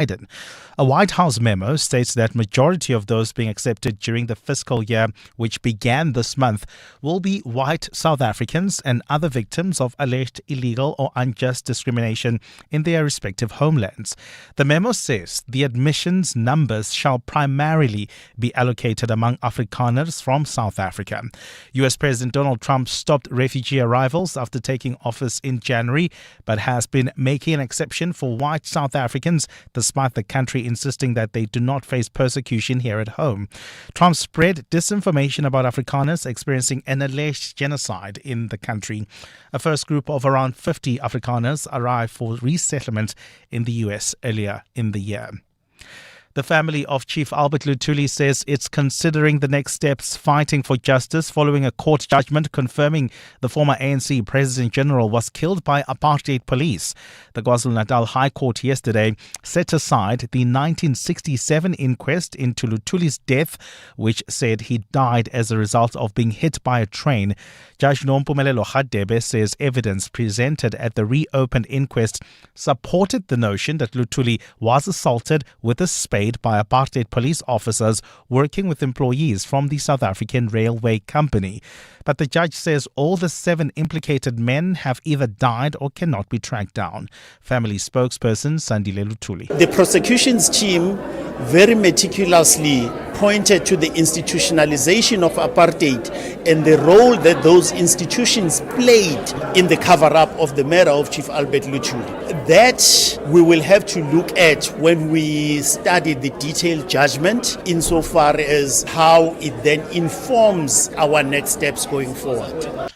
Biden. A White House memo states that majority of those being accepted during the fiscal year, which began this month, will be white South Africans and other victims of alleged illegal or unjust discrimination in their respective homelands. The memo says the admissions numbers shall primarily be allocated among Afrikaners from South Africa. US President Donald Trump stopped refugee arrivals after taking office in January, but has been making an exception for white South Africans despite the country insisting that they do not face persecution here at home. Trump spread disinformation about Afrikaners experiencing an alleged genocide in the country. A first group of around 50 Afrikaners arrived for resettlement in the US earlier in the year. The family of Chief Albert Lutuli says it's considering the next steps fighting for justice following a court judgment confirming the former ANC President General was killed by apartheid police. The KwaZulu-Natal High Court yesterday set aside the 1967 inquest into Lutuli's death, which said he died as a result of being hit by a train. Judge Nompumelelo Hadebe says evidence presented at the reopened inquest supported the notion that Lutuli was assaulted with a spade by apartheid police officers working with employees from the South African Railway Company. But the judge says all the 7 implicated men have either died or cannot be tracked down. Family spokesperson Sandile Lutuli. The prosecution's team very meticulously pointed to the institutionalization of apartheid and the role that those institutions played in the cover-up of the murder of Chief Albert Lutuli. That we will have to look at when we study the detailed judgment insofar as how it then informs our next steps going forward.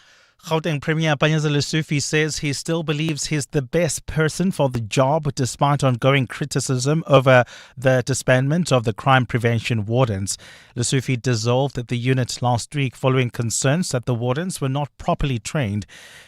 Gauteng Premier Panyaza Lufi says he still believes he's the best person for the job despite ongoing criticism over the disbandment of the crime prevention wardens. Lufi dissolved the unit last week following concerns that the wardens were not properly trained.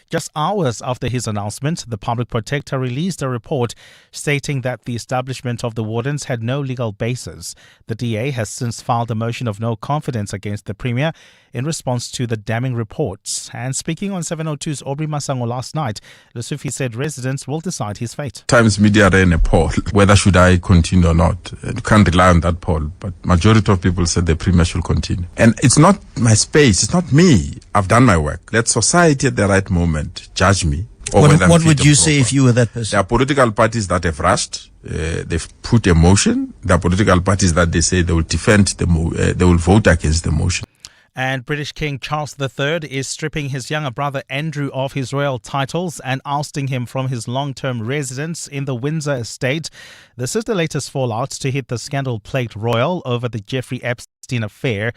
Just hours after his announcement, the public protector released a report stating that the establishment of the wardens had no legal basis. The DA has since filed a motion of no confidence against the Premier in response to the damning reports. And speaking on 702's Aubrey Masango last night, Lufi said residents will decide his fate. Times Media ran a poll, whether should I continue or not. You can't rely on that poll, but majority of people said the Premier should continue. And it's not my space, it's not me. I've done my work. Let society at the right moment judge me. What would you say if you were that person? There are political parties that have rushed. They've put a motion. There are political parties that they say they will defend they will vote against the motion. And British King Charles III is stripping his younger brother Andrew of his royal titles and ousting him from his long-term residence in the Windsor estate. This is the latest fallout to hit the scandal-plagued royal over the Jeffrey Epstein affair.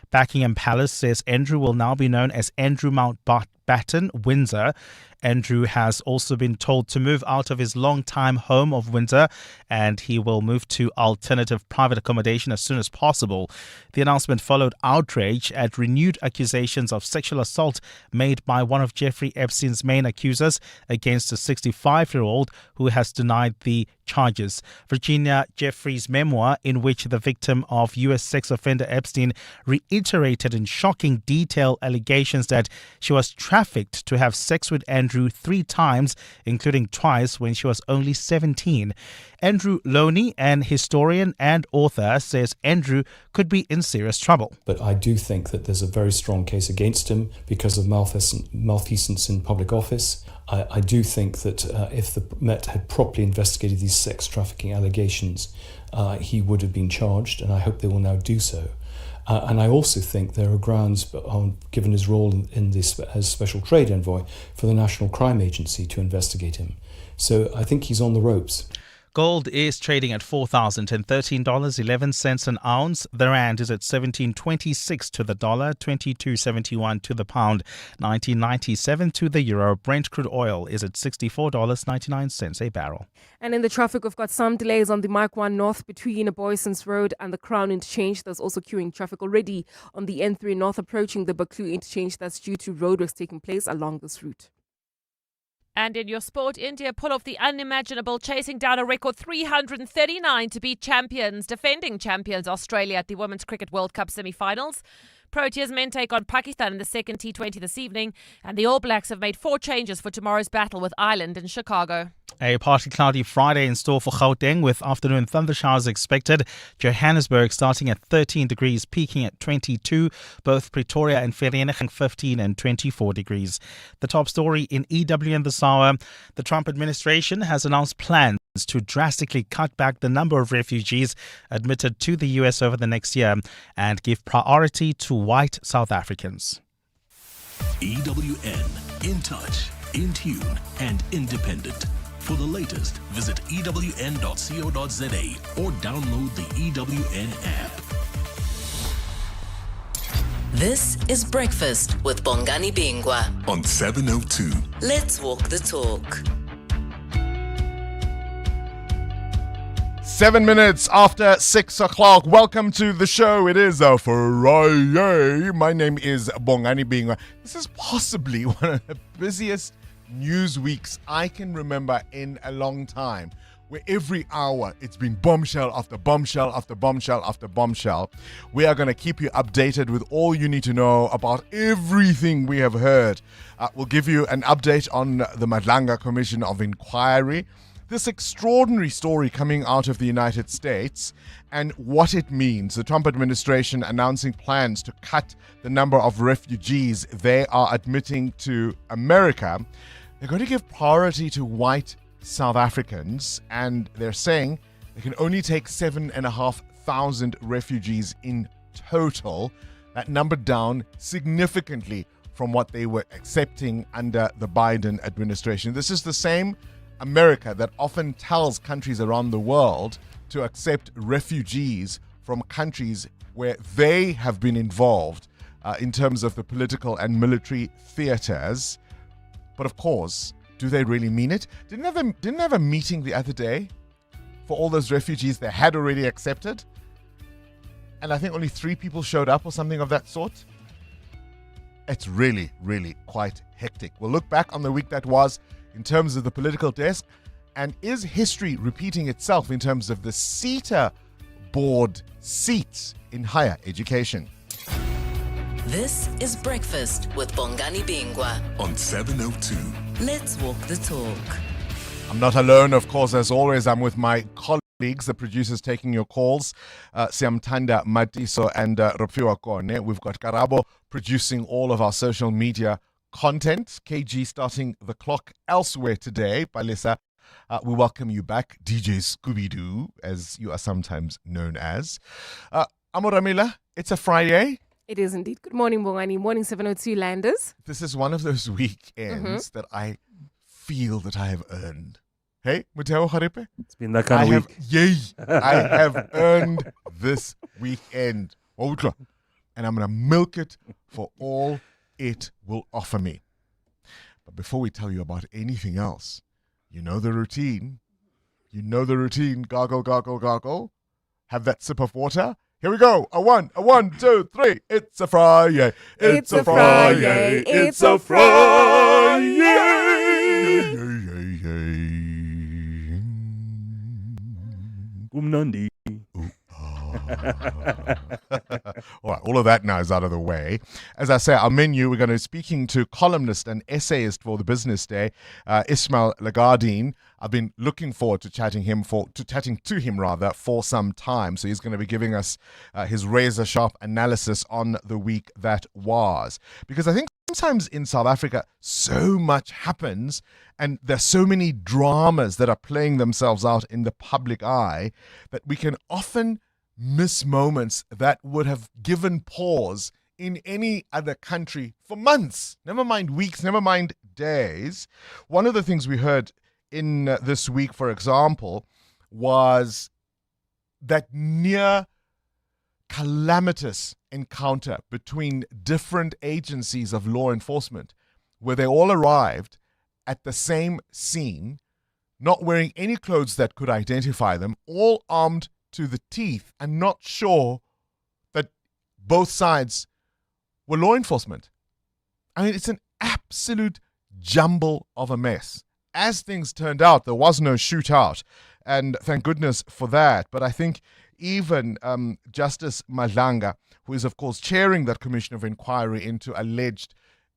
Buckingham Palace says Andrew will now be known as Andrew Mountbatten, Windsor. Andrew has also been told to move out of his long-time home of Windsor and he will move to alternative private accommodation as soon as possible. The announcement followed outrage at renewed accusations of sexual assault made by one of Jeffrey Epstein's main accusers against a 65-year-old who has denied the charges. Virginia Jeffrey's memoir, in which the victim of U.S. sex offender Epstein reiterated in shocking detail allegations that she was trafficked to have sex with Andrew 3 times, including twice when she was only 17. Andrew Loney, an historian and author, says Andrew could be in serious trouble. But I do think that there's a very strong case against him because of malfeasance in public office. I do think that if the Met had properly investigated these sex trafficking allegations, he would have been charged, and I hope they will now do so. And I also think there are grounds, given his role in this as Special Trade Envoy, for the National Crime Agency to investigate him. So I think he's on the ropes. Gold is trading at $4,013.11 an ounce. The rand is at 17.26 to the dollar, 22.71 to the pound, 19.97 to the euro. Brent crude oil is at $64.99 a barrel. And in the traffic, we've got some delays on the Mike 1 North between Boysons Road and the Crown Interchange. There's also queuing traffic already on the N3 North approaching the Baklu Interchange. That's due to roadworks taking place along this route. And in your sport, India pull off the unimaginable, chasing down a record 339 to beat champions, defending champions Australia at the Women's Cricket World Cup semi-finals. Proteas men take on Pakistan in the second T20 this evening, and the All Blacks have made 4 changes for tomorrow's battle with Ireland in Chicago. A partly cloudy Friday in store for Gauteng with afternoon thundershowers expected. Johannesburg starting at 13 degrees, peaking at 22. Both Pretoria and Vereeniging 15 and 24 degrees. The top story in EW this hour. The Trump administration has announced plans to drastically cut back the number of refugees admitted to the US over the next year and give priority to white South Africans. EWN, in touch, in tune and independent. For the latest, visit ewn.co.za or download the EWN app. This is Breakfast with Bongani Bingwa On 702. Let's walk the talk. 7 minutes after 6 o'clock. Welcome to the show. It is a Friday. My name is Bongani Bingwa. This is possibly one of the busiest news weeks I can remember in a long time, where every hour it's been bombshell after bombshell after bombshell after bombshell. We are going to keep you updated with all you need to know about everything we have heard. We'll give you an update on the Madlanga Commission of Inquiry, this extraordinary story coming out of the United States and what it means. The Trump administration announcing plans to cut the number of refugees they are admitting to America. They're going to give priority to white South Africans, and they're saying they can only take 7,500 refugees in total. That number down significantly from what they were accepting under the Biden administration. This is the same America that often tells countries around the world to accept refugees from countries where they have been involved in terms of the political and military theaters. But of course, do they really mean it? Didn't have a meeting the other day for all those refugees they had already accepted? And I think only 3 people showed up or something of that sort. It's really, really quite hectic. We'll look back on the week that was in terms of the political desk, and is history repeating itself in terms of the SETA board seats in higher education? This is Breakfast with Bongani Bingwa On 702. Let's walk the talk. I'm not alone, of course. As always, I'm with my colleagues, the producers taking your calls, Siamtanda Matiso and Ropiwa Kone. We've got Karabo producing all of our social media content. KG starting the clock elsewhere today. Balisa, we welcome you back. DJ Scooby-Doo, as you are sometimes known as. Amoramila, it's a Friday. It is indeed. Good morning, Bongani. Morning, 702 Landers. This is one of those weekends that I feel that I have earned. Hey, Muteo Kharipe? It's been that kind of week. I have earned this weekend. And I'm going to milk it for all it will offer me. But before we tell you about anything else, you know the routine. Gargle, gargle, gargle. Have that sip of water. Here we go. A one, 2, 3. It's a Friday. It's a Friday. It's a Friday. Umnandi. All right, all of that now is out of the way. As I say, our menu, we're going to be speaking to columnist and essayist for the Business Day, Ismail Lagardine. I've been looking forward to chatting to him for some time. So he's going to be giving us his razor-sharp analysis on the week that was. Because I think sometimes in South Africa, so much happens and there's so many dramas that are playing themselves out in the public eye that we can often miss moments that would have given pause in any other country for months, never mind weeks, never mind days. One of the things we heard in this week, for example, was that near calamitous encounter between different agencies of law enforcement, where they all arrived at the same scene, not wearing any clothes that could identify them, all armed to the teeth and not sure that both sides were law enforcement. I mean, it's an absolute jumble of a mess. As things turned out, there was no shootout, and thank goodness for that. But I think even Justice Madlanga, who is, of course, chairing that commission of inquiry into alleged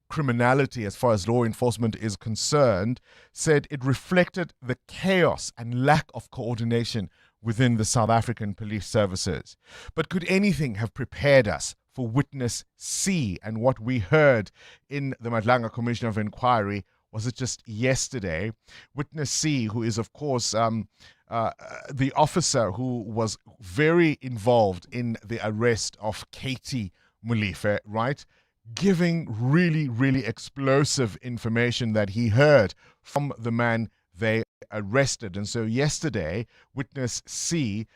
criminality as far as law enforcement is concerned, said it reflected the chaos and lack of coordination within the South African police services. But could anything have prepared us for Witness C and what we heard in the Madlanga Commission of Inquiry? Was it just yesterday? Witness C, who is, of course, the officer who was very involved in the arrest of Katie Molefe, right? Giving really, really explosive information that he heard from the man they arrested. And so yesterday, Witness C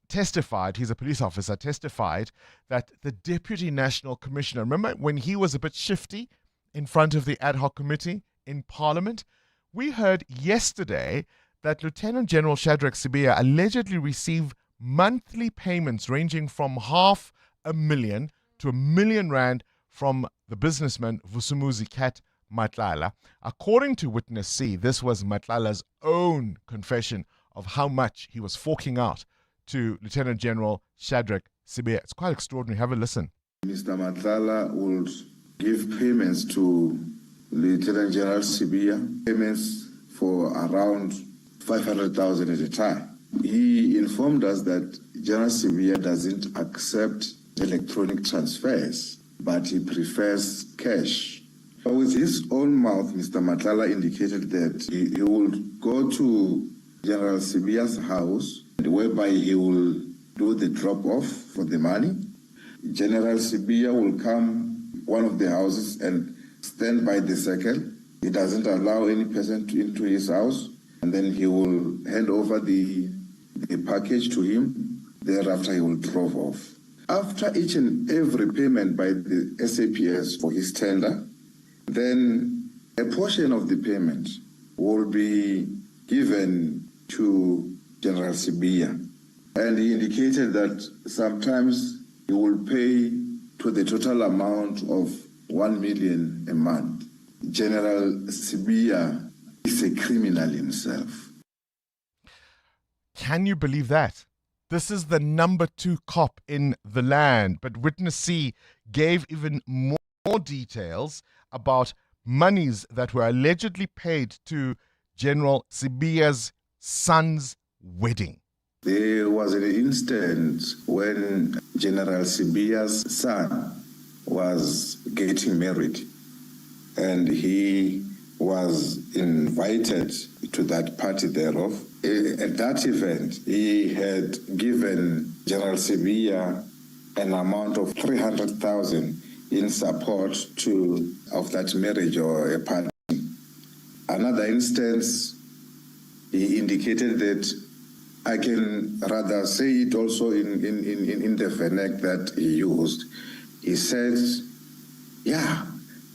testified, he's a police officer, testified that the Deputy National Commissioner, remember when he was a bit shifty in front of the ad hoc committee in Parliament? We heard yesterday that Lieutenant General Shadrack Sibiya allegedly received monthly payments ranging from R500,000 to R1 million from the businessman Vusumuzi Cat Matlala. According to Witness C, this was Matlala's own confession of how much he was forking out to Lieutenant General Shadrack Sibiya. It's quite extraordinary. Have a listen. Mr. Matlala would give payments to Lieutenant General Sibiya, payments for around 500,000 at a time. He informed us that General Sibiya doesn't accept electronic transfers, but he prefers cash. With his own mouth, Mr. Matlala indicated that he would go to General Sibiya's house, whereby he will do the drop-off for the money. General Sibiya will come one of the houses and stand by the circle. He doesn't allow any person into his house, and then he will hand over the package to him. Thereafter, he will drop off. After each and every payment by the SAPS for his tender, then a portion of the payment will be given to General Sibiya. And he indicated that sometimes he will pay to the total amount of 1 million a month. General Sibiya is a criminal himself. Can you believe that? This is the number 2 cop in the land. But Witness C gave even more details about monies that were allegedly paid to General Sibiya's son's wedding. There was an instance when General Sibiya's son was getting married, and he was invited to that party thereof. At that event, he had given General Sibiya an amount of 300,000 in support of that marriage or a party. Another instance, he indicated that, I can rather say it also in the vernac that he used. He said, yeah,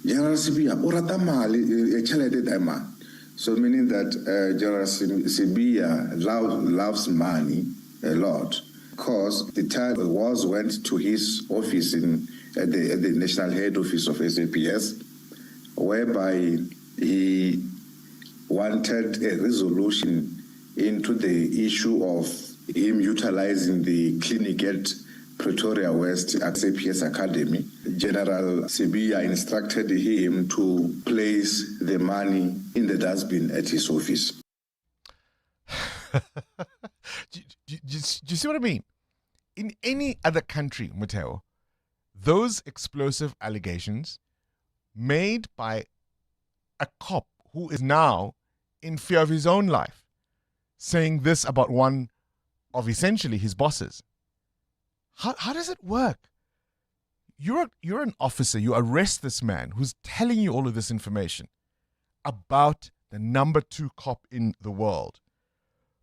General Sibiya, orata mali chelete dama. So meaning that General Sibiya loves money a lot, because the time went to his office at the national head office of SAPS, whereby he wanted a resolution into the issue of him utilizing the clinic at Pretoria West SAPS Academy. General Sibiya instructed him to place the money in the dustbin at his office. Do you see what I mean? In any other country, Mateo, those explosive allegations made by a cop who is now in fear of his own life, saying this about one of essentially his bosses. How does it work? You're an officer. You arrest this man who's telling you all of this information about the number 2 cop in the world.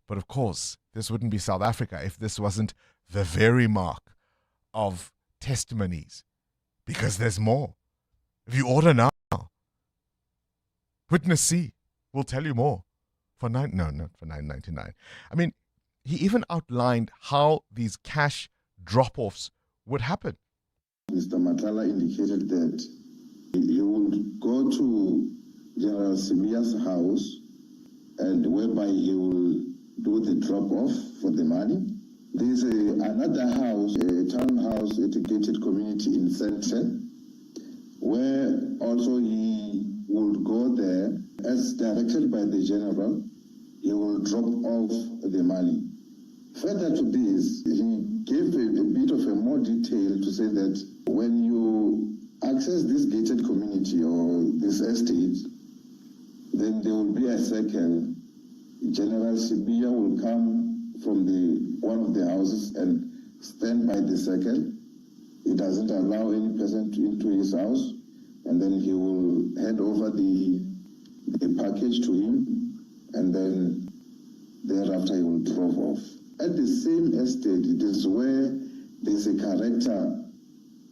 But of course, this wouldn't be South Africa if this wasn't the very mark of testimonies, because there's more. If you order now, Witness C will tell you more for not for $9.99. I mean, he even outlined how these cash drop-offs would happen. Mr. Matlala indicated that he would go to General Sibiya's house, and whereby he will do the drop-off for the money. There's another house, a townhouse, educated community in Central, where also he would go there as directed by the general. He will drop off the money. Further to this, he gave a bit of a more detail to say that when you access this gated community or this estate, then there will be a circle. General Sibia will come from one of the houses and stand by the circle. He doesn't allow any person into his house, and then he will hand over the package to him, and then thereafter he will drive off. At the same estate, it is where there's a character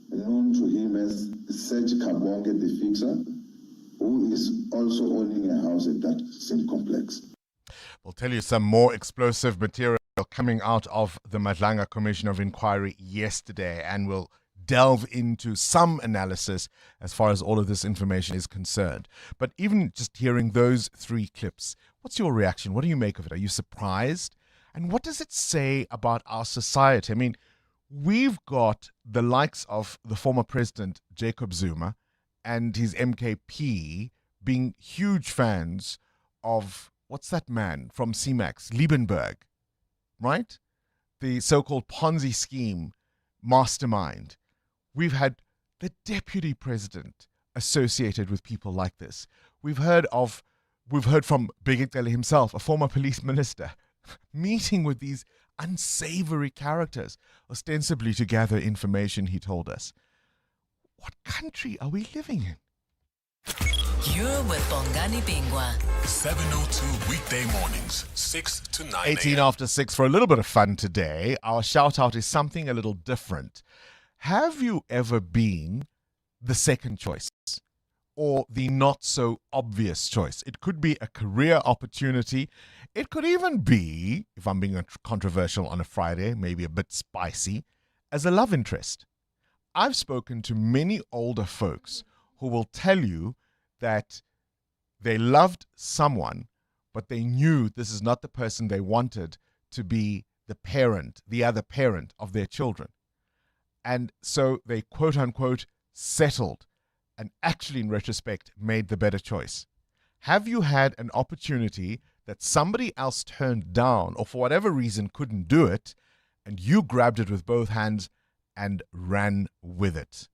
known to him as Serge Kabonge the Fixer, who is also owning a house at that same complex. We'll tell you some more explosive material coming out of the Madlanga Commission of Inquiry yesterday, and we'll delve into some analysis as far as all of this information is concerned. But even just hearing those three clips, what's your reaction? What do you make of it? Are you surprised? And what does it say about our society? I mean, we've got the likes of the former president, Jacob Zuma, and his MKP being huge fans of, what's that man from CMAX, Liebenberg, right? The so-called Ponzi scheme mastermind. We've had the deputy president associated with people like this. We've heard from Bigitele himself, a former police minister, meeting with these unsavory characters, ostensibly to gather information, he told us. What country are we living in? You're with Bongani Bingwa. 7:02 weekday mornings, 6 to 9 18 after 6 for a little bit of fun today. Our shout out is something a little different. Have you ever been the second choice or the not so obvious choice? It could be a career opportunity. It could even be, if I'm being controversial on a Friday, maybe a bit spicy, as a love interest. I've spoken to many older folks who will tell you that they loved someone, but they knew this is not the person they wanted to be the parent, the other parent of their children. And so they, quote unquote, settled and actually, in retrospect, made the better choice. Have you had an opportunity that somebody else turned down or for whatever reason couldn't do it, and you grabbed it with both hands and ran with it?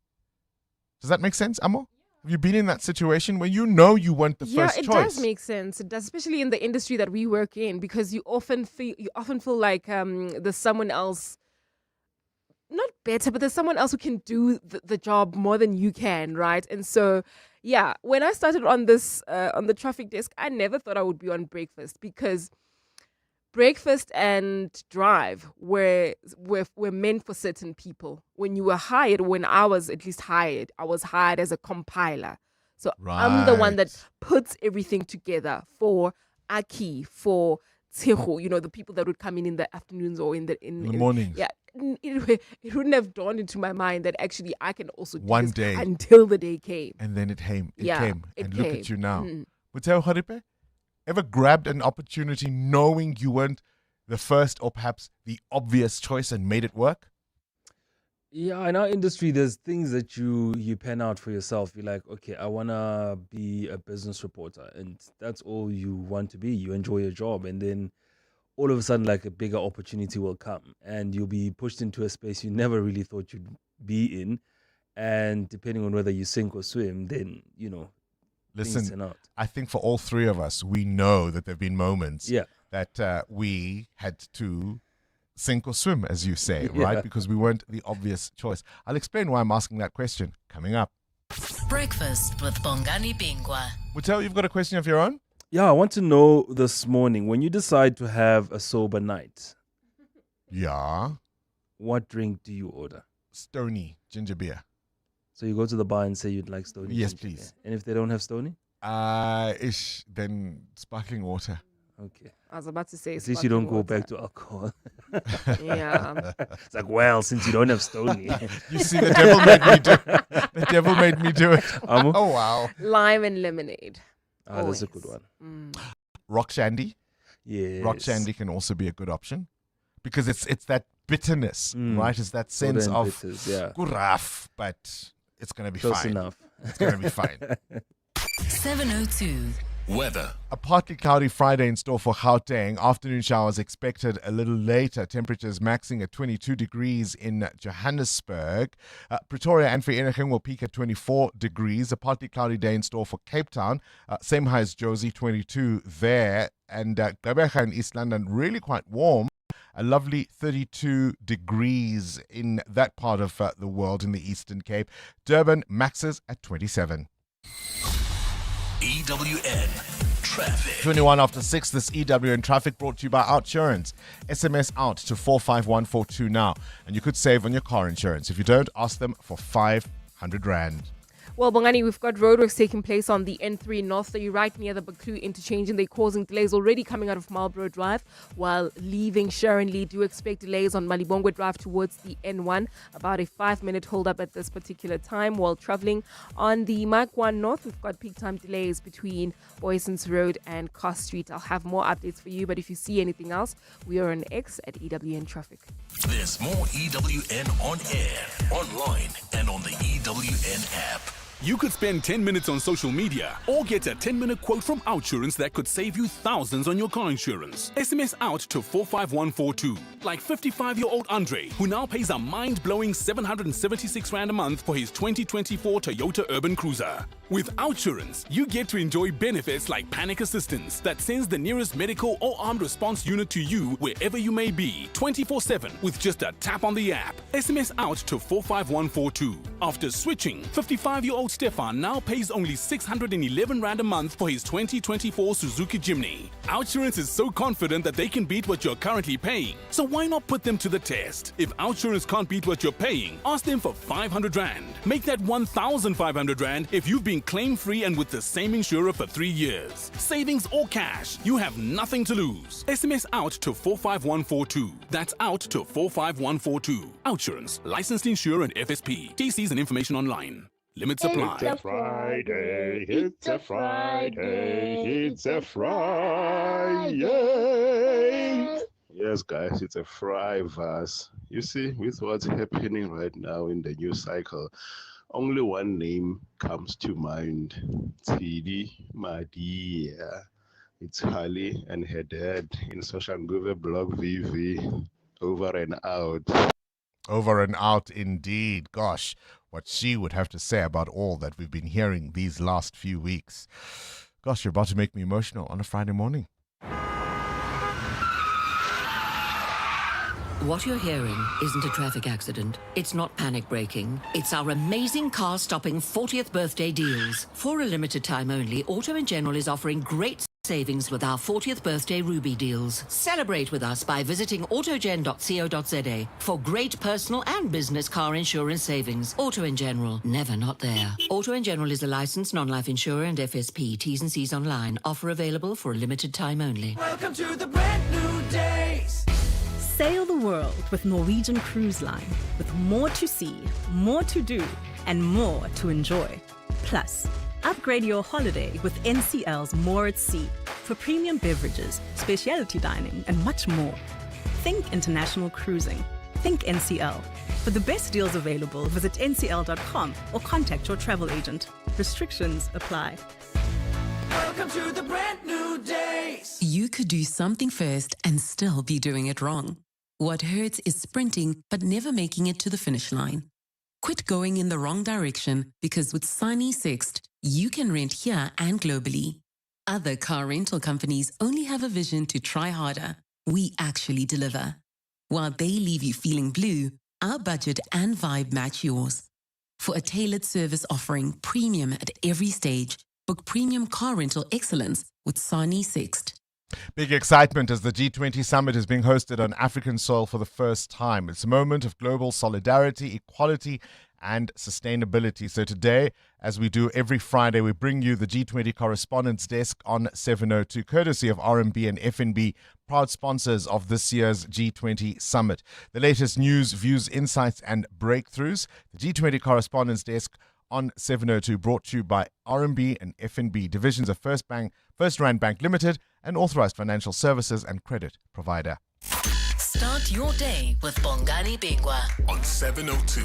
Does that make sense, Amo? Have you been in that situation where you know you weren't the first choice? Yeah, it does make sense. It does, especially in the industry that we work in, because you often feel like there's someone else, not better, but there's someone else who can do the job more than you can, right? And so, yeah, when I started on this on the traffic desk, I never thought I would be on breakfast, because breakfast and drive were meant for certain people. When you were hired, when I was at least hired, I was hired as a compiler. So I'm the one that puts everything together for Aki, for Tseho, the people that would come in the afternoons or in the mornings. Yeah, it wouldn't have dawned into my mind that actually I can also do one this day until the day came. And then it came. It Look at you now. Muteo Haripe, ever grabbed an opportunity knowing you weren't the first or perhaps the obvious choice and made it work? Yeah, in our industry, there's things that you pen out for yourself. You're like, okay, I want to be a business reporter, and that's all you want to be. You enjoy your job, and then all of a sudden, like, a bigger opportunity will come, and you'll be pushed into a space you never really thought you'd be in. And depending on whether you sink or swim, then, things turn out. I think for all three of us, we know that there have been moments that we had to sink or swim, as you say, right? Because we weren't the obvious choice. I'll explain why I'm asking that question coming up. Breakfast with Bongani Bingwa. Muteo, you've got a question of your own? Yeah, I want to know this morning, when you decide to have a sober night, what drink do you order? Stony ginger beer. So you go to the bar and say you'd like Stony? Yes, please. And if they don't have Stony? Then sparkling water. Okay. I was about to say, at least you don't go back to alcohol. Yeah. It's like, well, since you don't have Stony. You see, the devil made me do it. The devil made me do it. Oh, wow. Lime and lemonade. That's a good one. Rock shandy. Yes. Rock shandy can also be a good option, because it's that bitterness, right? It's that sense of bitters, good rough, but it's going to be close fine. enough. It's going to be fine. 702. Weather. A partly cloudy Friday in store for Gauteng. Afternoon showers expected a little later. Temperatures maxing at 22 degrees in Johannesburg. Pretoria and Vereeniging will peak at 24 degrees. A partly cloudy day in store for Cape Town. Same high as Jozi, 22 there. And Gqeberha in East London, really quite warm. A lovely 32 degrees in that part of the world in the Eastern Cape. Durban maxes at 27. EWN Traffic. 21 after 6, this EWN Traffic brought to you by Outsurance. SMS out to 45142 now, and you could save on your car insurance. If you don't, ask them for 500 Rand. Well, Bongani, we've got roadworks taking place on the N3 North, so you're right near the Baklu interchange, and they're causing delays already coming out of Marlborough Drive, while leaving Sharon Lee. Do expect delays on Malibongwe Drive towards the N1, about a 5-minute hold-up at this particular time while traveling. On the Mike 1 North, we've got peak time delays between Boysons Road and Cross Street. I'll have more updates for you, but if you see anything else, we are on X at EWN Traffic. There's more EWN on air, online, and on the EWN app. You could spend 10 minutes on social media or get a 10-minute quote from Outsurance that could save you thousands on your car insurance. SMS out to 45142. Like 55-year-old Andre, who now pays a mind-blowing 776 Rand a month for his 2024 Toyota Urban Cruiser. With Outsurance, you get to enjoy benefits like panic assistance that sends the nearest medical or armed response unit to you wherever you may be, 24/7 with just a tap on the app. SMS out to 45142. After switching, 55-year-old Stefan now pays only 611 Rand a month for his 2024 Suzuki Jimny. Outsurance is so confident that they can beat what you're currently paying. So why not put them to the test? If Outsurance can't beat what you're paying, ask them for 500 Rand. Make that 1,500 Rand if you've been claim-free and with the same insurer for 3 years. Savings or cash, you have nothing to lose. SMS out to 45142. That's out to 45142. Outsurance, licensed insurer and FSP. TCs and information online. Limits apply. It's a Friday, it's a Friday, it's a Friday. Yes, guys, it's a Fri-verse. You see, with what's happening right now in the news cycle, only one name comes to mind. Tsidi Madia. It's Hali and her dad in Soshanguve Block VV. Over and out. Over and out indeed. Gosh, what she would have to say about all that we've been hearing these last few weeks. Gosh, you're about to make me emotional on a Friday morning. What you're hearing isn't a traffic accident. It's not panic braking. It's our amazing car-stopping 40th birthday deals. For a limited time only, Auto & General is offering great savings with our 40th birthday Ruby deals. Celebrate with us by visiting autogen.co.za for great personal and business car insurance savings. Auto & General, never not there. Auto & General is a licensed non-life insurer and FSP. T's and C's online. Offer available for a limited time only. Welcome to the brand new days. Sail the world with Norwegian Cruise Line, with more to see, more to do, and more to enjoy. Plus, upgrade your holiday with NCL's More at Sea for premium beverages, specialty dining, and much more. Think international cruising. Think NCL. For the best deals available, visit ncl.com or contact your travel agent. Restrictions apply. Welcome to the brand new days. You could do something first and still be doing it wrong. What hurts is sprinting but never making it to the finish line. Quit going in the wrong direction because with Sunny Sixt, you can rent here and globally. Other car rental companies only have a vision to try harder. We actually deliver. While they leave you feeling blue, our budget and vibe match yours. For a tailored service offering premium at every stage, book premium car rental excellence with Sunny Sixt. Big excitement as the G20 summit is being hosted on African soil for the first time. It's a moment of global solidarity, equality, and sustainability. So today, as we do every Friday, we bring you the G20 Correspondents Desk on 702, courtesy of RMB and FNB, proud sponsors of this year's G20 summit. The latest news, views, insights, and breakthroughs. The G20 Correspondents Desk on 702, brought to you by RMB and FNB, divisions of First Rand Bank Limited, an authorized financial services and credit provider. Start your day with Bongani Bingwa on 702.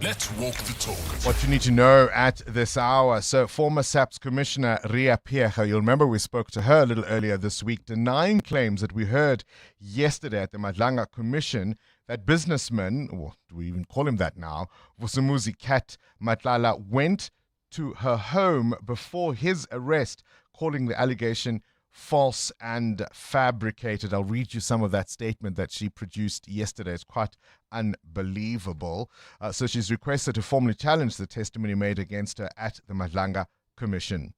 Let's walk the talk. What you need to know at this hour. So, former SAPS Commissioner Ria Piecha, you'll remember we spoke to her a little earlier this week, denying claims that we heard yesterday at the Madlanga Commission that businessman, or do we even call him that now, Vusumuzi Kat Matlala, went to her home before his arrest, calling the allegation false and fabricated. I'll read you some of that statement that she produced yesterday. It's quite unbelievable. So she's requested to formally challenge the testimony made against her at the Madlanga Commission.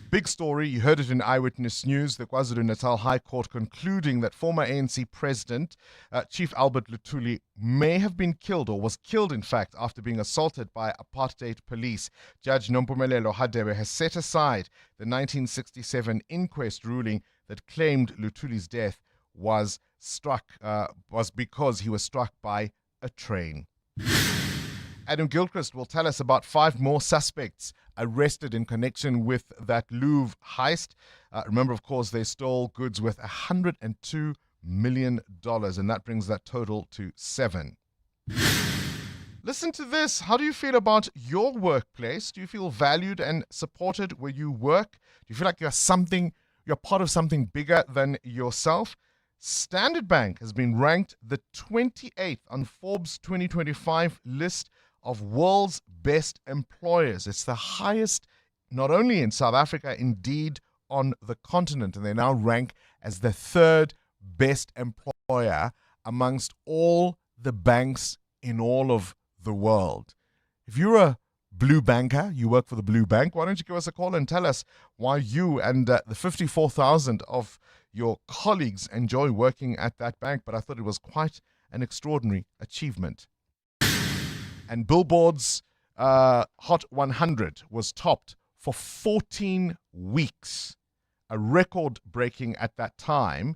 Big story, you heard it in Eyewitness News, the KwaZulu-Natal High Court concluding that former ANC President Chief Albert Lutuli may have been killed, or was killed in fact, after being assaulted by apartheid police. Judge Nompumelelo Hadebe has set aside the 1967 inquest ruling that claimed Lutuli's death was because he was struck by a train. Adam Gilchrist will tell us about 5 more suspects arrested in connection with that Louvre heist. Remember, of course, they stole goods worth $102 million, and that brings that total to 7. Listen to this. How do you feel about your workplace? Do you feel valued and supported where you work? Do you feel like you're part of something bigger than yourself? Standard Bank has been ranked the 28th on Forbes 2025 list of world's best employers. It's the highest, not only in South Africa, indeed on the continent. And they now rank as the 3rd best employer amongst all the banks in all of the world. If you're a blue banker, you work for the blue bank, why don't you give us a call and tell us why you and the 54,000 of your colleagues enjoy working at that bank. But I thought it was quite an extraordinary achievement. And Billboard's Hot 100 was topped for 14 weeks, a record-breaking at that time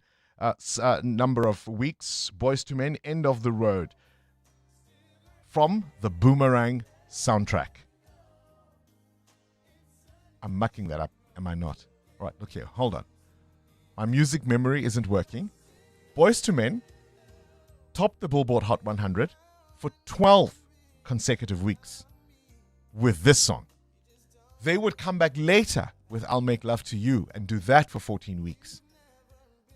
number of weeks. Boys to Men, End of the Road, from the Boomerang soundtrack. I'm mucking that up, am I not? All right, look here, hold on. My music memory isn't working. Boys to Men topped the Billboard Hot 100 for 12 consecutive weeks with this song. They would come back later with I'll Make Love to You and do that for 14 weeks.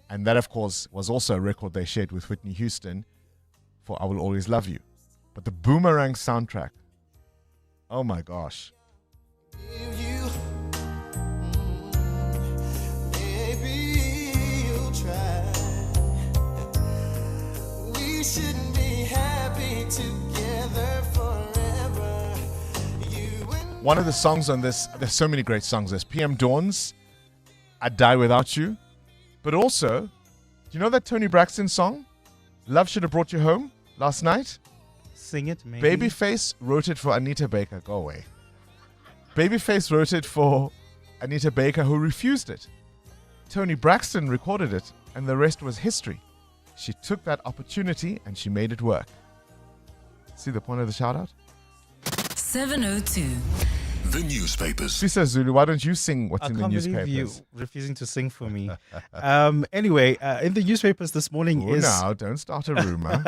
And that, of course, was also a record they shared with Whitney Houston for I Will Always Love You. But the Boomerang soundtrack, oh my gosh. Shouldn't be happy together forever. One of the songs on this, there's so many great songs. There's PM Dawn's I'd Die Without You. But also, do you know that Tony Braxton song, Love Should Have Brought You Home, last night? Sing it, maybe. Babyface wrote it for Anita Baker. Go away. Babyface wrote it for Anita Baker, who refused it. Tony Braxton recorded it, and the rest was history. She took that opportunity and she made it work. See the point of the shout out? 702. The newspapers. Sisa Zulu, why don't you sing what's in the I can't newspapers? believe you refusing to sing for me. Anyway, in the newspapers this morning Now, don't start a rumor.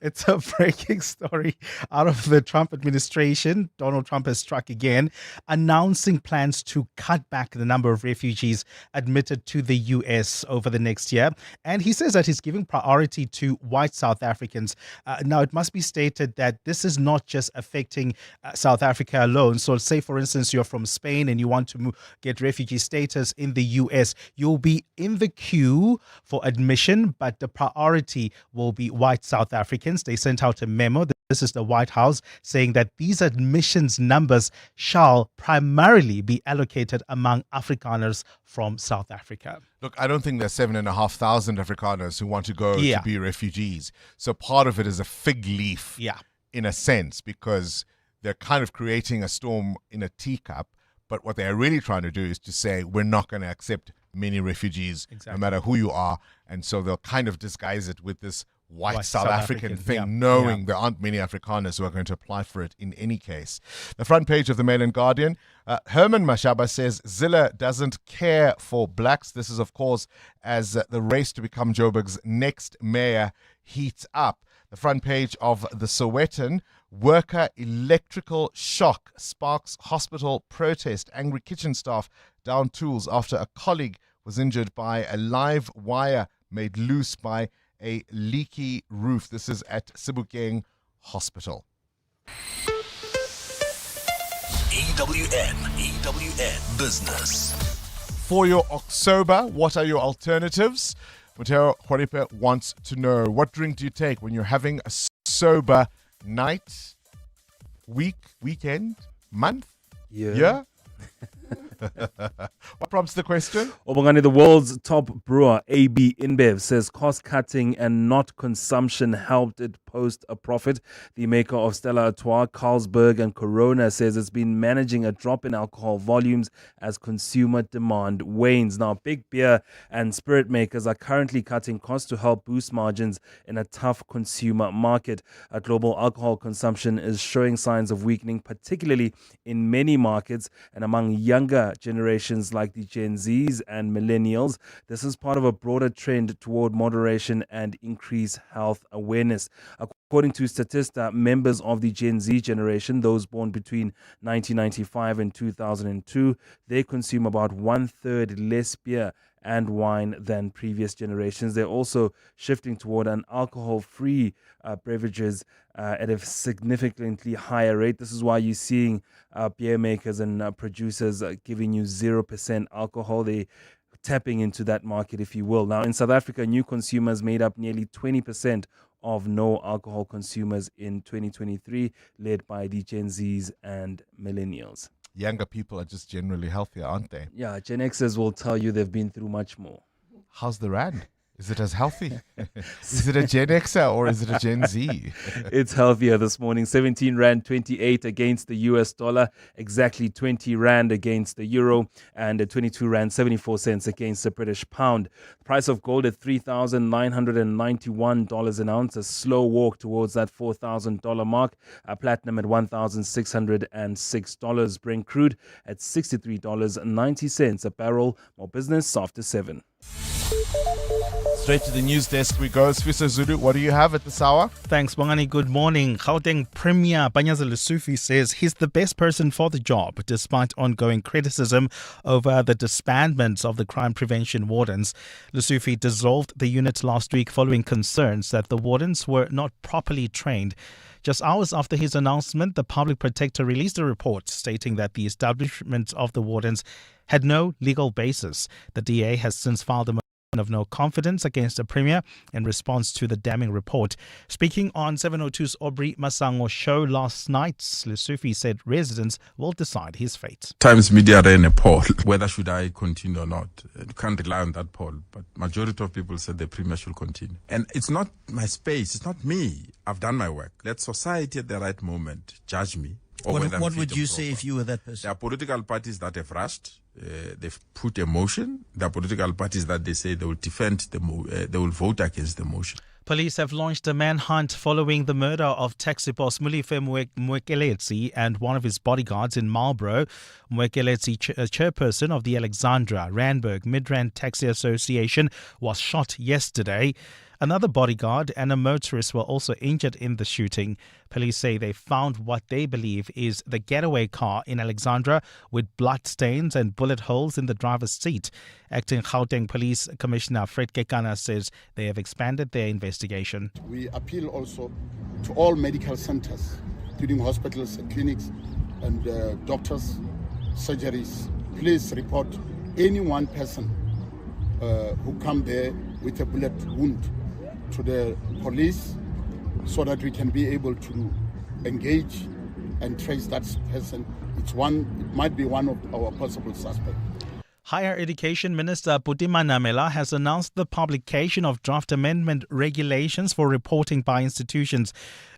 It's a breaking story out of the Trump administration. Donald Trump has struck again, announcing plans to cut back the number of refugees admitted to the U.S. over the next year. And he says that he's giving priority to white South Africans. Now, it must be stated that this is not just affecting South Africa alone. So say, for instance, you're from Spain and you want to get refugee status in the U.S., you'll be in the queue for admission, but the priority will be white South Africans. They sent out a memo. This is the White House saying that these admissions numbers shall primarily be allocated among Afrikaners from South Africa. Look, I don't think there's 7,500 Afrikaners who want to go to be refugees. So part of it is a fig leaf, in a sense, because they're kind of creating a storm in a teacup. But what they're really trying to do is to say, we're not going to accept many refugees, no matter who you are. And so they'll kind of disguise it with this white South African thing, knowing there aren't many Afrikaners who are going to apply for it in any case. The front page of the Mail and Guardian, Herman Mashaba says Zille doesn't care for blacks. This is, of course, as the race to become Joburg's next mayor heats up. The front page of the Sowetan: worker electrical shock sparks hospital protest. Angry kitchen staff down tools after a colleague was injured by a live wire made loose by a leaky roof. This is at Sebokeng Hospital. EWN Business. For your October, what are your alternatives? Mateo Juaripe wants to know, what drink do you take when you're having a sober night, week, weekend, month, year? What prompts the question? Bongani, the world's top brewer, AB InBev, says cost-cutting and not consumption helped it post a profit. The maker of Stella Artois, Carlsberg and Corona says it's been managing a drop in alcohol volumes as consumer demand wanes. Now, big beer and spirit makers are currently cutting costs to help boost margins in a tough consumer market. Global alcohol consumption is showing signs of weakening, particularly in many markets and among younger generations like the Gen Zs and millennials. This is part of a broader trend toward moderation and increased health awareness. According to Statista, members of the Gen Z generation, those born between 1995 and 2002, they consume about 1/3 less beer and wine than previous generations. They're also shifting toward an alcohol-free beverages at a significantly higher rate. This is why you're seeing beer makers and producers giving you 0% alcohol. They tapping into that market, if you will. Now, in South Africa, new consumers made up nearly 20% of no alcohol consumers in 2023, led by the Gen Zs and millennials. Younger people are just generally healthier, aren't they? Yeah, Gen Xers will tell you they've been through much more. How's the rand? Is it as healthy? Is it a Gen Xer or is it a Gen Z? It's healthier this morning. 17 Rand 28 against the US dollar, exactly 20 Rand against the euro, and 22 Rand 74 cents against the British pound. The price of gold at $3,991 an ounce, a slow walk towards that $4,000 mark. Platinum at $1,606. Brent crude at $63.90 a barrel. More business after 7. Straight to the news desk we go. Swiso Zulu, what do you have at this hour? Thanks, Bongani. Good morning. Gauteng Premier Lufi says he's the best person for the job, despite ongoing criticism over the disbandment of the crime prevention wardens. Lufi dissolved the unit last week following concerns that the wardens were not properly trained. Just hours after his announcement, the public protector released a report stating that the establishment of the wardens had no legal basis. The DA has since filed a of no confidence against the Premier in response to the damning report. Speaking on 702's Aubrey Masango show last night, Lufi said residents will decide his fate. Times Media ran a poll, whether should I continue or not. You can't rely on that poll, but majority of people said the Premier should continue. And it's not my space, it's not me. I've done my work. Let society at the right moment judge me. What would you say if you were that person? There are political parties that have rushed. They've put a motion. There are political parties that they say they will defend they will vote against the motion. Police have launched a manhunt following the murder of taxi boss Mulife Mwekeletsi and one of his bodyguards in Marlborough. Mwekeletsi, chairperson of the Alexandra Randburg Midrand Taxi Association, was shot yesterday. Another bodyguard and a motorist were also injured in the shooting. Police say they found what they believe is the getaway car in Alexandra with blood stains and bullet holes in the driver's seat. Acting Gauteng Police Commissioner Fred Kekana says they have expanded their investigation. We appeal also to all medical centers, including hospitals and clinics and doctors, surgeries. Please report any one person who come there with a bullet wound to the police so that we can be able to engage and trace that person. It might be one of our possible suspects. Higher Education Minister Butima Namela has announced the publication of draft amendment regulations for reporting by institutions.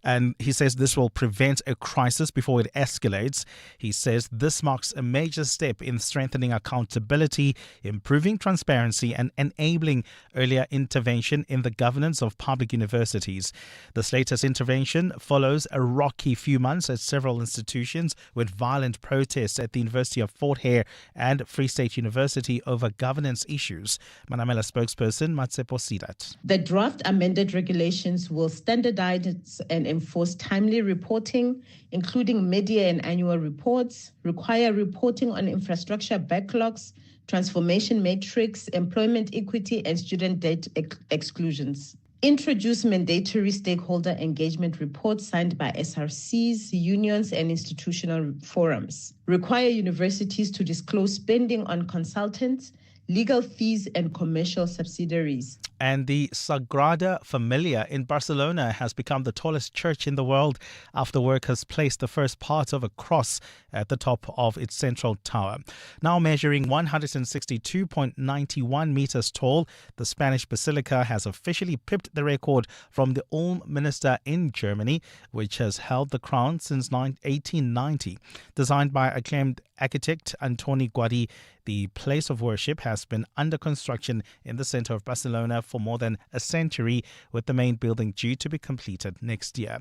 And he says this will prevent a crisis before it escalates. He says this marks a major step in strengthening accountability, improving transparency and enabling earlier intervention in the governance of public universities. This latest intervention follows a rocky few months at several institutions with violent protests at the University of Fort Hare and Free State University University over governance issues. Manamela spokesperson Matsepo Sidat. The draft amended regulations will standardize and enforce timely reporting, including media and annual reports, require reporting on infrastructure backlogs, transformation matrix, employment equity, and student debt exclusions. Introduce mandatory stakeholder engagement reports signed by SRCs, unions, and institutional forums. Require universities to disclose spending on consultants, legal fees, and commercial subsidiaries. And the Sagrada Familia in Barcelona has become the tallest church in the world after work has placed the first part of a cross at the top of its central tower. Now measuring 162.91 meters tall, the Spanish Basilica has officially pipped the record from the Ulm Minister in Germany, which has held the crown since 1890. Designed by acclaimed architect Antoni Gaudí, the place of worship has been under construction in the center of Barcelona for more than a century, with the main building due to be completed next year.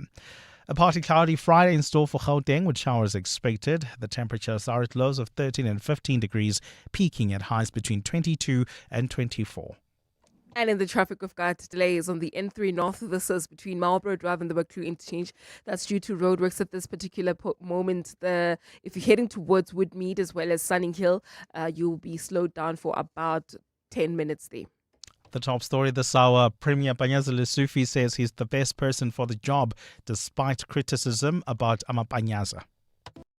A partly cloudy Friday in store for Gauteng with showers expected. The temperatures are at lows of 13 and 15 degrees, peaking at highs between 22 and 24. And in the traffic, we've got delays on the N3 North. This is between Marlborough Drive and the Buccleuch interchange. That's due to roadworks at this particular moment. If you're heading towards Woodmead as well as Sunning Hill, you'll be slowed down for about 10 minutes there. The top story this hour, Premier Panyaza Lufi says he's the best person for the job despite criticism about Amapanyaza.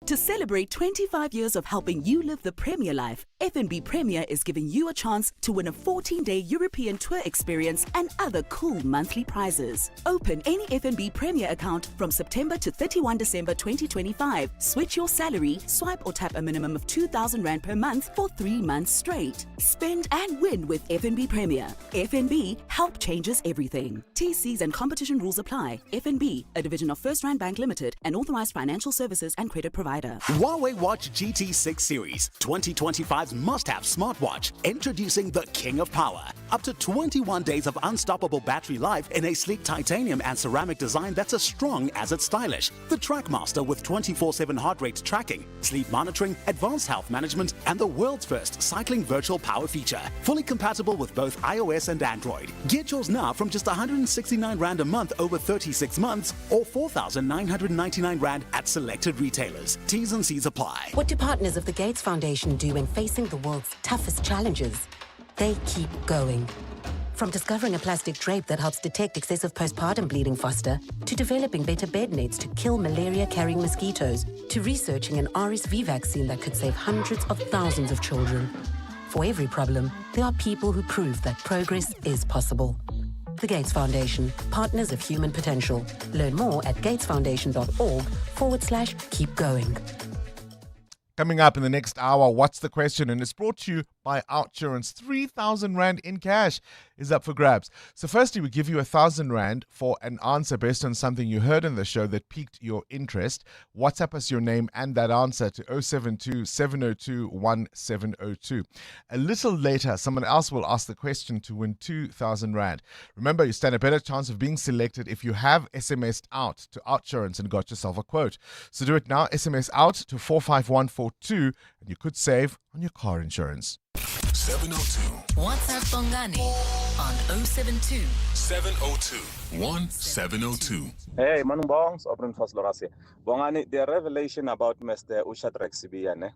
To celebrate 25 years of helping you live the Premier life, FNB Premier is giving you a chance to win a 14-day European tour experience and other cool monthly prizes. Open any FNB Premier account from September to 31 December 2025. Switch your salary, swipe or tap a minimum of 2,000 Rand per month for 3 months straight. Spend and win with FNB Premier. FNB, help changes everything. TCs and competition rules apply. FNB, a division of First Rand Bank Limited, an authorized financial services and credit provider. Huawei Watch GT6 Series, 2025's must-have smartwatch, introducing the king of power. Up to 21 days of unstoppable battery life in a sleek titanium and ceramic design that's as strong as it's stylish. The Trackmaster with 24/7 heart rate tracking, sleep monitoring, advanced health management, and the world's first cycling virtual power feature. Fully compatible with both iOS and Android. Get yours now from just 169 Rand a month over 36 months or 4,999 Rand at selected retailers. T's and C's apply. What do partners of the Gates Foundation do when facing the world's toughest challenges? They keep going. From discovering a plastic drape that helps detect excessive postpartum bleeding faster, to developing better bed nets to kill malaria-carrying mosquitoes, to researching an RSV vaccine that could save hundreds of thousands of children. For every problem, there are people who prove that progress is possible. The Gates Foundation, partners of human potential. Learn more at gatesfoundation.org/keep going. Coming up in the next hour, what's the question? And it's brought to you by Outsurance. 3,000 Rand in cash is up for grabs. So firstly, we give you 1,000 Rand for an answer based on something you heard in the show that piqued your interest. WhatsApp us your name and that answer to 072-702-1702. A little later, someone else will ask the question to win 2,000 Rand. Remember, you stand a better chance of being selected if you have SMS'd out to Outsurance and got yourself a quote. So do it now. SMS out to 45142 and you could save on your car insurance. 702. WhatsApp Bongani on 072 702 1702. Hey, Manu Bongs, Open Faslorasi. Bongani, the revelation about Mr. Ushatrek Sibiane.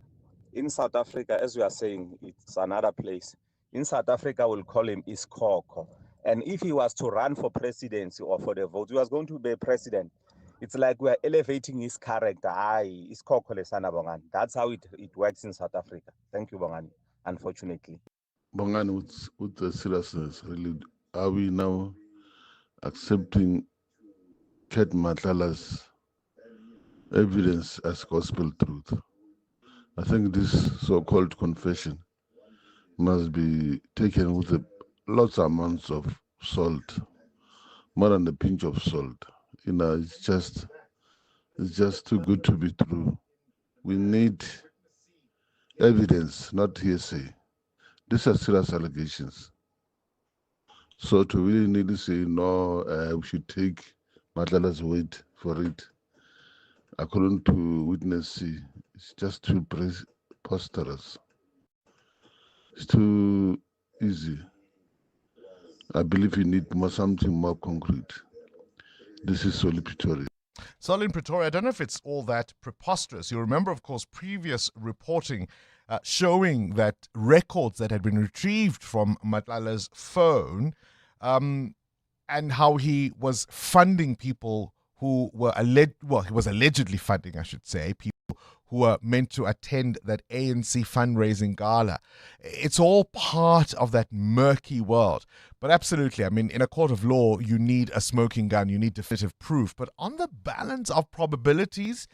In South Africa, as we are saying, it's another place. In South Africa, we'll call him Iskoko. And if he was to run for presidency or for the vote, he was going to be president. It's like we're elevating his character. Iskoko lesana Bongani. That's how it works in South Africa. Thank you, Bongani. Unfortunately. Bongani, with the seriousness, really, are we now accepting Ket Matlala's evidence as gospel truth? I think this so-called confession must be taken with lots of amounts of salt, more than a pinch of salt. You know, it's just too good to be true. We need evidence, not hearsay. These are serious allegations. So to really need to say, no, we should take Matlala's word for it, according to witness C, it's just too preposterous. It's too easy. I believe you need something more concrete. This is solely Pretoria. Sol in Pretoria, I don't know if it's all that preposterous. You remember, of course, previous reporting showing that records that had been retrieved from Madlala's phone and how he was funding people who were he was allegedly funding, I should say, people who were meant to attend that ANC fundraising gala. It's all part of that murky world. But absolutely, I mean, in a court of law, you need a smoking gun, you need definitive proof. But on the balance of probabilities,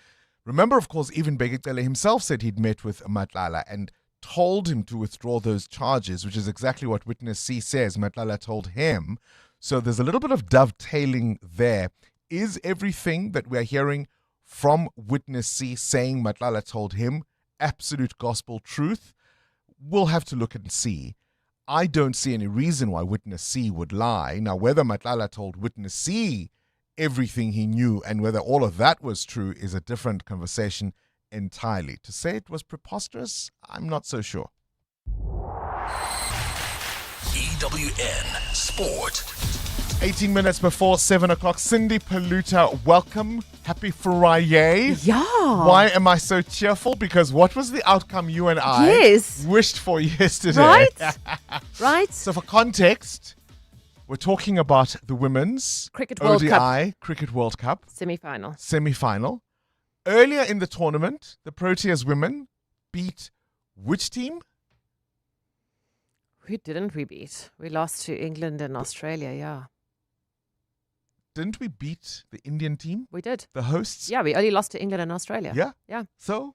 remember, of course, even Begekele himself said he'd met with Madlala and told him to withdraw those charges, which is exactly what Witness C says Madlala told him. So there's a little bit of dovetailing there. Is everything that we're hearing from Witness C saying Madlala told him absolute gospel truth? We'll have to look and see. I don't see any reason why Witness C would lie. Now, whether Madlala told Witness C everything he knew and whether all of that was true is a different conversation entirely. To say it was preposterous, I'm not so sure. EWN Sport. 18 minutes before 7 o'clock. Cindy Paluta, welcome. Happy Friday. Yeah. Why am I so cheerful? Because what was the outcome you and I wished for yesterday? Right? Right? So for context, we're talking about the Women's Cricket World ODI Cup. Cricket World Cup. Semi-final. Earlier in the tournament, the Proteas women beat which team? Who didn't we beat? We lost to England and Australia, yeah. Didn't we beat the Indian team? We did. The hosts? Yeah, we only lost to England and Australia. Yeah? Yeah. So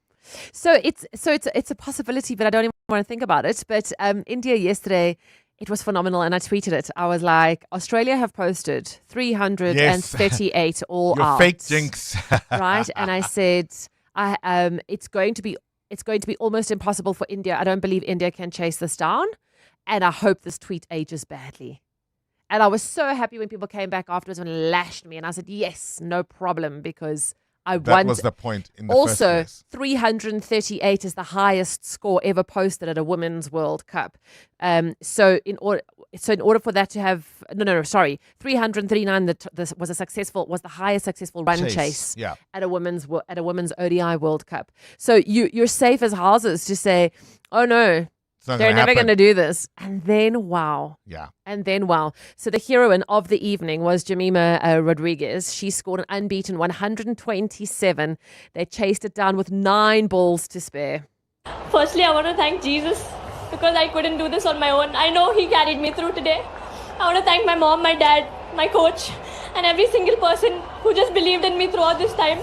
it's a possibility, but I don't even want to think about it. But India yesterday, it was phenomenal, and I tweeted it. I was like, Australia have posted 338 all Your out. fake jinx. Right? And I said, it's going to be almost impossible for India. I don't believe India can chase this down, and I hope this tweet ages badly. And I was so happy when people came back afterwards and lashed me. And I said, yes, no problem, because that was the point in the first also, place. 338 is the highest score ever posted at a Women's World Cup. So in order for that to have 339 was the highest successful run chase at a women's ODI World Cup. So you're safe as houses to say, oh no, they're never going to do this. And then, wow. Yeah. And then, wow. So the heroine of the evening was Jemima Rodriguez. She scored an unbeaten 127. They chased it down with 9 balls to spare. Firstly, I want to thank Jesus because I couldn't do this on my own. I know He carried me through today. I want to thank my mom, my dad, my coach, and every single person who just believed in me throughout this time.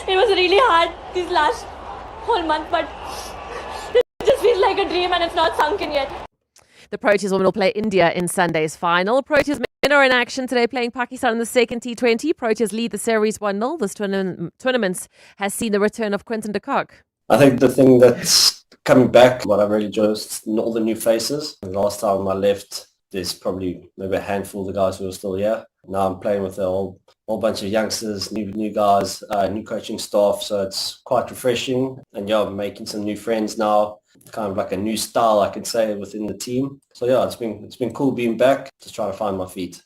It was really hard this last whole month, but it just feels like a dream and it's not sunk in yet. The Proteas women will play India in Sunday's final. Proteas men are in action today playing Pakistan in the second T20. Proteas lead the series 1-0. This tournament has seen the return of Quinton de Kock. I think the thing that's coming back, what I really enjoy is all the new faces. The last time I left, there's probably maybe a handful of the guys who are still here. Now I'm playing with a whole bunch of youngsters, new guys, new coaching staff. So it's quite refreshing. And yeah, I'm making some new friends now. Kind of like a new style, I could say, within the team. So yeah, it's been cool being back, just trying to find my feet.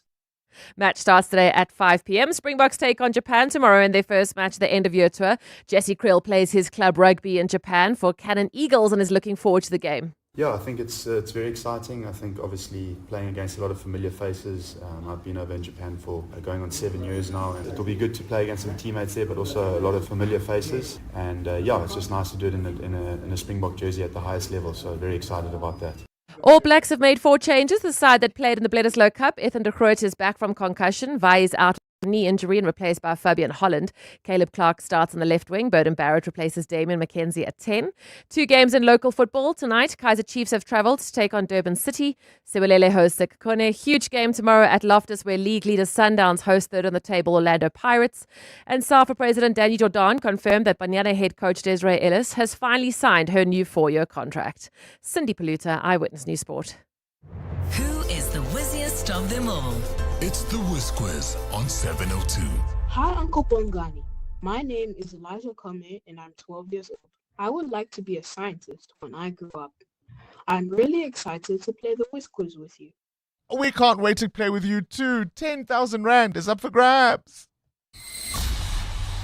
Match starts today at 5 p.m. Springboks take on Japan tomorrow in their first match of the end-of-year tour. Jesse Kriel plays his club rugby in Japan for Cannon Eagles and is looking forward to the game. Yeah, I think it's very exciting. I think obviously playing against a lot of familiar faces. I've been over in Japan for going on 7 years now, and it'll be good to play against some teammates there, but also a lot of familiar faces. And yeah, it's just nice to do it in a Springbok jersey at the highest level. So very excited about that. All Blacks have made 4 changes. The side that played in the Bledisloe Cup, Ethan de Groot is back from concussion. Vai is out with knee injury and replaced by Fabian Holland. Caleb Clark starts on the left wing. Burden Barrett replaces Damian McKenzie at 10. 2 games in local football tonight. Kaizer Chiefs have travelled to take on Durban City. Sibulele hosts Sekone. Huge game tomorrow at Loftus where league leaders Sundowns host third on the table Orlando Pirates. And SAFA President Danny Jordan confirmed that Banyana head coach Desiree Ellis has finally signed her new 4-year contract. Cindy Paluta, Eyewitness News Sport. Who is the whizziest of them all? It's the Whiz Quiz on 702. Hi, Uncle Bongani. My name is Elijah Kome and I'm 12 years old. I would like to be a scientist when I grow up. I'm really excited to play the Whiz quiz with you. We can't wait to play with you too. 10,000 Rand is up for grabs.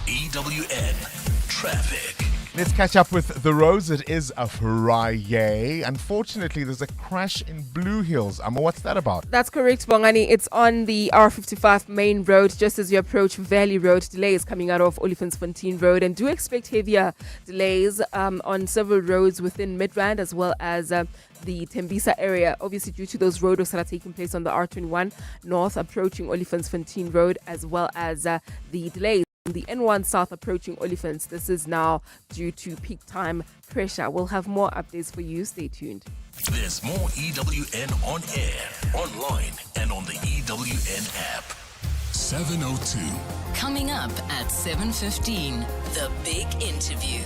EWN Traffic. Let's catch up with the roads. It is a Friday. Unfortunately, there's a crash in Blue Hills. What's that about? That's correct, Bongani. It's on the R55 main road, just as you approach Valley Road. Delays coming out of Olifantsfontein Road, and do expect heavier delays on several roads within Midrand as well as the Tembisa area, obviously due to those roadworks that are taking place on the R21 North approaching Olifantsfontein Road, as well as the delays on the N1 South approaching Olifants. This is now due to peak time pressure. We'll have more updates for you. Stay tuned. There's more EWN on air, online, and on the EWN app. 702. Coming up at 7:15, the big interview.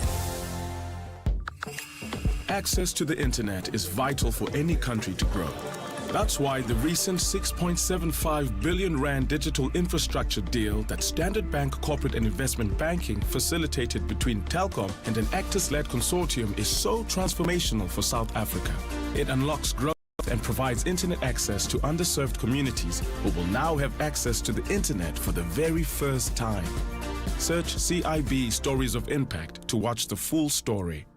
Access to the internet is vital for any country to grow. That's why the recent 6.75 billion rand digital infrastructure deal that Standard Bank Corporate and Investment Banking facilitated between Telkom and an Actis-led consortium is so transformational for South Africa. It unlocks growth and provides internet access to underserved communities who will now have access to the internet for the very first time. Search CIB Stories of Impact to watch the full story.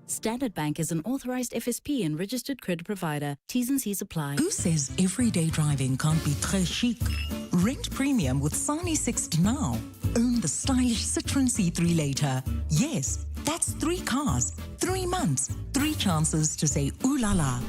Standard Bank is an authorized FSP and registered credit provider. T's and C's apply. Who says everyday driving can't be très chic? Rent premium with Sani Sixt now. Own the stylish Citroen C3 later. Yes, that's 3 cars, 3 months, 3 chances to say ooh la la.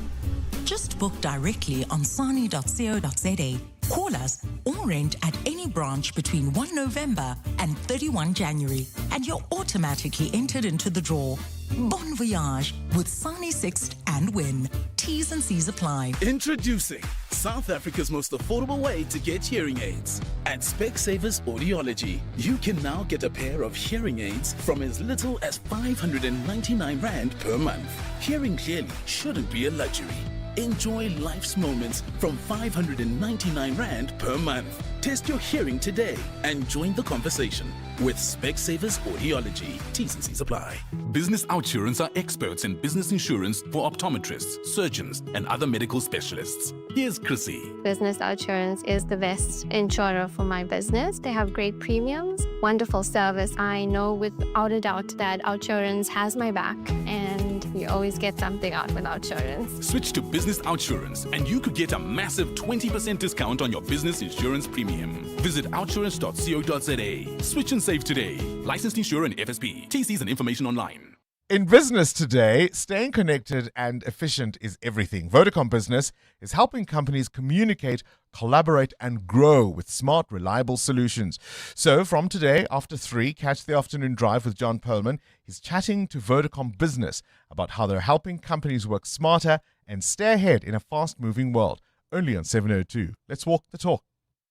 Just book directly on sani.co.za. Call us or rent at any branch between 1 November and 31 January, and you're automatically entered into the draw. Bon voyage with Sani Sixt and win. T's and C's apply. Introducing South Africa's most affordable way to get hearing aids. At Specsavers Audiology, you can now get a pair of hearing aids from as little as 599 Rand per month. Hearing clearly shouldn't be a luxury. Enjoy life's moments from 599 Rand per month. Test your hearing today and join the conversation with Specsavers Audiology. T's and C's apply. Business Outsurance are experts in business insurance for optometrists, surgeons, and other medical specialists. Here's Chrissy. Business Outsurance is the best insurer for my business. They have great premiums, wonderful service. I know without a doubt that Outsurance has my back, and we always get something out with Outsurance. Switch to Business Outsurance and you could get a massive 20% discount on your business insurance premium. Visit outsurance.co.za. Switch and save today. Licensed insurer and FSP. TCs and information online. In business today, staying connected and efficient is everything. Vodacom Business is helping companies communicate, collaborate, and grow with smart, reliable solutions. So from today, after 3, catch the afternoon drive with John Perlman. He's chatting to Vodacom Business about how they're helping companies work smarter and stay ahead in a fast-moving world. Only on 702. Let's walk the talk.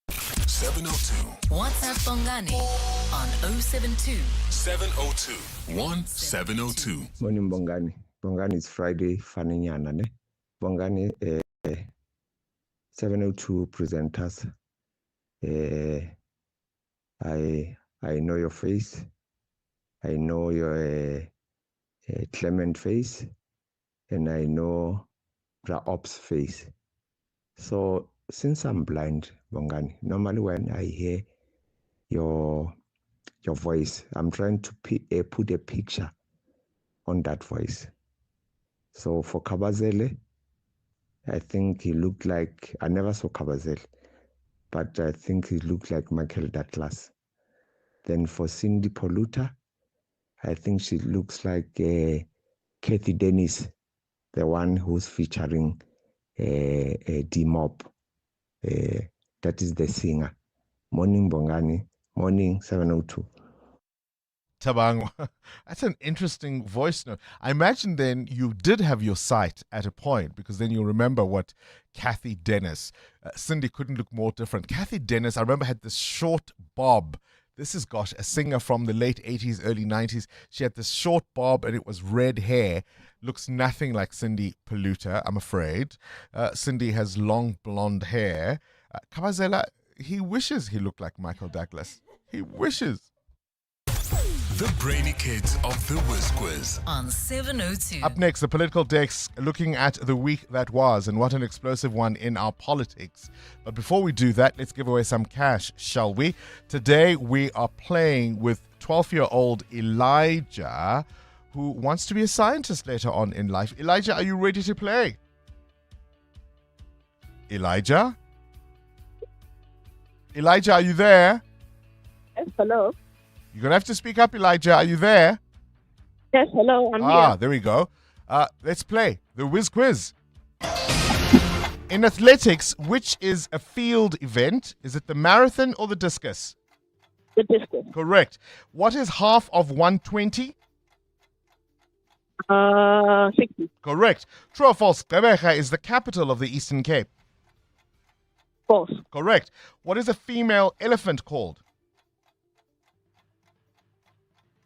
702. WhatsApp Bongani on 072 702 1702. Morning Bongani. Bongani is Friday, Faninyana, ne? Bongani 702 presenters. I know your face. I know your Clement face, and I know the Ops face. So since I'm blind, Bongani, normally when I hear your voice, I'm trying to put a picture on that voice. So for Kabazele, I think he looked like, I never saw Kabazele, but I think he looked like Michael Douglas. Then for Cindy Poluta, I think she looks like Kathy Dennis, the one who's featuring D-Mob. That is the singer. Morning Bongani, morning 702. Tabang, that's an interesting voice note. I imagine then you did have your sight at a point, because then you'll remember what Kathy Dennis, Cindy couldn't look more different. Kathy Dennis, I remember, had this short bob. This is, gosh, a singer from the late 80s, early 90s. She had this short bob and it was red hair. Looks nothing like Cindy Poluta, I'm afraid. Cindy has long blonde hair. Kabazela, he wishes he looked like Michael Douglas. He wishes. The brainy kids of the Whiz Quiz. On 702. Up next, the political desk looking at the week that was, and what an explosive one in our politics. But before we do that, let's give away some cash, shall we? Today we are playing with 12-year-old Elijah, who wants to be a scientist later on in life. Elijah, are you ready to play? Elijah? Elijah, are you there? Yes, hello. You're going to have to speak up, Elijah. Are you there? Yes, hello, I'm here. There we go. Let's play the Whiz Quiz. In athletics, which is a field event? Is it the marathon or the discus? The discus. Correct. What is half of 120? 60. Correct. True or false? Gqeberha is the capital of the Eastern Cape. False. Correct. What is a female elephant called?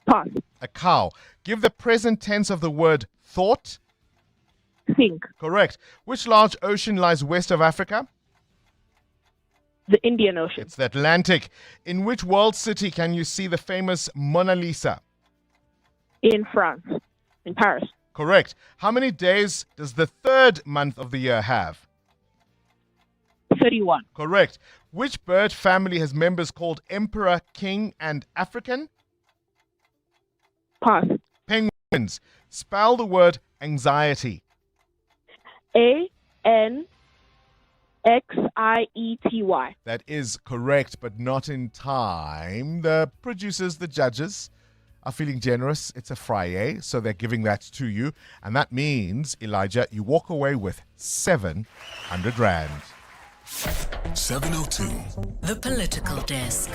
Pass. A cow. Give the present tense of the word thought. Think. Correct. Which large ocean lies west of Africa? The Indian Ocean. It's the Atlantic. In which world city can you see the famous Mona Lisa? In France. In Paris. Correct. How many days does the third month of the year have? 31. Correct. Which bird family has members called Emperor, King, and African? Pass. Penguins. Spell the word anxiety. ANXIETY. That is correct, but not in time. The producers, the judges, are feeling generous. It's a Friday, so they're giving that to you. And that means, Elijah, you walk away with 700 Rand. 702. The political desk.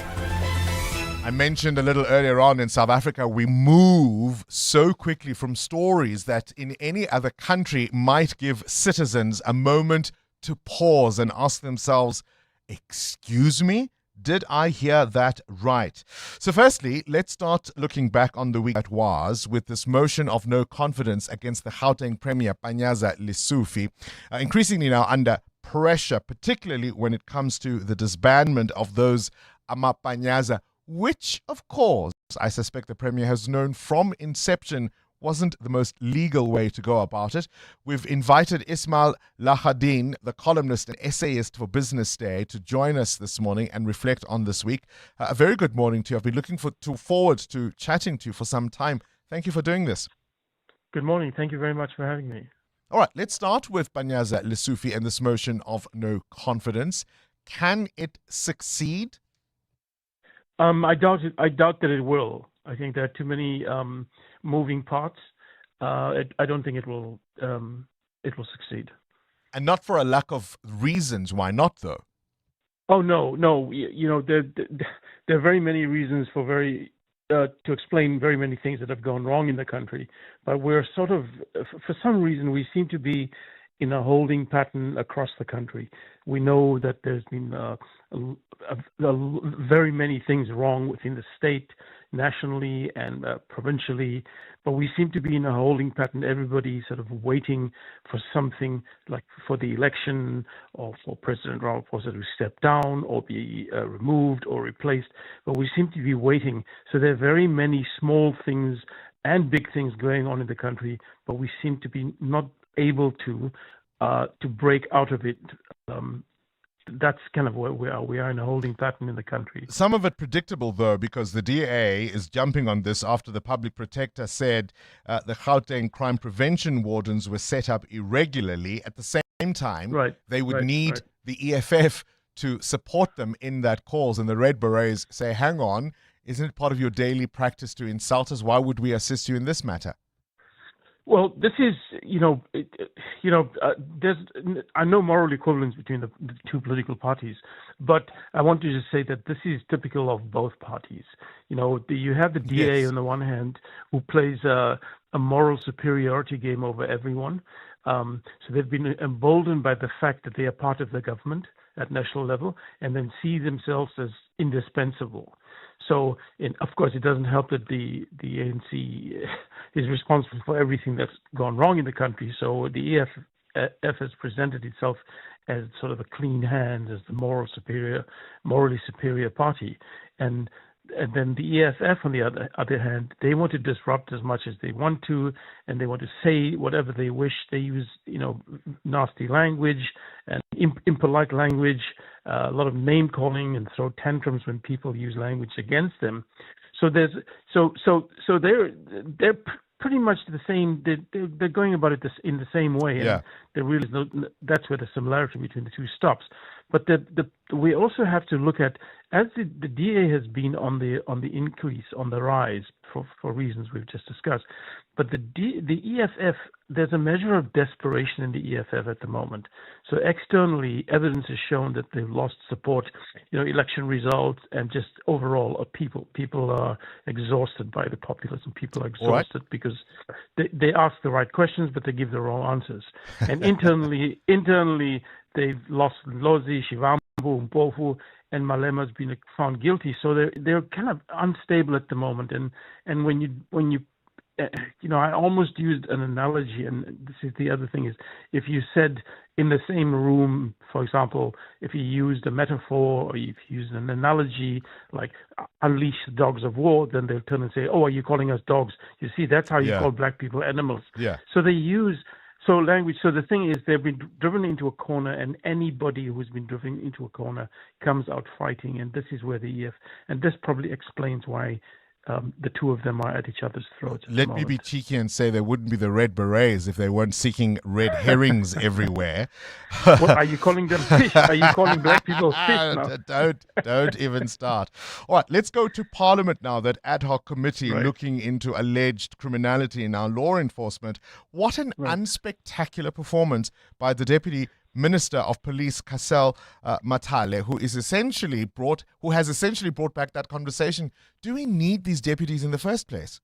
I mentioned a little earlier on, in South Africa, we move so quickly from stories that in any other country might give citizens a moment to pause and ask themselves, excuse me? Did I hear that right? So firstly, let's start looking back on the week that was with this motion of no confidence against the Gauteng Premier Panyaza Lesufi, increasingly now under pressure, particularly when it comes to the disbandment of those Amapanyaza, which, of course, I suspect the Premier has known from inception wasn't the most legal way to go about it. We've invited Ismail Lahadin, the columnist and essayist for Business Day, to join us this morning and reflect on this week. A very good morning to you. I've been looking forward to chatting to you for some time. Thank you for doing this. Good morning. Thank you very much for having me. All right, let's start with Panyaza Lesufi and this motion of no confidence. Can it succeed? I doubt it. I doubt that it will. I think there are too many moving parts. I don't think it will succeed. And not for a lack of reasons. Why not, though? Oh no. You know, there are very many reasons for to explain very many things that have gone wrong in the country. But we're sort of, for some reason, we seem to be in a holding pattern across the country. We know that there's been very many things wrong within the state, nationally and provincially, but we seem to be in a holding pattern. Everybody sort of waiting for something, like for the election or for President Ramaphosa to step down or be removed or replaced, but we seem to be waiting. So there are very many small things and big things going on in the country, but we seem to be not able to break out of it. That's kind of where we are. We are in a holding pattern in the country. Some of it predictable, though, because the DA is jumping on this after the public protector said the Gauteng crime prevention wardens were set up irregularly. At the same time, they would need the EFF to support them in that cause. And the Red Berets say, hang on, isn't it part of your daily practice to insult us? Why would we assist you in this matter? Well, this is, there's no moral equivalence between the two political parties, but I want to just say that this is typical of both parties. You have the DA on the one hand who plays a moral superiority game over everyone. So they've been emboldened by the fact that they are part of the government at national level and then see themselves as indispensable. So, of course, it doesn't help that the ANC is responsible for everything that's gone wrong in the country. So the EFF has presented itself as sort of a clean hand, as the morally superior party. And And then the EFF, on the other hand, they want to disrupt as much as they want to, and they want to say whatever they wish. They use, nasty language and impolite language, a lot of name calling, and throw tantrums when people use language against them. So they're pretty much the same. They're going about it in the same way. Yeah. And there really is that's where the similarity between the two stops. But we also have to look at, as the DA has been on the increase, on the rise for reasons we've just discussed. But the EFF, there's a measure of desperation in the EFF at the moment. So externally, evidence has shown that they've lost support, election results, and just overall people are exhausted by the populism. People are exhausted because they ask the right questions, but they give the wrong answers. And internally, they've lost Lozi, Shivambu, Mpofu, and Malema's been found guilty. So they're kind of unstable at the moment. And when you I almost used an analogy, and this is the other thing, is if you said in the same room, for example, if you used a metaphor or if you used an analogy like unleash the dogs of war, then they'll turn and say, oh, are you calling us dogs? You see, that's how you call black people animals. Yeah. So they use language. So the thing is, they've been driven into a corner, and anybody who's been driven into a corner comes out fighting. And this is where and this probably explains why the two of them are at each other's throats. Let me be cheeky and say there wouldn't be the red berets if they weren't seeking red herrings everywhere. What, are you calling them fish? Are you calling black people fish now? Don't even start. All right, let's go to Parliament now, that ad hoc committee looking into alleged criminality in our law enforcement. What an unspectacular performance by the Deputy Minister of Police, Kasel Matale, who has essentially brought back that conversation. Do we need these deputies in the first place?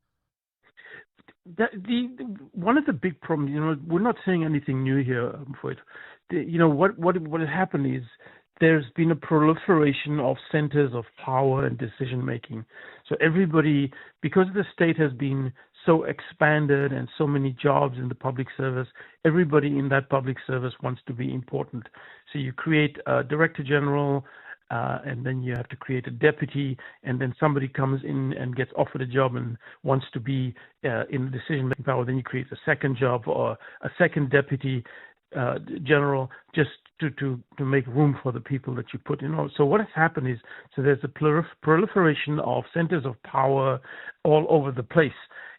One of the big problems, we're not saying anything new here, for it. What has happened is there's been a proliferation of centers of power and decision making. So everybody, because the state has been so expanded and so many jobs in the public service, everybody in that public service wants to be important. So you create a director general, and then you have to create a deputy, and then somebody comes in and gets offered a job and wants to be in decision-making power. Then you create a second job or a second deputy general, just to make room for the people that you put in. So what has happened is, there's a proliferation of centers of power all over the place.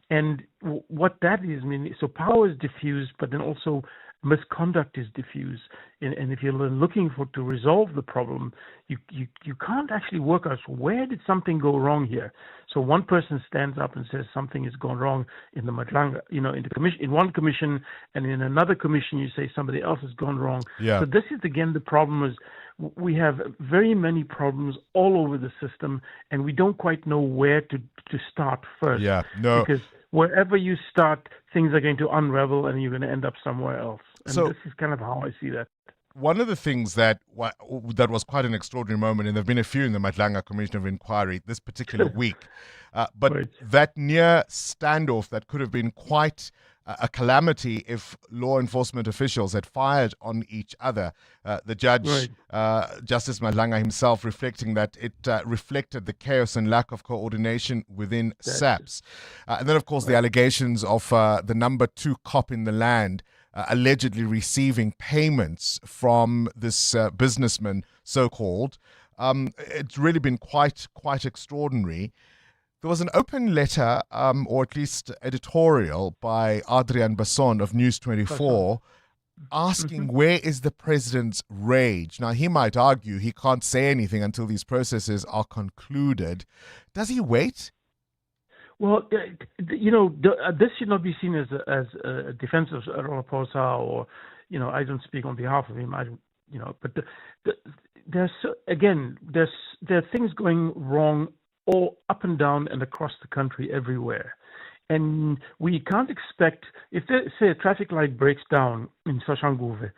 And what that is, so power is diffused, but then also misconduct is diffused. And if you're looking to resolve the problem, you can't actually work out where did something go wrong here. So one person stands up and says something has gone wrong in the Madlanga, in the commission, in one commission, and in another commission you say somebody else has gone wrong. Yeah. So this is again the problem is we have very many problems all over the system, and we don't quite know where to start first. Yeah, no. Because wherever you start, things are going to unravel, and you're going to end up somewhere else. And So- this is kind of how I see that. One of the things that was quite an extraordinary moment, and there have been a few in the Madlanga Commission of Inquiry this particular week, but that near standoff that could have been quite a calamity if law enforcement officials had fired on each other. The judge, Justice Madlanga himself, reflecting that it reflected the chaos and lack of coordination within SAPS. And then, of course, the allegations of the number 2 cop in the land allegedly receiving payments from this businessman, so-called. It's really been quite extraordinary. There was an open letter, or at least editorial, by Adrian Basson of News 24 asking where is the president's rage. Now, he might argue he can't say anything until these processes are concluded. Does he wait? Well, this should not be seen as a defense of Ramaphosa, or, I don't speak on behalf of him. But there are things going wrong all up and down and across the country everywhere. And we can't expect, if say a traffic light breaks down in Soshanguve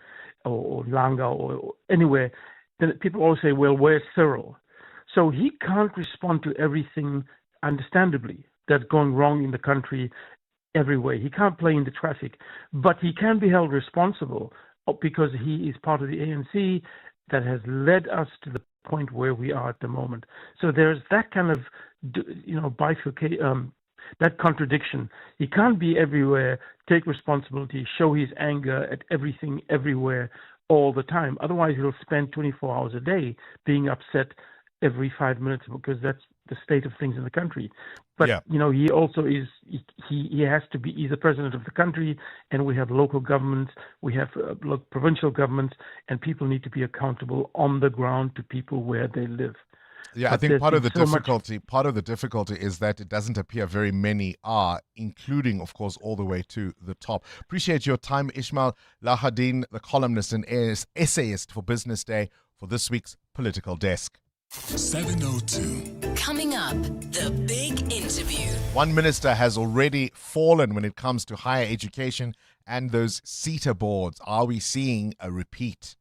or Langa or anywhere, then people always say, well, where's Cyril? So he can't respond to everything, understandably, that's going wrong in the country everywhere. He can't play in the traffic, but he can be held responsible because he is part of the ANC that has led us to the point where we are at the moment. So there's that kind of bifurcate, that contradiction. He can't be everywhere, take responsibility, show his anger at everything, everywhere, all the time. Otherwise, he'll spend 24 hours a day being upset every 5 minutes, because that's the state of things in the country. But he also is. He has to be. He's the president of the country, and we have local governments, we have provincial governments, and people need to be accountable on the ground to people where they live. Yeah, I think part of the difficulty is that it doesn't appear very many are, including, of course, all the way to the top. Appreciate your time, Ishmael Lahadin, the columnist and essayist for Business Day, for this week's Political Desk. 7:02. Coming up, the big interview. One minister has already fallen when it comes to higher education and those SETA boards. Are we seeing a repeat?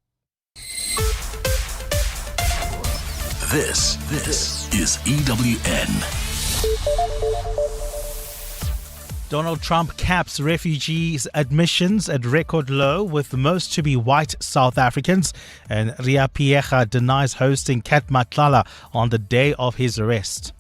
This is EWN. Donald Trump caps refugees' admissions at record low, with most to be white South Africans. And Ria Piecha denies hosting Kat Matlala on the day of his arrest.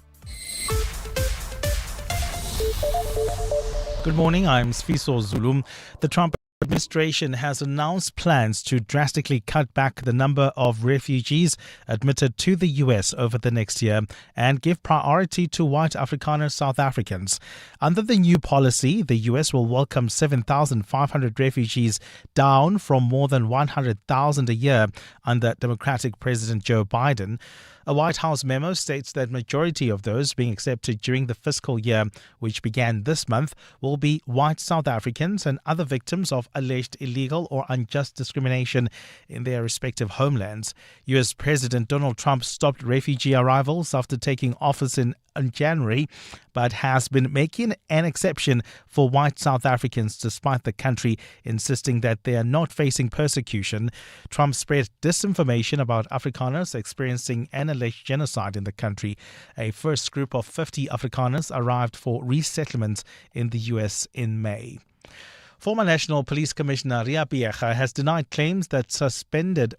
Good morning, I'm Sfiso Zulum. The Trump administration has announced plans to drastically cut back the number of refugees admitted to the U.S. over the next year and give priority to white Afrikaner South Africans. Under the new policy, the U.S. will welcome 7,500 refugees, down from more than 100,000 a year under Democratic President Joe Biden. A White House memo states that majority of those being accepted during the fiscal year, which began this month, will be white South Africans and other victims of alleged illegal or unjust discrimination in their respective homelands. U.S. President Donald Trump stopped refugee arrivals after taking office in January, but has been making an exception for white South Africans despite the country insisting that they are not facing persecution. Trump spread disinformation about Afrikaners experiencing an alleged genocide in the country. A first group of 50 Afrikaners arrived for resettlement in the U.S. in May. Former National Police Commissioner Ria Piecha has denied claims that suspected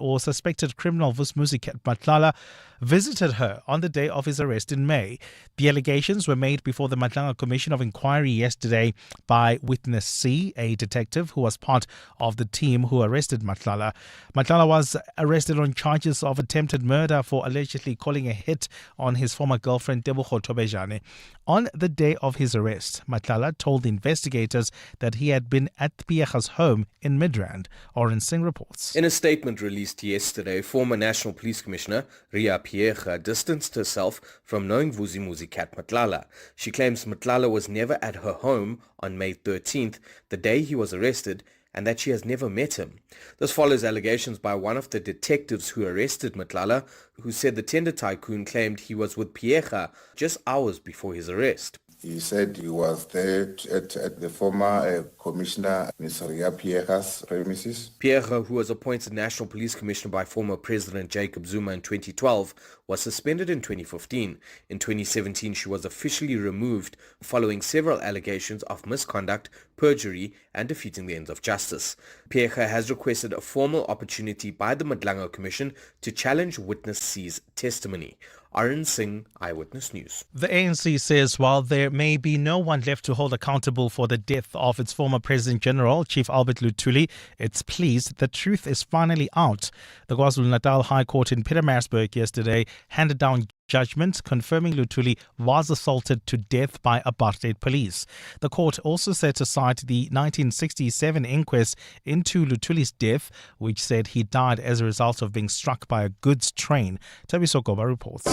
criminal Vusimuzi Kat Matlala visited her on the day of his arrest in May. The allegations were made before the Madlanga Commission of Inquiry yesterday by Witness C, a detective who was part of the team who arrested Matlala. Matlala was arrested on charges of attempted murder for allegedly calling a hit on his former girlfriend Tebogo Tobejane. On the day of his arrest, Matlala told investigators that he had been at Piecha's home in Midrand. Oren Singh reports. In a statement released yesterday, former National Police Commissioner Ria Piecha distanced herself from knowing Vusimuzi Kat Matlala. She claims Matlala was never at her home on May 13th, the day he was arrested, and that she has never met him. This follows allegations by one of the detectives who arrested Matlala, who said the tender tycoon claimed he was with Piecha just hours before his arrest. He said he was there at the former Commissioner, Ms. Ria Piecha's premises. Piecha, who was appointed National Police Commissioner by former President Jacob Zuma in 2012, was suspended in 2015. In 2017, she was officially removed following several allegations of misconduct, perjury, and defeating the ends of justice. Piecha has requested a formal opportunity by the Madlanga Commission to challenge Witness C's testimony. Arun Singh, Eyewitness News. The ANC says while there may be no one left to hold accountable for the death of its former President General, Chief Albert Lutuli, it's pleased the truth is finally out. The KwaZulu-Natal High Court in Pietermaritzburg yesterday handed down judgment confirming Lutuli was assaulted to death by apartheid police. The court also set aside the 1967 inquest into Lutuli's death, which said he died as a result of being struck by a goods train. Tabiso Goba reports.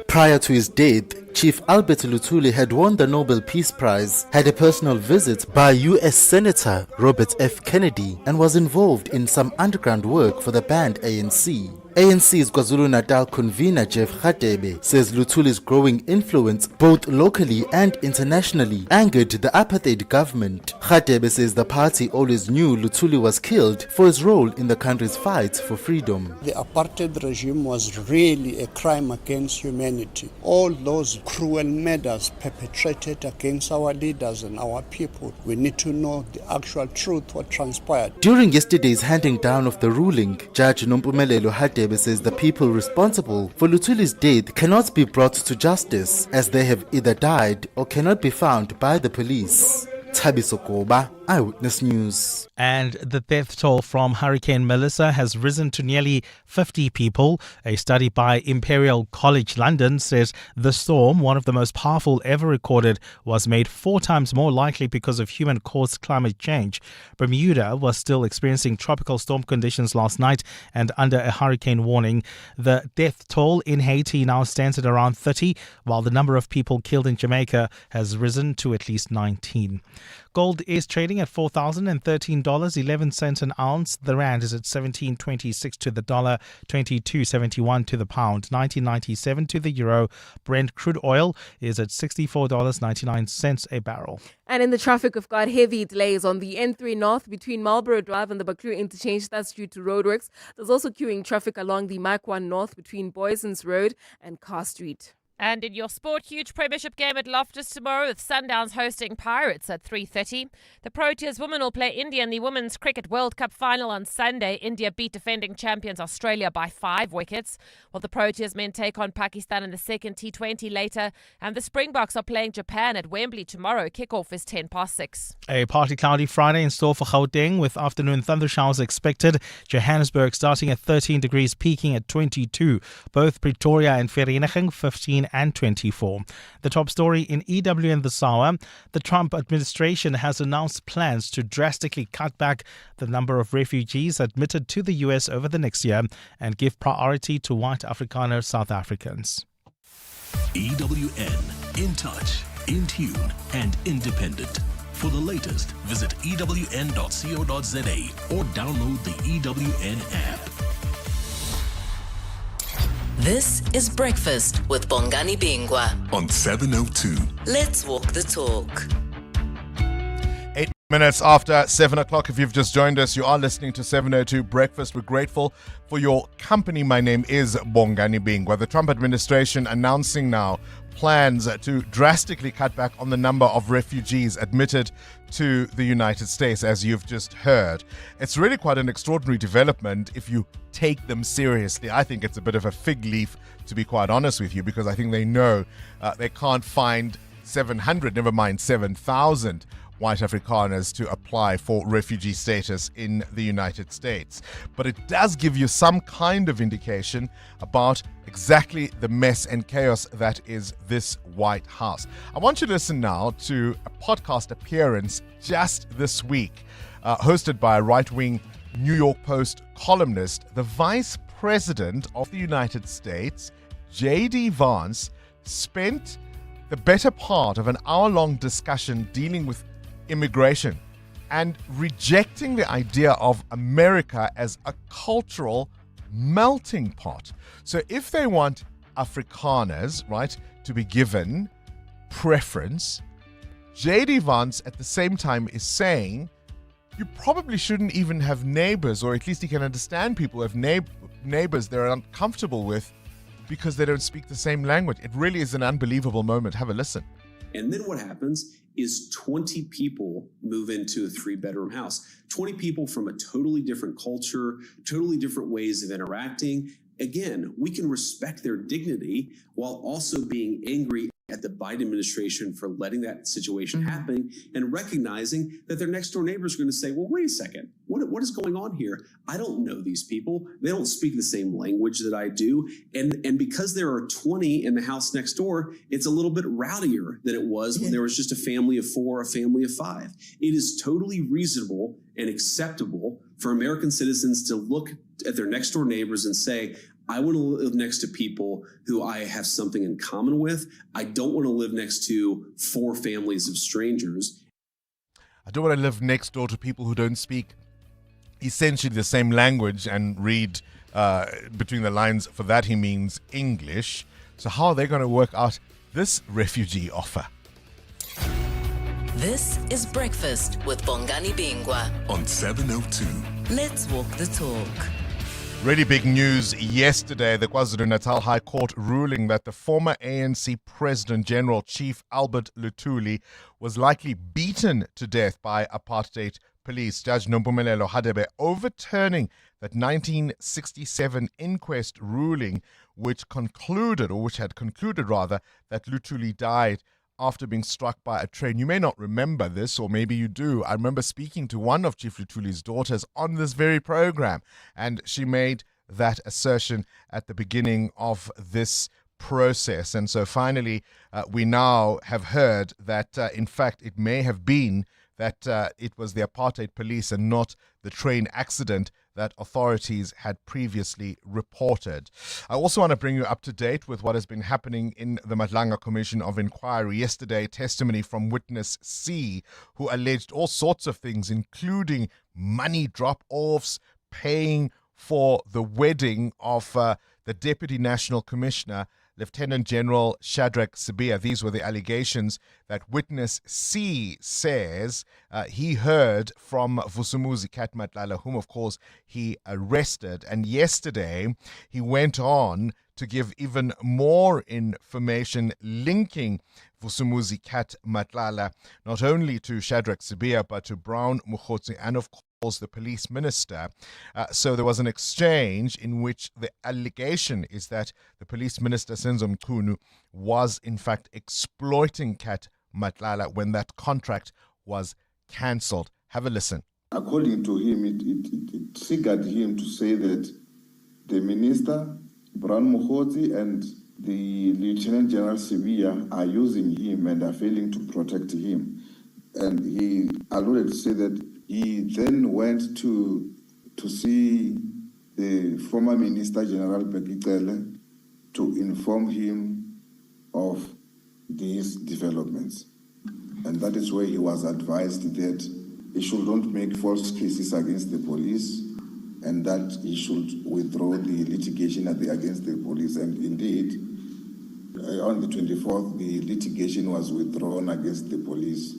Prior to his death, Chief Albert Lutuli had won the Nobel Peace Prize, had a personal visit by U.S. Senator Robert F. Kennedy, and was involved in some underground work for the banned ANC. ANC's KwaZulu-Natal convener Jeff Radebe says Lutuli's growing influence both locally and internationally angered the apartheid government. Radebe says the party always knew Lutuli was killed for his role in the country's fight for freedom. The apartheid regime was really a crime against humanity. All those cruel murders perpetrated against our leaders and our people, we need to know the actual truth, what transpired. During yesterday's handing down of the ruling, Judge Nompumelelo Radebe says the people responsible for Lutuli's death cannot be brought to justice as they have either died or cannot be found by the police. Thabiso Koba, Eyewitness News. And the death toll from Hurricane Melissa has risen to nearly 50 people. A study by Imperial College London says the storm, one of the most powerful ever recorded, was made 4 times more likely because of human-caused climate change. Bermuda was still experiencing tropical storm conditions last night and under a hurricane warning. The death toll in Haiti now stands at around 30, while the number of people killed in Jamaica has risen to at least 19. Gold is trading at $4,013.11 an ounce. The rand is at 17.26 to the dollar, 22.71 to the pound, 19.97 to the euro. Brent crude oil is at $64.99 a barrel. And in the traffic, we've got heavy delays on the N3 North between Marlborough Drive and the Baklu interchange. That's due to roadworks. There's also queuing traffic along the Mike 1 North between Boysons Road and Carr Street. And in your sport, huge premiership game at Loftus tomorrow with Sundowns hosting Pirates at 3:30. The Proteas women will play India in the Women's Cricket World Cup final on Sunday. India beat defending champions Australia by 5 wickets, while the Proteas men take on Pakistan in the second T20 later. And the Springboks are playing Japan at Wembley tomorrow. Kickoff is 6:10. A partly cloudy Friday in store for Gauteng with afternoon thundershowers expected. Johannesburg starting at 13 degrees, peaking at 22. Both Pretoria and Vereeniging 15 and 24. The top story in EWN this hour. The Trump administration has announced plans to drastically cut back the number of refugees admitted to the US over the next year and give priority to white Afrikaner South Africans. EWN, in touch, in tune, and independent. For the latest, visit ewn.co.za or download the EWN app. This is Breakfast with Bongani Bingwa on 702. Let's walk the talk. 8 minutes after 7 o'clock. If you've just joined us, you are listening to 702 Breakfast. We're grateful for your company. My name is Bongani Bingwa. The Trump administration announcing now plans to drastically cut back on the number of refugees admitted to the United States, as you've just heard. It's really quite an extraordinary development if you take them seriously. I think it's a bit of a fig leaf, to be quite honest with you, because I think they know they can't find 700, never mind 7,000 white Afrikaners to apply for refugee status in the United States. But it does give you some kind of indication about exactly the mess and chaos that is this White House. I want you to listen now to a podcast appearance just this week, hosted by a right-wing New York Post columnist. The Vice President of the United States, J.D. Vance, spent the better part of an hour-long discussion dealing with immigration and rejecting the idea of America as a cultural melting pot. So if they want Afrikaners, right, to be given preference, J.D. Vance at the same time is saying you probably shouldn't even have neighbors, or at least you can understand people who have neighbors they're uncomfortable with because they don't speak the same language. It really is an unbelievable moment. Have a listen. And then what happens is 20 people move into a 3-bedroom house. 20 people from a totally different culture, totally different ways of interacting. Again, we can respect their dignity while also being angry at the Biden administration for letting that situation happen and recognizing that their next door neighbors are going to say, well, wait a second, what is going on here? I don't know these people. They don't speak the same language that I do. And because there are 20 in the house next door, it's a little bit rowdier than it was when there was just a family of 4, a family of 5. It is totally reasonable and acceptable for American citizens to look at their next door neighbors and say, I want to live next to people who I have something in common with. I don't want to live next to 4 families of strangers. I don't want to live next door to people who don't speak essentially the same language and read between the lines. For that, he means English. So how are they going to work out this refugee offer? This is Breakfast with Bongani Bingwa on 702. Let's walk the talk. Really big news yesterday. The KwaZulu-Natal High Court ruling that the former ANC President General Chief Albert Lutuli was likely beaten to death by apartheid police. Judge Nompumelelo Hadebe overturning that 1967 inquest ruling which had concluded that Lutuli died after being struck by a train. You may not remember this, or maybe you do. I remember speaking to one of Chief Lutuli's daughters on this very program, and she made that assertion at the beginning of this process. And so finally, we now have heard that, in fact, it may have been that it was the apartheid police and not the train accident that authorities had previously reported. I also want to bring you up to date with what has been happening in the Madlanga Commission of Inquiry. Yesterday, testimony from witness C, who alleged all sorts of things, including money drop-offs, paying for the wedding of the Deputy National Commissioner, Lieutenant General Shadrack Sibiya. These were the allegations that witness C says he heard from Vusumuzi Kat Matlala, whom, of course, he arrested. And yesterday, he went on to give even more information linking Vusumuzi Kat Matlala not only to Shadrack Sibiya, but to Brown Mokgotsi and, of course, the police minister. So there was an exchange in which the allegation is that the police minister, Senzo Mchunu, was in fact exploiting Kat Matlala when that contract was cancelled. Have a listen. According to him, it triggered him to say that the minister, Brown Mokgotsi, and the Lieutenant General Sibiya are using him and are failing to protect him. And he alluded to say that he then went to see the former Minister General Bekicele to inform him of these developments. And that is where he was advised that he should not make false cases against the police and that he should withdraw the litigation against the police. And indeed, on the 24th, the litigation was withdrawn against the police.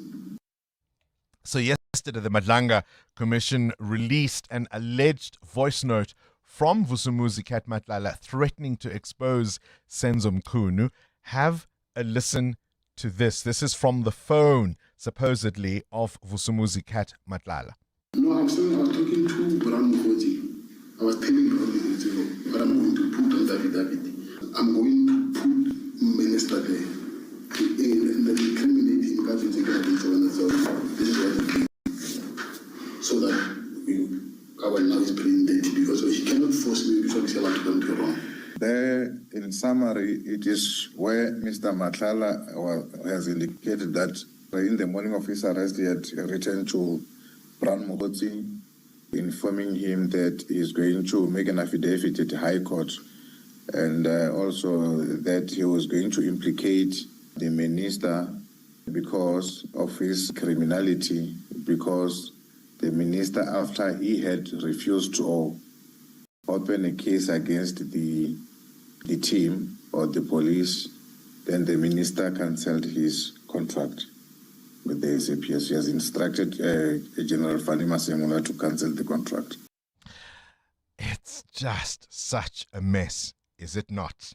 So yesterday, the Madlanga Commission released an alleged voice note from Vusumuzi Kat Matlala threatening to expose Senzo Mchunu. Have a listen to this. This is from the phone, supposedly, of Vusumuzi Kat Matlala. No, I was talking to Brown Mokgotsi. I was telling Brown Mokgotsi, but I'm going to put on David. I'm going to put minister there. And then incriminate him. This is what he did. So that our now is playing dirty because he cannot force me because he's allowed to come to wrong. There, in summary, it is where Mr. Matlala has indicated that in the morning of his arrest, he had returned to Brown Mokgotsi, informing him that he is going to make an affidavit at the High Court, and also that he was going to implicate the minister because of his criminality, because the minister, after he had refused to open a case against the team or the police, then the minister cancelled his contract with the SAPS. He has instructed General Fani Masemula to cancel the contract. It's just such a mess, is it not?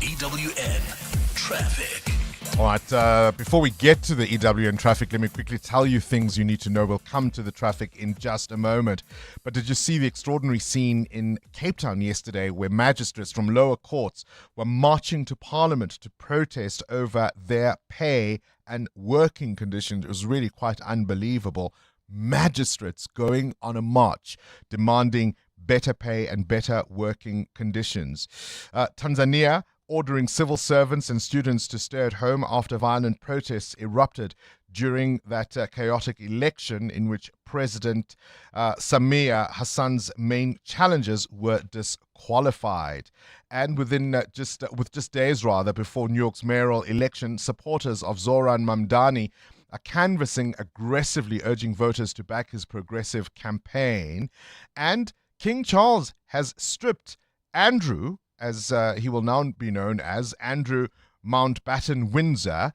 EWN Traffic. All right, before we get to the EWN traffic, let me quickly tell you things you need to know. We'll come to the traffic in just a moment. But did you see the extraordinary scene in Cape Town yesterday where magistrates from lower courts were marching to Parliament to protest over their pay and working conditions? It was really quite unbelievable. Magistrates going on a march demanding better pay and better working conditions. Tanzania ordering civil servants and students to stay at home after violent protests erupted during that chaotic election in which President Samia Hassan's main challengers were disqualified. And within with just days before New York's mayoral election, supporters of Zoran Mamdani canvassing aggressively, urging voters to back his progressive campaign. And King Charles has stripped Andrew, as he will now be known as, Andrew Mountbatten Windsor.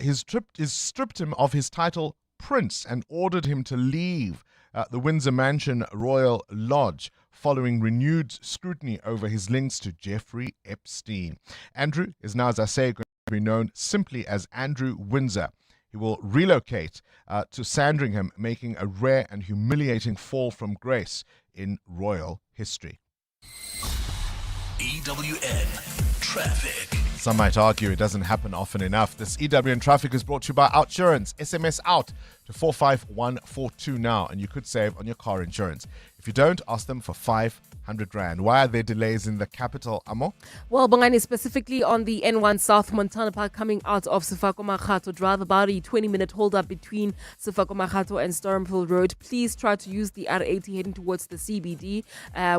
He's stripped him of his title Prince and ordered him to leave the Windsor Mansion Royal Lodge following renewed scrutiny over his links to Jeffrey Epstein. Andrew is now, as I say, going to be known simply as Andrew Windsor. He will relocate to Sandringham, making a rare and humiliating fall from grace in royal history. EWN Traffic. Some might argue it doesn't happen often enough. This EWN Traffic is brought to you by Outsurance. SMS out to 45142 now, and you could save on your car insurance. If you don't, ask them for 500 Rand. Why are there delays in the capital, Amo? Well, Bongani, specifically on the N1 South Montana Park coming out of Sefako-Makgatho, drive about a 20-minute hold-up between Sefako-Makgatho and Stormfield Road. Please try to use the R80 heading towards the CBD,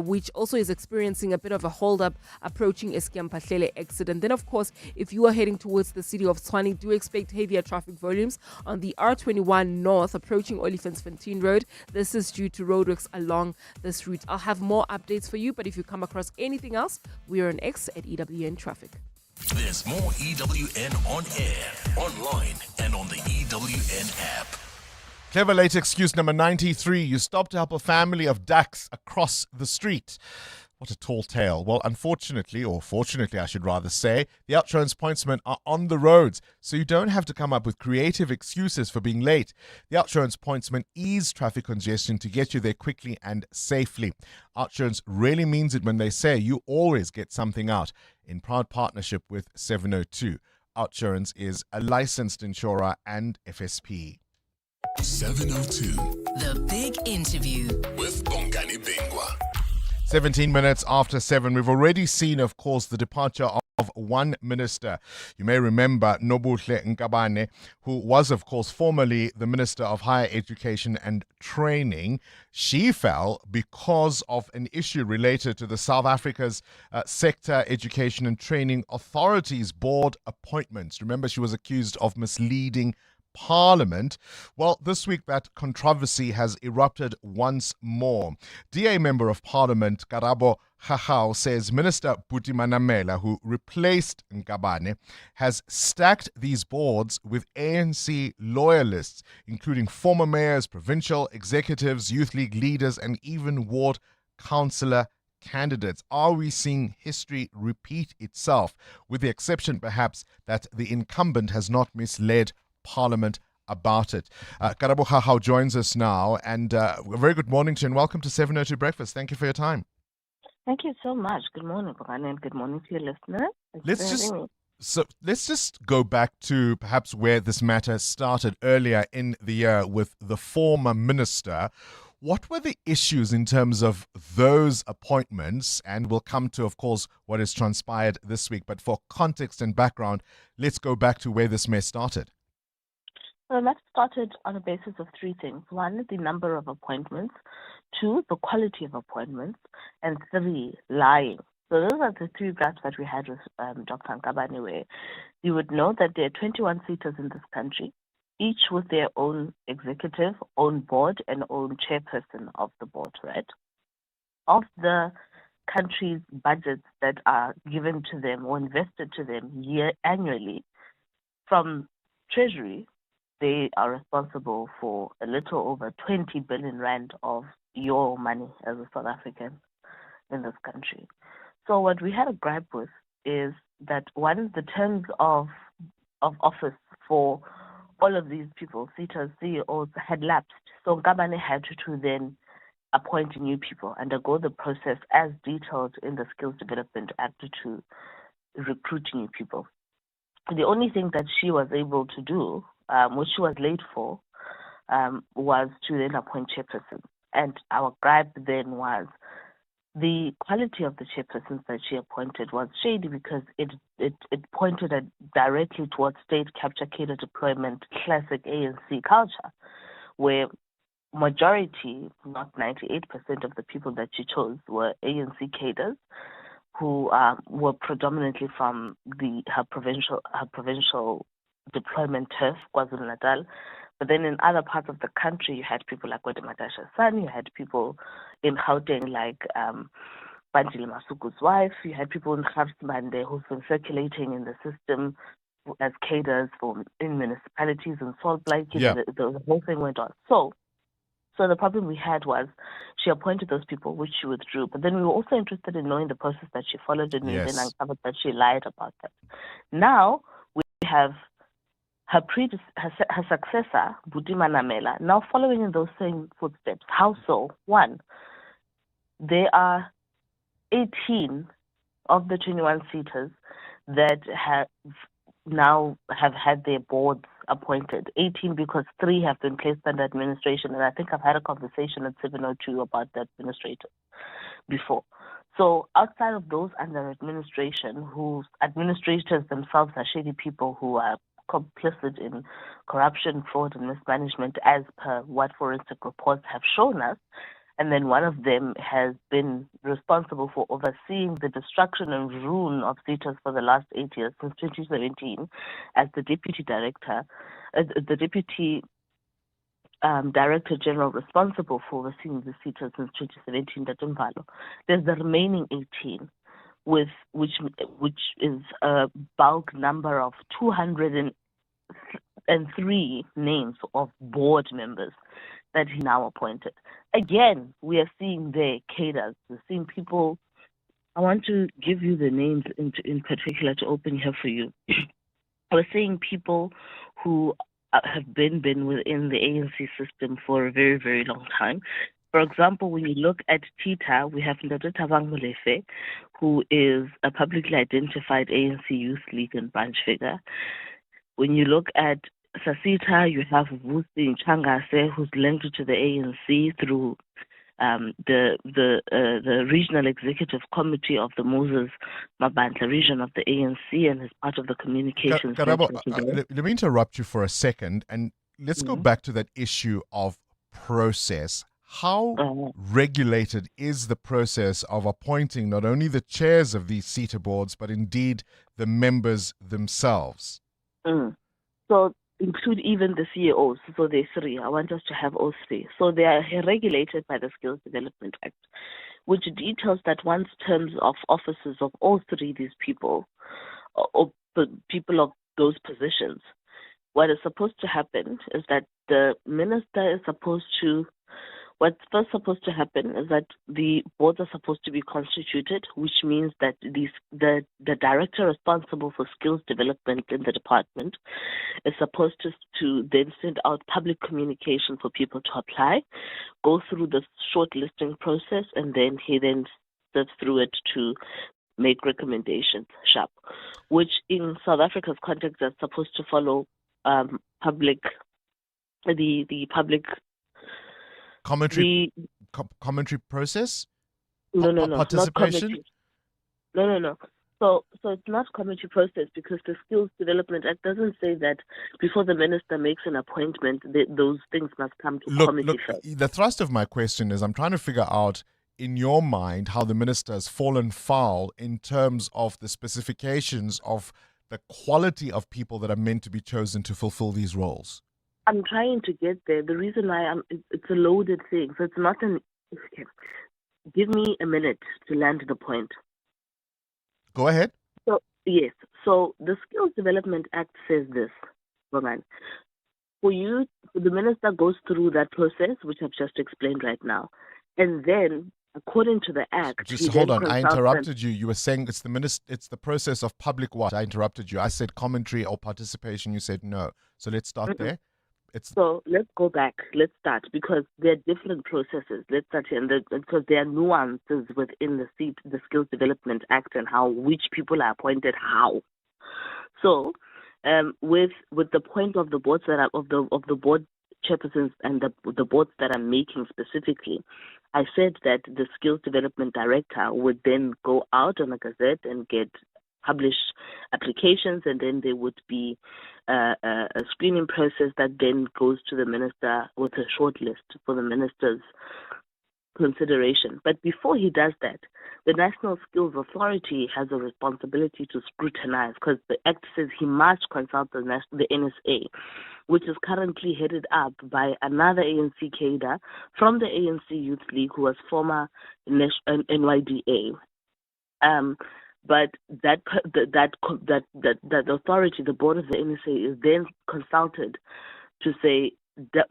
which also is experiencing a bit of a hold-up approaching Eskiampahlele exit. And then, of course, if you are heading towards the city of Tshwane, do expect heavier traffic volumes on the R21 North approaching Olifantsfontein Road. This is due to roadworks along this route. I'll have more updates for you, but if you come across anything else, we are on X at EWN Traffic. There's more EWN on air, online, and on the EWN app. Clever late excuse number 93. You stopped to help a family of ducks across the street. What a tall tale. Well, unfortunately, or fortunately I should rather say, the Outsurance pointsmen are on the roads, so you don't have to come up with creative excuses for being late. The Outsurance pointsmen ease traffic congestion to get you there quickly and safely. Outsurance really means it when they say you always get something out. In proud partnership with 702, Outsurance is a licensed insurer and FSP. 702. The Big Interview with Bongani Bingwa. 17 minutes after 7, we've already seen, of course, the departure of one minister. You may remember Nobuhle Nkabane, who was, of course, formerly the Minister of Higher Education and Training. She fell because of an issue related to the South Africa's Sector Education and Training Authorities Board appointments. Remember, she was accused of misleading Parliament. Well, this week that controversy has erupted once more. DA Member of Parliament Karabo Hahau says Minister Buti Manamela, who replaced Nkabane, has stacked these boards with ANC loyalists, including former mayors, provincial executives, youth league leaders, and even ward councillor candidates. Are we seeing history repeat itself, with the exception perhaps that the incumbent has not misled Parliament about it? Karabo Hahau joins us now, and a very good morning to you and welcome to 702 Breakfast. Thank you for your time. Thank you so much. Good morning, Bongani, and good morning to your listeners. Let's just go back to perhaps where this matter started earlier in the year with the former minister. What were the issues in terms of those appointments? And we'll come to, of course, what has transpired this week. But for context and background, let's go back to where this mess started. Well, that started on a basis of three things. One, the number of appointments. Two, the quality of appointments. And three, lying. So those are the three graphs that we had with Dr. Nkabane, where you would know that there are 21 seaters in this country, each with their own executive, own board, and own chairperson of the board, right? Of the country's budgets that are given to them or invested to them annually from Treasury, they are responsible for a little over 20 billion rand of your money as a South African in this country. So what we had a gripe with is that, one, the terms of office for all of these people, CETAs, CEOs, had lapsed. So Nkabane had to then appoint new people, undergo the process as detailed in the Skills Development Act to recruit new people. The only thing that she was able to do, which she was late for, was to then appoint chairpersons. And our gripe then was the quality of the chairpersons that she appointed was shady because it pointed directly towards state capture, cadre deployment, classic ANC culture, where majority, not 98% of the people that she chose were ANC cadres who were predominantly from her provincial deployment turf, KwaZulu-Natal. But then in other parts of the country, you had people like Matasha San, you had people in Gauteng like Banjile Masuku's wife, you had people in Gafsmande who've been circulating in the system as cadres in municipalities and Salt Lake. The whole thing went on. So the problem we had was she appointed those people, which she withdrew. But then we were also interested in knowing the process that she followed, and we then uncovered that she lied about that. Now we have her successor, Budima Namela, now following in those same footsteps. How so? One, there are 18 of the 21 seaters that have had their boards appointed. 18 because 3 have been placed under administration, and I think I've had a conversation at 702 about the administrators before. So outside of those under administration, whose administrators themselves are shady people who are complicit in corruption, fraud, and mismanagement, as per what forensic reports have shown us, and then one of them has been responsible for overseeing the destruction and ruin of SETAs for the last 8 years, since 2017, as the deputy director, director general responsible for overseeing the SETAs since 2017, Datumbalo. There's the remaining 18, which is a bulk number of 203 names of board members that he now appointed. Again, we are seeing their cadres. We're seeing people. I want to give you the names in particular to open here for you. We're seeing people who have been within the ANC system for a very, very long time. For example, when you look at TITA, we have Ndadeta Molefe, who is a publicly identified ANC Youth League and branch figure. When you look at SETA, you have Vusi Changase, who's linked to the ANC through the Regional Executive Committee of the Moses Mabandla region of the ANC, and is part of the communications. Karabo, let me interrupt you for a second, and let's go back to that issue of process. How regulated is the process of appointing not only the chairs of these SETA boards, but indeed the members themselves? So include even the CEOs. So there's 3. I want us to have all 3. So they are regulated by the Skills Development Act, which details that once terms of offices of all 3 these people, or people of those positions, what is supposed to happen is that the minister is supposed to, what's first supposed to happen is that the boards are supposed to be constituted, which means that the director responsible for skills development in the department is supposed to then send out public communication for people to apply, go through the shortlisting process, and then he then sifts through it to make recommendations, which in South Africa's context are supposed to follow the public commentary process? No, participation? No. So it's not committee process, because the Skills Development Act doesn't say that before the minister makes an appointment, those things must come to committee first. The thrust of my question is I'm trying to figure out, in your mind, how the minister has fallen foul in terms of the specifications of the quality of people that are meant to be chosen to fulfill these roles. I'm trying to get there. The reason why it's a loaded thing. So it's not an... Okay. Give me a minute to land the point. Go ahead. So, yes. So the Skills Development Act says this, Roman. The minister goes through that process, which I've just explained right now. And then, according to the Act... Just hold on. I interrupted you. You were saying it's the process of public what? I interrupted you. I said commentary or participation. You said no. So let's start there. So let's go back. Let's start, because there are different processes. Let's start here, because there are nuances within the Skills Development Act and which people are appointed how. So, with the point of the boards that are of the board chairpersons and the boards that I'm making specifically, I said that the Skills Development Director would then go out on a gazette and publish applications, and then there would be a screening process that then goes to the minister with a short list for the minister's consideration. But before he does that, the National Skills Authority has a responsibility to scrutinize, because the Act says he must consult the NSA, which is currently headed up by another ANC cadre from the ANC Youth League, who was former NYDA. But that authority, the board of the NSA, is then consulted to say,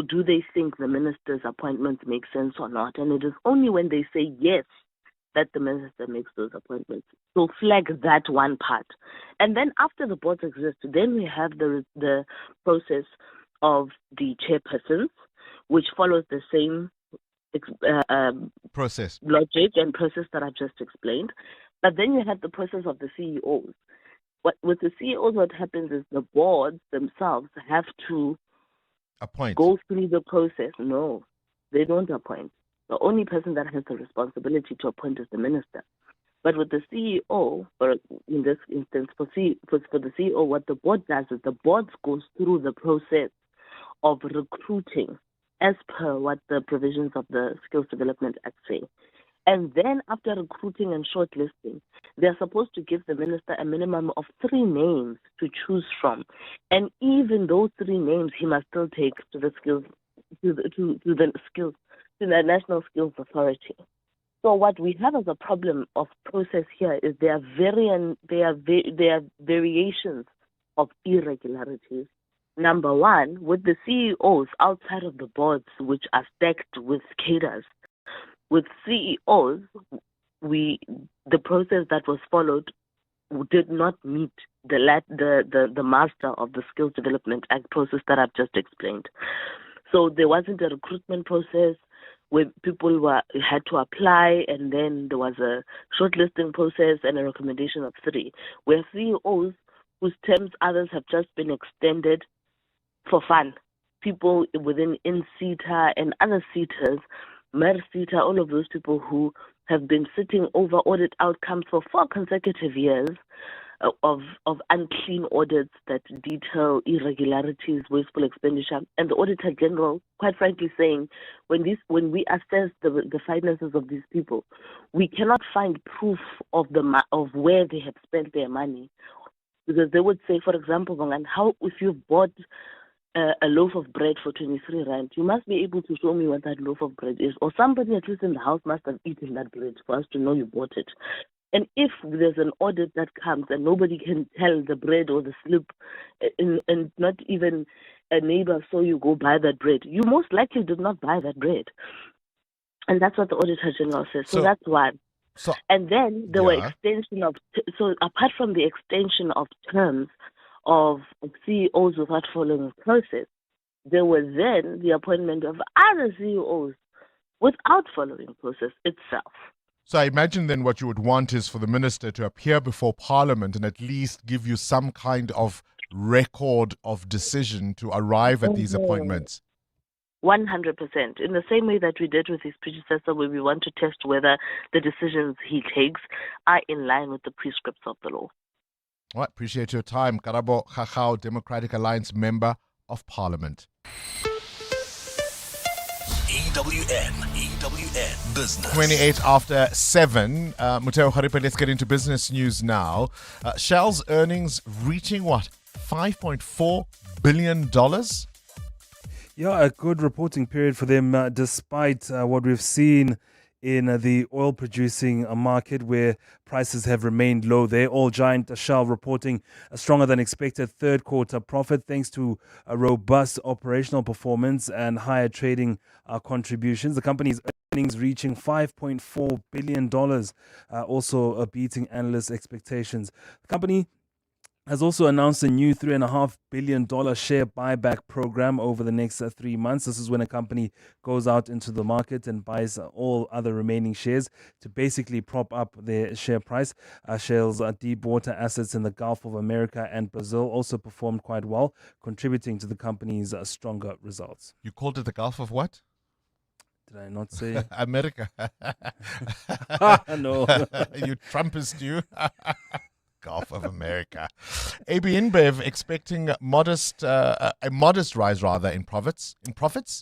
do they think the minister's appointments make sense or not? And it is only when they say yes that the minister makes those appointments. So flag that one part. And then after the boards exist, then we have the process of the chairpersons, which follows the same process, logic and process that I've just explained. But then you have the process of the CEOs. With the CEOs, what happens is the boards themselves have to appoint. Go through the process. No, they don't appoint. The only person that has the responsibility to appoint is the minister. But with the CEO, or in this instance, for the CEO, what the board does is the board goes through the process of recruiting as per what the provisions of the Skills Development Act say. And then after recruiting and shortlisting, they're supposed to give the minister a minimum of 3 names to choose from. And even those 3 names he must still take to the the National Skills Authority. So what we have as a problem of process here is there are variations of irregularities. Number one, with the CEOs outside of the boards, which are stacked with cadres, with CEOs, the process that was followed did not meet the master of the Skills Development Act process that I've just explained. So there wasn't a recruitment process where people had to apply, and then there was a shortlisting process and a recommendation of 3. Where CEOs whose terms others have just been extended for fun, people within SETA and other SETAs, SETA, all of those people who have been sitting over audit outcomes for 4 consecutive years of unclean audits that detail irregularities, wasteful expenditure, and the Auditor General, quite frankly, saying when we assess the finances of these people, we cannot find proof of where they have spent their money, because they would say, for example, how if you've bought a loaf of bread for 23 rand, you must be able to show me what that loaf of bread is, or somebody at least in the house must have eaten that bread for us to know you bought it. And if there's an audit that comes and nobody can tell the bread or the slip, and not even a neighbor saw you go buy that bread, you most likely did not buy that bread. And that's what the Auditor General says. So that's one. And then there were extension of, so apart from the extension of terms of CEOs without following a process, there was then the appointment of other CEOs without following the process itself. So I imagine then what you would want is for the minister to appear before Parliament and at least give you some kind of record of decision to arrive at these appointments. 100%. In the same way that we did with his predecessor, where we want to test whether the decisions he takes are in line with the prescripts of the law. All right, appreciate your time. Karabo Khachao, Democratic Alliance Member of Parliament. EWN Business. 28 after 7. Muteo Haripe, let's get into business news now. Shell's earnings reaching what? $5.4 billion? Yeah, a good reporting period for them, despite what we've seen in the oil-producing market, where prices have remained low. There, All Giant Shell reporting a stronger than expected third quarter profit thanks to a robust operational performance and higher trading contributions. The company's earnings reaching $5.4 billion, also beating analysts' expectations. The company has also announced a new $3.5 billion share buyback program over the next 3 months. This is when a company goes out into the market and buys all other remaining shares to basically prop up their share price. Shell's deep water assets in the Gulf of America and Brazil also performed quite well, contributing to the company's stronger results. You called it the Gulf of what? Did I not say? America. No. You Trumpist, you. Gulf of America. AB InBev expecting a modest rise rather in profits.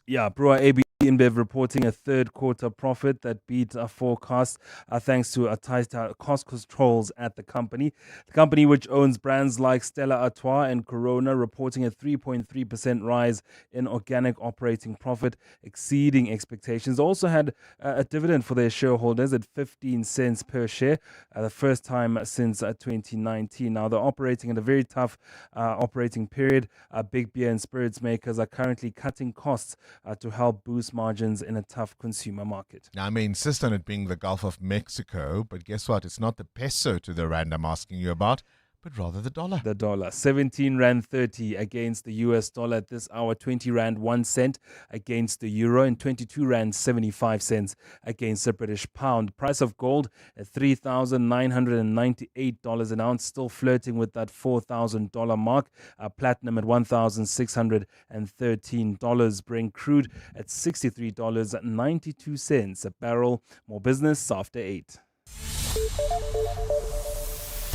Yeah, brewer AB InBev reporting a third quarter profit that beat our forecast thanks to tight cost controls at the company. The company, which owns brands like Stella Artois and Corona, reporting a 3.3% rise in organic operating profit, exceeding expectations. Also had a dividend for their shareholders at 15 cents per share, the first time since 2019. Now, they're operating in a very tough operating period. Big beer and spirits makers are currently cutting costs to help boost margins in a tough consumer market. Now, I may insist on it being the Gulf of Mexico, but guess what? It's not the peso to the rand I'm asking you about, but rather the dollar. The dollar, 17 rand 30 against the US dollar at this hour, 20 rand 1 cent against the euro, and 22 rand 75 cents against the British pound. Price of gold at $3,998 an ounce, still flirting with that $4,000 mark. Platinum at $1,613. Brent crude at $63.92 a barrel. More business after 8.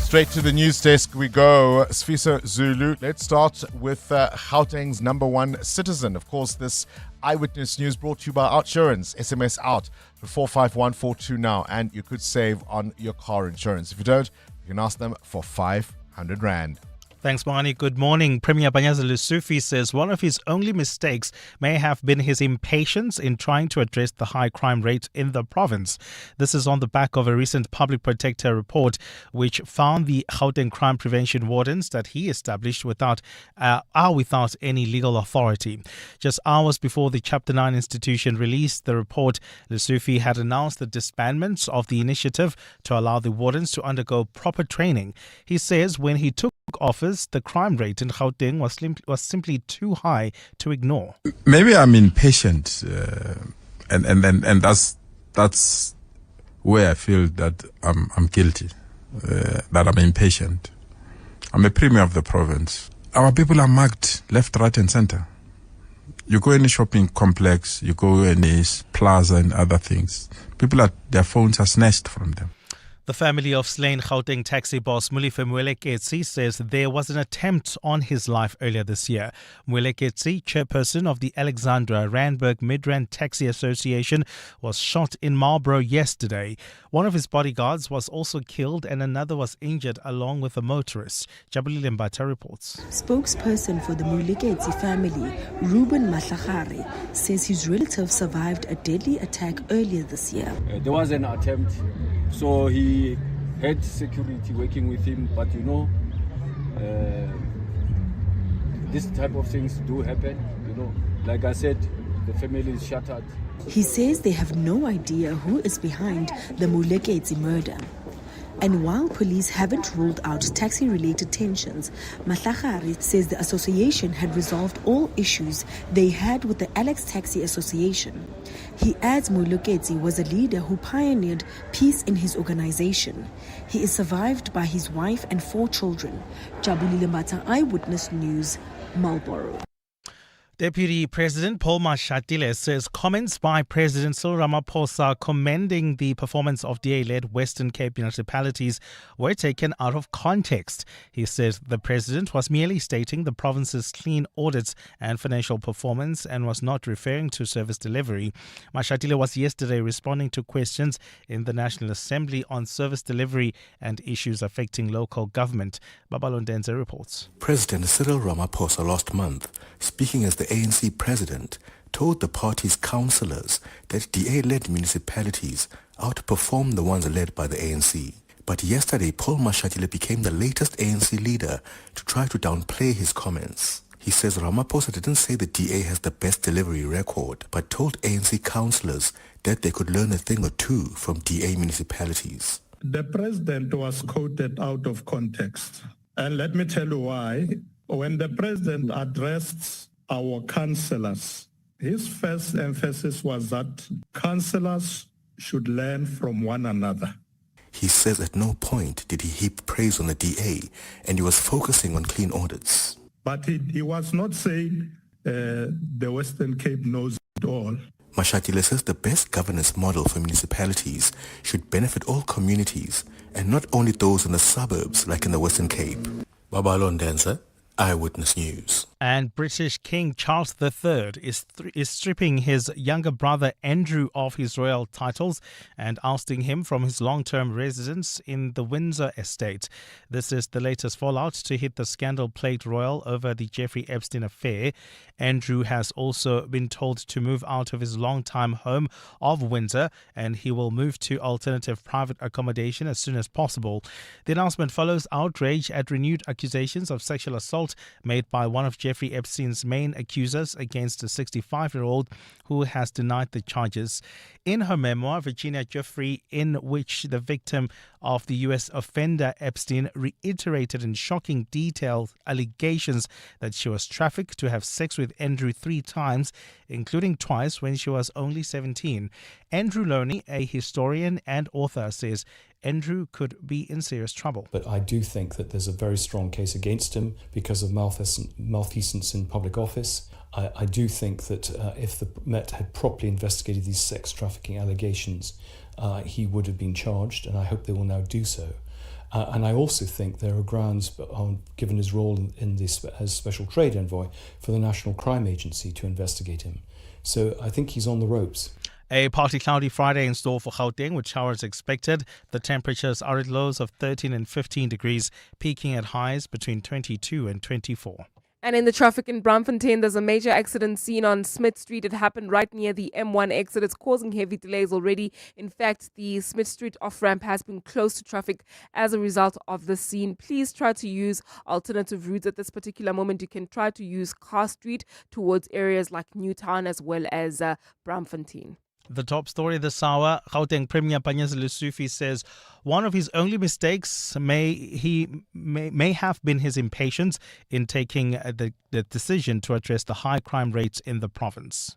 Straight to the news desk we go. Sfiso Zulu. Let's start with Gauteng's number one citizen. Of course, this eyewitness news brought to you by Outsurance. SMS out for 45142 now, and you could save on your car insurance. If you don't, you can ask them for 500 rand. Thanks, Bongani. Good morning. Premier Banyaza Lufi says one of his only mistakes may have been his impatience in trying to address the high crime rate in the province. This is on the back of a recent public protector report which found the Gauteng crime prevention wardens that he established are without any legal authority. Just hours before the Chapter 9 institution released the report, Lufi had announced the disbandment of the initiative to allow the wardens to undergo proper training. He says when he took office, the crime rate in Gauteng was simply too high to ignore. Maybe I'm impatient, and that's where I feel that I'm guilty, that I'm impatient. I'm a premier of the province. Our people are mugged left, right, and center. You go in a shopping complex, you go in a plaza and other things. Their phones are snatched from them. The family of slain Gauteng taxi boss Mulife Mweleketsi says there was an attempt on his life earlier this year. Mweleketsi, chairperson of the Alexandra Randburg Midrand Taxi Association, was shot in Marlborough yesterday. One of his bodyguards was also killed and another was injured along with a motorist. Jabulile Mbata reports. Spokesperson for the Mweleketsi family, Ruben Matlagare, says his relative survived a deadly attack earlier this year. There was an attempt. So he had security working with him, but this type of things do happen. Like I said, the family is shattered. He says they have no idea who is behind the Mweleketsi murder. And while police haven't ruled out taxi-related tensions, Matlagare says the association had resolved all issues they had with the Alex Taxi Association. He adds Mweleketsi was a leader who pioneered peace in his organization. He is survived by his wife and 4 children. Jabulile Mbata, Eyewitness News, Marlborough. Deputy President Paul Mashatile says comments by President Cyril Ramaphosa commending the performance of DA-led Western Cape municipalities were taken out of context. He says the president was merely stating the province's clean audits and financial performance and was not referring to service delivery. Mashatile was yesterday responding to questions in the National Assembly on service delivery and issues affecting local government. Babalondenze reports. President Cyril Ramaphosa last month, speaking as the ANC president, told the party's councillors that DA-led municipalities outperformed the ones led by the ANC. But yesterday, Paul Mashatile became the latest ANC leader to try to downplay his comments. He says Ramaphosa didn't say the DA has the best delivery record, but told ANC councillors that they could learn a thing or two from DA municipalities. The president was quoted out of context. And let me tell you why. When the president addressed our councillors, his first emphasis was that councillors should learn from one another. He says at no point did he heap praise on the DA, and he was focusing on clean audits. But he was not saying the Western Cape knows it all. Mashatile says the best governance model for municipalities should benefit all communities and not only those in the suburbs like in the Western Cape. Babalondense, Eyewitness News. And British King Charles III is stripping his younger brother Andrew of his royal titles and ousting him from his long-term residence in the Windsor estate. This is the latest fallout to hit the scandal-plagued royal over the Jeffrey Epstein affair. Andrew has also been told to move out of his long-time home of Windsor, and he will move to alternative private accommodation as soon as possible. The announcement follows outrage at renewed accusations of sexual assault made by one of Jeffrey Epstein's main accusers against a 65-year-old who has denied the charges. In her memoir, Virginia Giuffre, in which the victim of the U.S. offender Epstein reiterated in shocking detail allegations that she was trafficked to have sex with Andrew 3 times, including twice when she was only 17. Andrew Loney, a historian and author, says Andrew could be in serious trouble. But I do think that there's a very strong case against him because of malfeasance in public office. I do think that if the Met had properly investigated these sex trafficking allegations, he would have been charged, and I hope they will now do so. And I also think there are grounds, given his role in this as Special Trade Envoy, for the National Crime Agency to investigate him. So I think he's on the ropes. A partly cloudy Friday in store for Gauteng, with showers expected. The temperatures are at lows of 13 and 15 degrees, peaking at highs between 22 and 24. And in the traffic in Braamfontein, there's a major accident seen on Smith Street. It happened right near the M1 exit. It's causing heavy delays already. In fact, the Smith Street off-ramp has been closed to traffic as a result of the scene. Please try to use alternative routes at this particular moment. You can try to use Car Street towards areas like Newtown as well as Braamfontein. The top story this hour, Gauteng Premier Lufi says one of his only mistakes may have been his impatience in taking the decision to address the high crime rates in the province.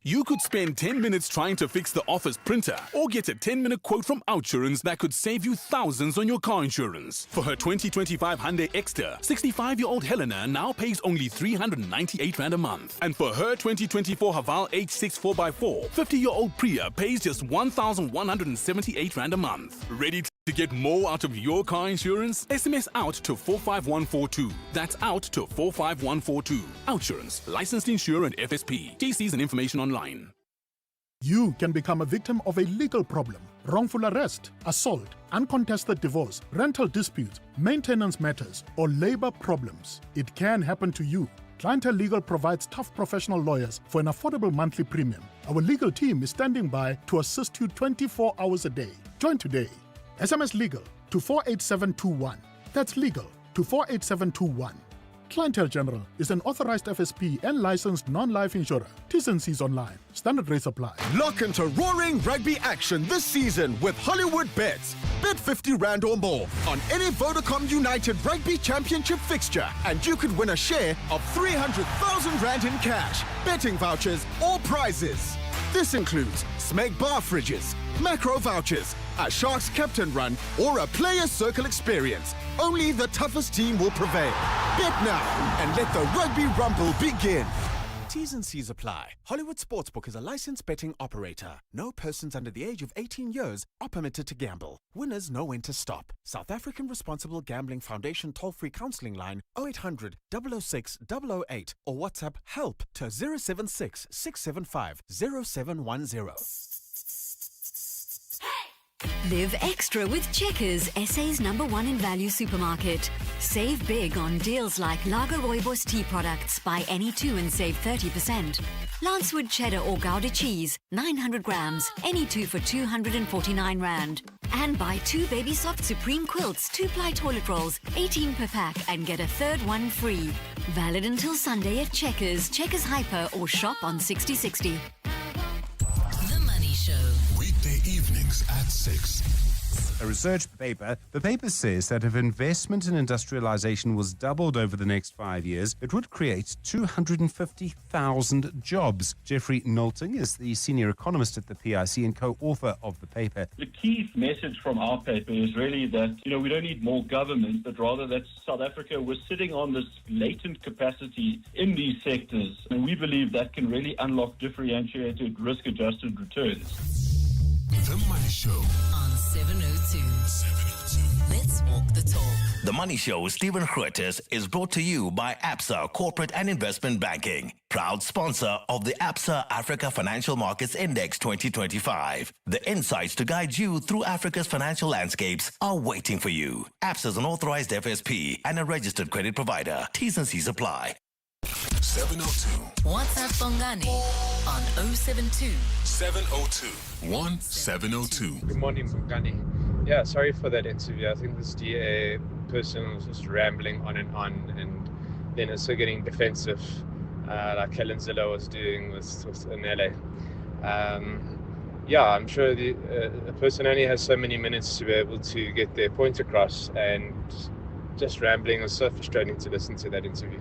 You could spend 10 minutes trying to fix the office printer or get a 10-minute quote from Outsurance that could save you thousands on your car insurance. For her 2025 Hyundai Exter, 65-year-old Helena now pays only 398 Rand a month. And for her 2024 Haval H6 4x4, 50-year-old Priya pays just 1,178 Rand a month. Ready to get more out of your car insurance? SMS out to 45142. That's out to 45142. Outsurance, licensed insurer and FSP. TCs and information online. You can become a victim of a legal problem: wrongful arrest, assault, uncontested divorce, rental disputes, maintenance matters, or labor problems. It can happen to you. Clientele Legal provides tough professional lawyers for an affordable monthly premium. Our legal team is standing by to assist you 24 hours a day. Join today. SMS legal to 48721. That's legal to 48721. Clientele General is an authorized FSP and licensed non-life insurer. T's and C's online. Standard rates apply. Lock into roaring rugby action this season with Hollywood Bets. Bet 50 Rand or more on any Vodacom United Rugby Championship fixture, and you could win a share of 300,000 Rand in cash, betting vouchers, or prizes. This includes Smeg bar fridges, macro vouchers, a Sharks captain run, or a player circle experience. Only the toughest team will prevail. Bet now and let the rugby rumble begin. T's and C's apply. Hollywood Sportsbook is a licensed betting operator. No persons under the age of 18 years are permitted to gamble. Winners know when to stop. South African Responsible Gambling Foundation toll-free counselling line 0800 006 008 or WhatsApp help to 076 675 0710. Live extra with Checkers, SA's #1 in value supermarket. Save big on deals like Lager Rooibos tea products. Buy any 2 and save 30%. Lancewood cheddar or Gouda cheese, 900 grams, any 2 for 249 Rand. And buy 2 Baby Soft Supreme Quilts, 2-ply toilet rolls, 18 per pack, and get a third one free. Valid until Sunday at Checkers, Checkers Hyper, or shop on 6060. The Money Show. Weekday evenings at 6. A research paper. The paper says that if investment in industrialization was doubled over the next 5 years, it would create 250,000 jobs. Jeffrey Knowlton is the senior economist at the PIC and co-author of the paper. The key message from our paper is really that, we don't need more government, but rather that South Africa was sitting on this latent capacity in these sectors. And we believe that can really unlock differentiated risk-adjusted returns. The Money Show on 702. Let's walk the talk. The Money Show with Stephen Grootes is brought to you by Absa Corporate and Investment Banking, proud sponsor of the Absa Africa Financial Markets Index 2025. The insights to guide you through Africa's financial landscapes are waiting for you. Absa is an authorized FSP and a registered credit provider. T's and C's apply. 702 WhatsApp Bongani on 072 702 1702. Good morning, Bongani. Yeah, sorry for that interview. I think this DA person was just rambling on, and then also getting defensive, like Helen Zille was doing with Nele. Yeah, I'm sure a person only has so many minutes to be able to get their point across, and just rambling was so frustrating to listen to that interview.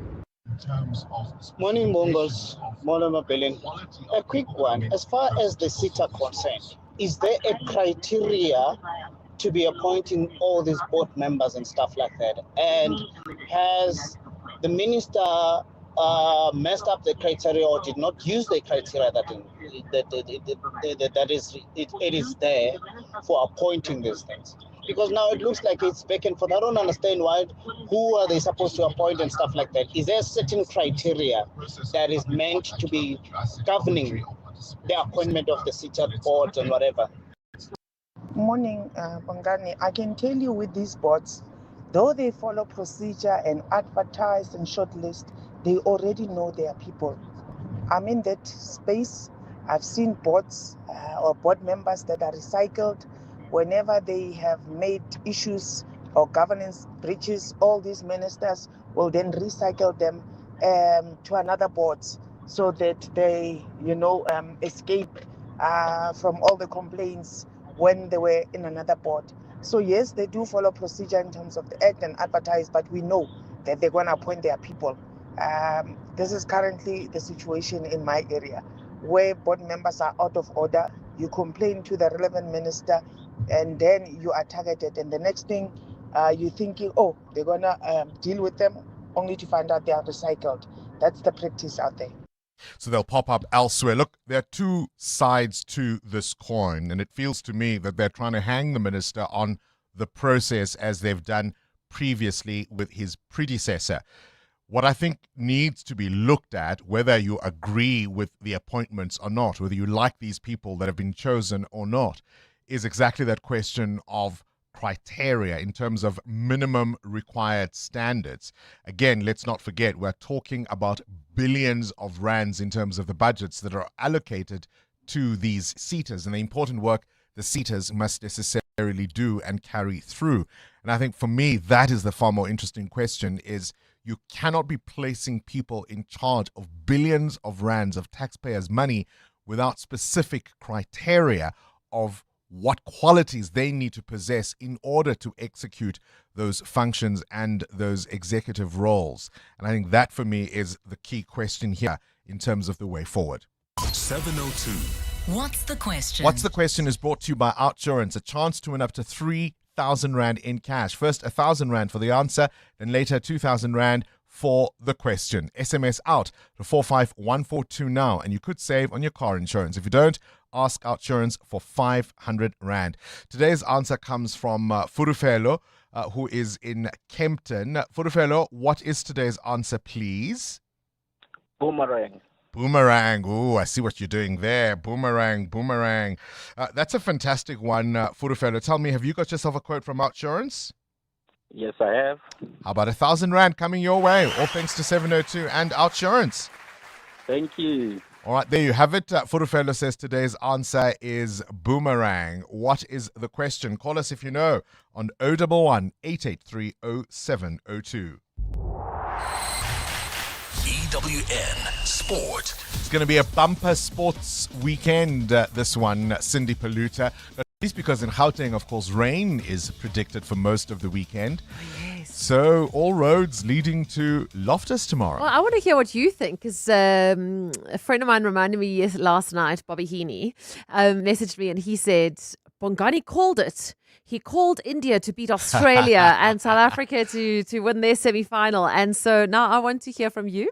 Morning, Bongos. Morning, Mabelin. A quick one. As far as the SETA concerned, is there a criteria to be appointing all these board members and stuff like that? And has the minister messed up the criteria or did not use the criteria that is there for appointing these things? Because now it looks like it's vacant for. I don't understand why. Who are they supposed to appoint and stuff like that? Is there a certain criteria that is meant to be governing the appointment of the SETA board and whatever? Morning, Bongani. I can tell you with these boards, though they follow procedure and advertise and shortlist, they already know their people. I'm in that space. I've seen boards or board members that are recycled. Whenever they have made issues or governance breaches, all these ministers will then recycle them to another boards so that they, escape from all the complaints when they were in another board. So yes, they do follow procedure in terms of the act and advertise, but we know that they're going to appoint their people. This is currently the situation in my area, where board members are out of order. You complain to the relevant minister, and then you are targeted. And the next thing, you're thinking, oh, they're going to deal with them, only to find out they are recycled. That's the practice out there. So they'll pop up elsewhere. Look, there are two sides to this coin, and it feels to me that they're trying to hang the minister on the process as they've done previously with his predecessor. What I think needs to be looked at, whether you agree with the appointments or not, whether you like these people that have been chosen or not, is exactly that question of criteria in terms of minimum required standards. Again, let's not forget, we're talking about billions of rands in terms of the budgets that are allocated to these SETAs and the important work the SETAs must necessarily do and carry through. And I think for me, that is the far more interesting question, is you cannot be placing people in charge of billions of rands of taxpayers' money without specific criteria of what qualities they need to possess in order to execute those functions and those executive roles. And I think that for me is the key question here in terms of the way forward. 702. What's the question? What's the question is brought to you by Outsurance, a chance to win up to 3,000 Rand in cash. First 1,000 Rand for the answer, then later 2,000 Rand for the question. SMS out to 45142 now, and you could save on your car insurance. If you don't, ask Outsurance for 500 Rand. Today's answer comes from Furufelo, who is in Kempton. Furufelo, what is today's answer, please? Boomerang. Boomerang. Ooh, I see what you're doing there. Boomerang. That's a fantastic one, Furufelo. Tell me, have you got yourself a quote from Outsurance? Yes, I have. How about 1,000 Rand coming your way? All thanks to 702 and Outsurance. Thank you. All right, there you have it. Furufelo says today's answer is boomerang. What is the question? Call us if you know on 011 883 0702. EWN Sport. It's going to be a bumper sports weekend, this one, Cindy Paluta. At least because in Gauteng, of course, rain is predicted for most of the weekend. Yes. So all roads leading to Loftus tomorrow. Well, I want to hear what you think, because a friend of mine reminded me last night, Bobby Heaney, messaged me and he said, Bongani called it. He called India to beat Australia and South Africa to win their semi-final. And so now I want to hear from you.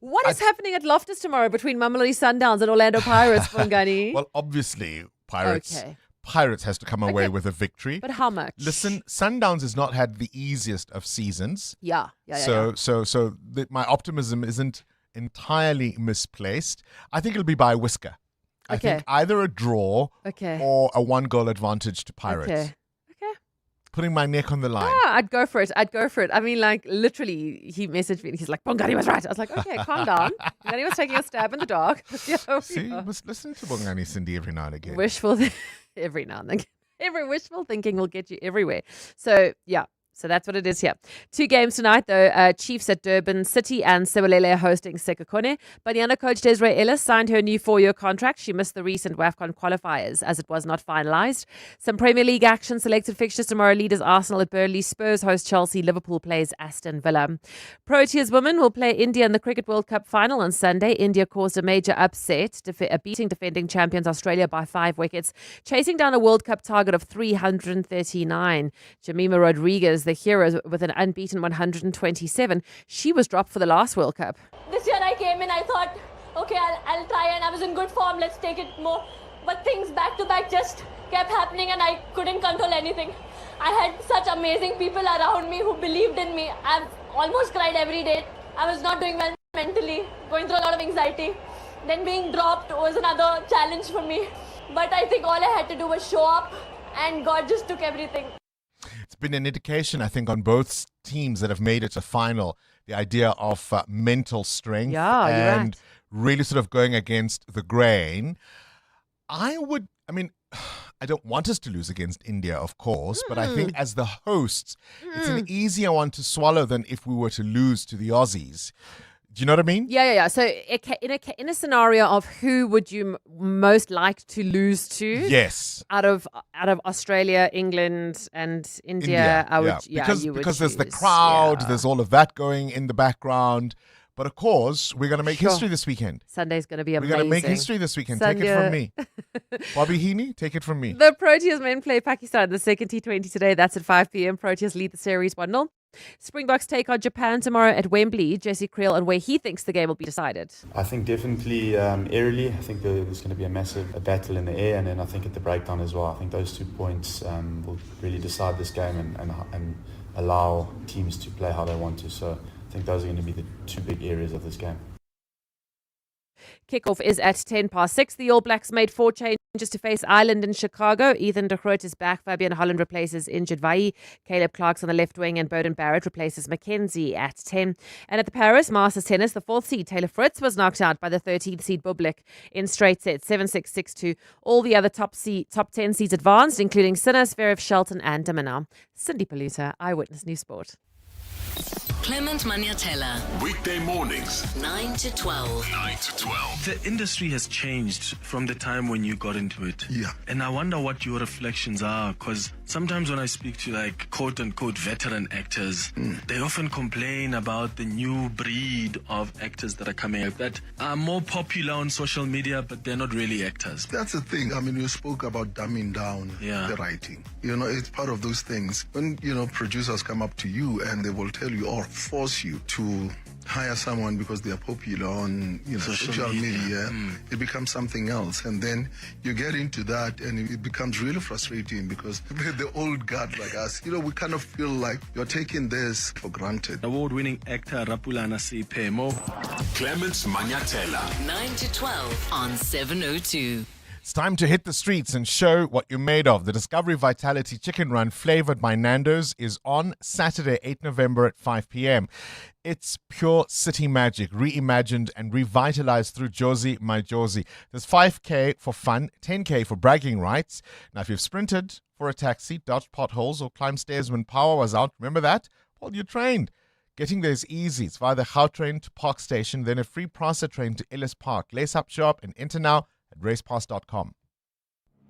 What is happening at Loftus tomorrow between Mamelodi Sundowns and Orlando Pirates, Bongani? Well, obviously, Pirates. Okay. Pirates has to come away Okay. with a victory. But how much? Listen, Sundowns has not had the easiest of seasons. Yeah. So my optimism isn't entirely misplaced. I think it'll be by a whisker. I think either a draw or a 1-goal advantage to Pirates. Okay. Putting my neck on the line. I'd go for it. I mean, like, literally, he messaged me and he's like, Bongani was right. I was like, okay, calm down. Bongani was taking a stab in the dark. See, you must listen to Bongani Cindy every now and again. Every now and again. Every wishful thinking will get you everywhere. So, yeah. So that's what it is here. 2 games tonight, though. Chiefs at Durban City and Sewelele hosting Sekhukhune. Banyana coach Desiree Ellis signed her new 4-year contract. She missed the recent WAFCON qualifiers as it was not finalised. Some Premier League action. Selected fixtures tomorrow. Leaders Arsenal at Burnley. Spurs host Chelsea. Liverpool plays Aston Villa. Proteas women will play India in the Cricket World Cup final on Sunday. India caused a major upset, beating defending champions Australia by 5 wickets, chasing down a World Cup target of 339. Jemima Rodriguez, the hero, with an unbeaten 127. She was dropped for the last World Cup. This year I came in, I thought, okay, I'll try, and I was in good form, let's take it more. But things back to back just kept happening and I couldn't control anything. I had such amazing people around me who believed in me. I've almost cried every day. I was not doing well mentally, going through a lot of anxiety. Then being dropped was another challenge for me. But I think all I had to do was show up and God just took everything. It's been an indication, I think, on both teams that have made it to final, the idea of mental strength and really sort of going against the grain. I don't want us to lose against India, of course, but I think as the hosts, it's an easier one to swallow than if we were to lose to the Aussies. Do you know what I mean? Yeah. So in a scenario of who would you most like to lose to? Yes. Out of Australia, England, and India, I would. Yeah, because there's the crowd, there's all of that going in the background. But of course, we're going to make history this weekend. Sunday's going to be amazing. We're going to make history this weekend. Take it from me. Bobby Heaney, take it from me. The Proteas men play Pakistan the second T20 today. That's at 5 p.m. Proteas lead the series 1-0. Springboks take on Japan tomorrow at Wembley. Jesse Creel on where he thinks the game will be decided. I think definitely aerially. I think there's going to be a massive battle in the air, and then I think at the breakdown as well. I think those 2 points will really decide this game and allow teams to play how they want to. So I think those are going to be the 2 big areas of this game. Kickoff is at 6:10. The All Blacks made 4 changes to face Ireland in Chicago. Ethan de Groot is back. Fabian Holland replaces injured Vai. Caleb Clark's on the left wing and Bowden Barrett replaces Mackenzie at 10. And at the Paris Masters Tennis, the 4th seed Taylor Fritz was knocked out by the 13th seed Bublik in straight sets, 7-6, 6-2. All the other top 10 seeds advanced, including Sinner, Zverev, Shelton and de Minaur. Cindy Paluta, Eyewitness News Sport. Clement Maniatella. Weekday mornings, 9 to 12. 9 to 12. The industry has changed from the time when you got into it. Yeah. And I wonder what your reflections are, because sometimes when I speak to like quote unquote veteran actors, they often complain about the new breed of actors that are coming up that are more popular on social media, but they're not really actors. That's the thing. I mean, you spoke about dumbing down the writing. You know, it's part of those things. When, producers come up to you and they will tell you or force you to hire someone because they are popular on social media, it becomes something else. And then you get into that and it becomes really frustrating because the old guard like us, we kind of feel like you're taking this for granted. Award-winning actor Rapulana Sipemo. Clements Maniatella. 9 to 12 on 702. It's time to hit the streets and show what you're made of. The Discovery Vitality Chicken Run, flavored by Nando's, is on Saturday, 8 November at 5 p.m. It's pure city magic, reimagined and revitalized through Josie My Josie. There's 5K for fun, 10K for bragging rights. Now, if you've sprinted for a taxi, dodged potholes, or climbed stairs when power was out, remember that? Well, you're trained. Getting there is easy. It's via the Gautrain to Park Station, then a free Prasa train to Ellis Park. Lace up shop and enter now at racepass.com.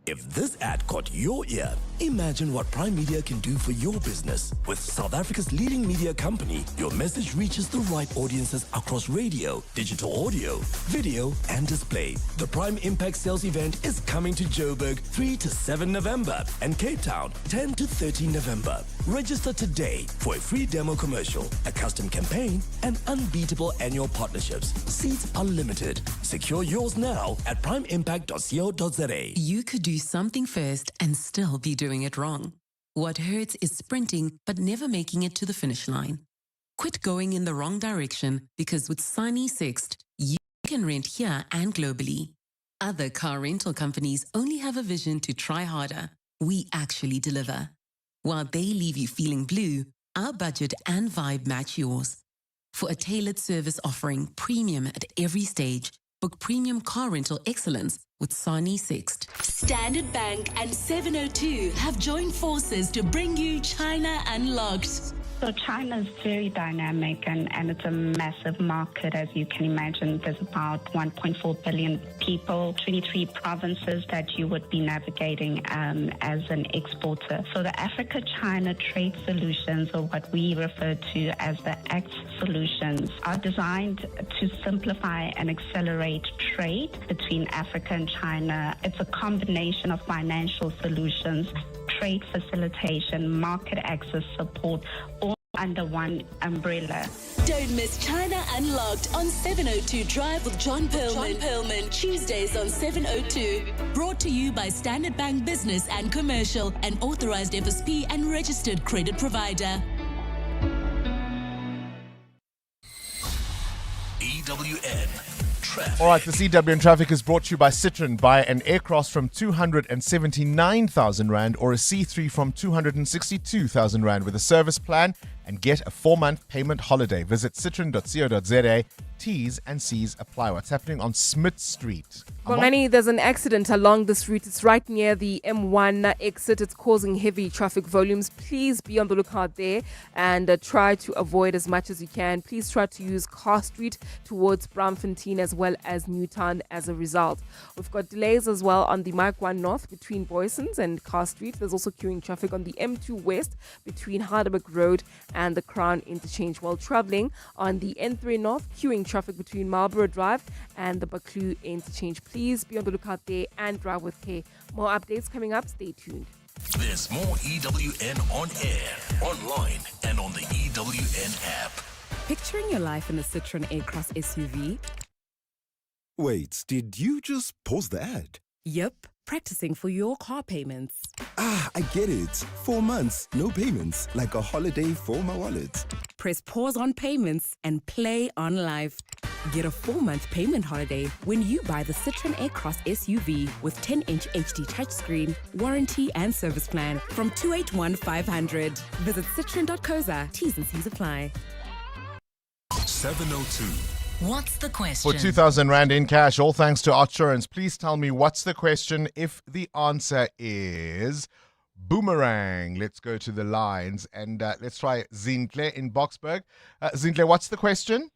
If this ad caught your ear, imagine what Prime Media can do for your business. With South Africa's leading media company, your message reaches the right audiences across radio, digital audio, video, and display. The Prime Impact Sales Event is coming to Joburg 3 to 7 November and Cape Town 10 to 13 November. Register today for a free demo commercial, a custom campaign, and unbeatable annual partnerships. Seats are limited. Secure yours now at primeimpact.co.za. You could do do something first and still be doing it wrong. What hurts is sprinting but never making it to the finish line. Quit going in the wrong direction because with Sunny Sixt, you can rent here and globally. Other car rental companies only have a vision to try harder. We actually deliver. While they leave you feeling blue, our budget and vibe match yours. For a tailored service offering premium at every stage, book premium car rental excellence with Sani Sixt. Standard Bank and 702 have joined forces to bring you China Unlocked. So China is very dynamic and it's a massive market, as you can imagine. There's about 1.4 billion people, 23 provinces that you would be navigating as an exporter. So the Africa-China trade solutions, or what we refer to as the ACT solutions, are designed to simplify and accelerate trade between Africa and China. It's a combination of financial solutions, trade facilitation, market access support, all under one umbrella. Don't miss China Unlocked on 702 Drive with John Perlman. Tuesdays on 702. Brought to you by Standard Bank Business and Commercial, an authorized FSP and registered credit provider. EWN Traffic. All right, this EWN Traffic is brought to you by Citroen. Buy an A-Cross from 279,000 Rand or a C3 from 262,000 Rand with a service plan and get a 4-month payment holiday. Visit citroen.co.za. T's and C's apply. What's happening on Smith Street? Bongani, there's an accident along this route. It's right near the M1 exit. It's causing heavy traffic volumes. Please be on the lookout there and try to avoid as much as you can. Please try to use Car Street towards Braamfontein as well as Newtown as a result. We've got delays as well on the Mike 1 North between Boysons and Car Street. There's also queuing traffic on the M2 West between Harderberg Road and the Crown Interchange. While traveling on the N3 North, queuing traffic between Marlborough Drive and the Baklu Interchange. Please be on the lookout there and drive with care. More updates coming up. Stay tuned. There's more EWN on air, online, and on the EWN app. Picturing your life in a Citroen A-Cross SUV? Wait, did you just pause the ad? Yep, practicing for your car payments. Ah, I get it. 4 months, no payments, like a holiday for my wallet. Press pause on payments and play on life. Get a 4-month payment holiday when you buy the Citroen A-Cross SUV with 10-inch HD touchscreen, warranty and service plan from 281,500. Visit citroen.co.za. T's and C's apply. 702. What's the question? For 2,000 Rand in cash, all thanks to Outsurance. Please tell me what's the question. If the answer is boomerang, let's go to the lines and let's try Zintle in Boksburg. Zintle, what's the question?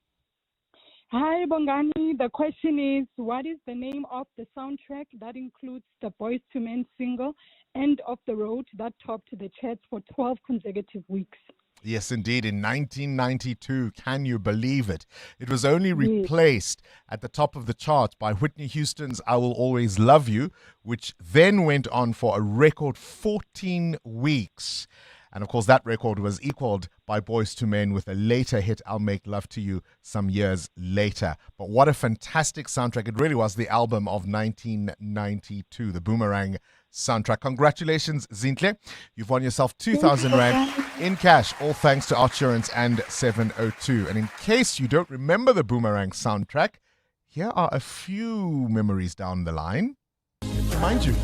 Hi, Bongani. The question is, what is the name of the soundtrack that includes the Boyz II Men single, End of the Road, that topped the charts for 12 consecutive weeks? Yes, indeed. In 1992, can you believe it? It was only replaced at the top of the chart by Whitney Houston's I Will Always Love You, which then went on for a record 14 weeks. And of course, that record was equaled by Boyz II Men with a later hit, I'll Make Love to You, some years later. But what a fantastic soundtrack. It really was the album of 1992, the Boomerang soundtrack. Congratulations, Zintle. You've won yourself 2,000 Rand in cash, all thanks to Outsurance and 702. And in case you don't remember the Boomerang soundtrack, here are a few memories down the line. Remind you.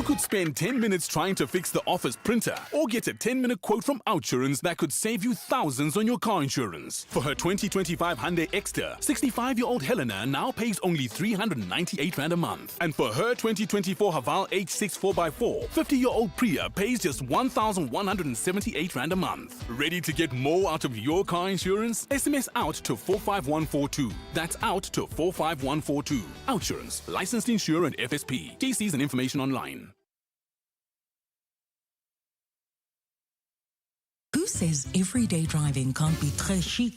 could spend 10 minutes trying to fix the office printer or get a 10-minute quote from Outsurance that could save you thousands on your car insurance. For her 2025 Hyundai Exter, 65-year-old Helena now pays only 398 Rand a month. And for her 2024 Haval H6 4x4, 50-year-old Priya pays just 1,178 Rand a month. Ready to get more out of your car insurance? SMS out to 45142. That's out to 45142. Outsurance, licensed insurer and FSP. TCs and information online. Who says everyday driving can't be très chic?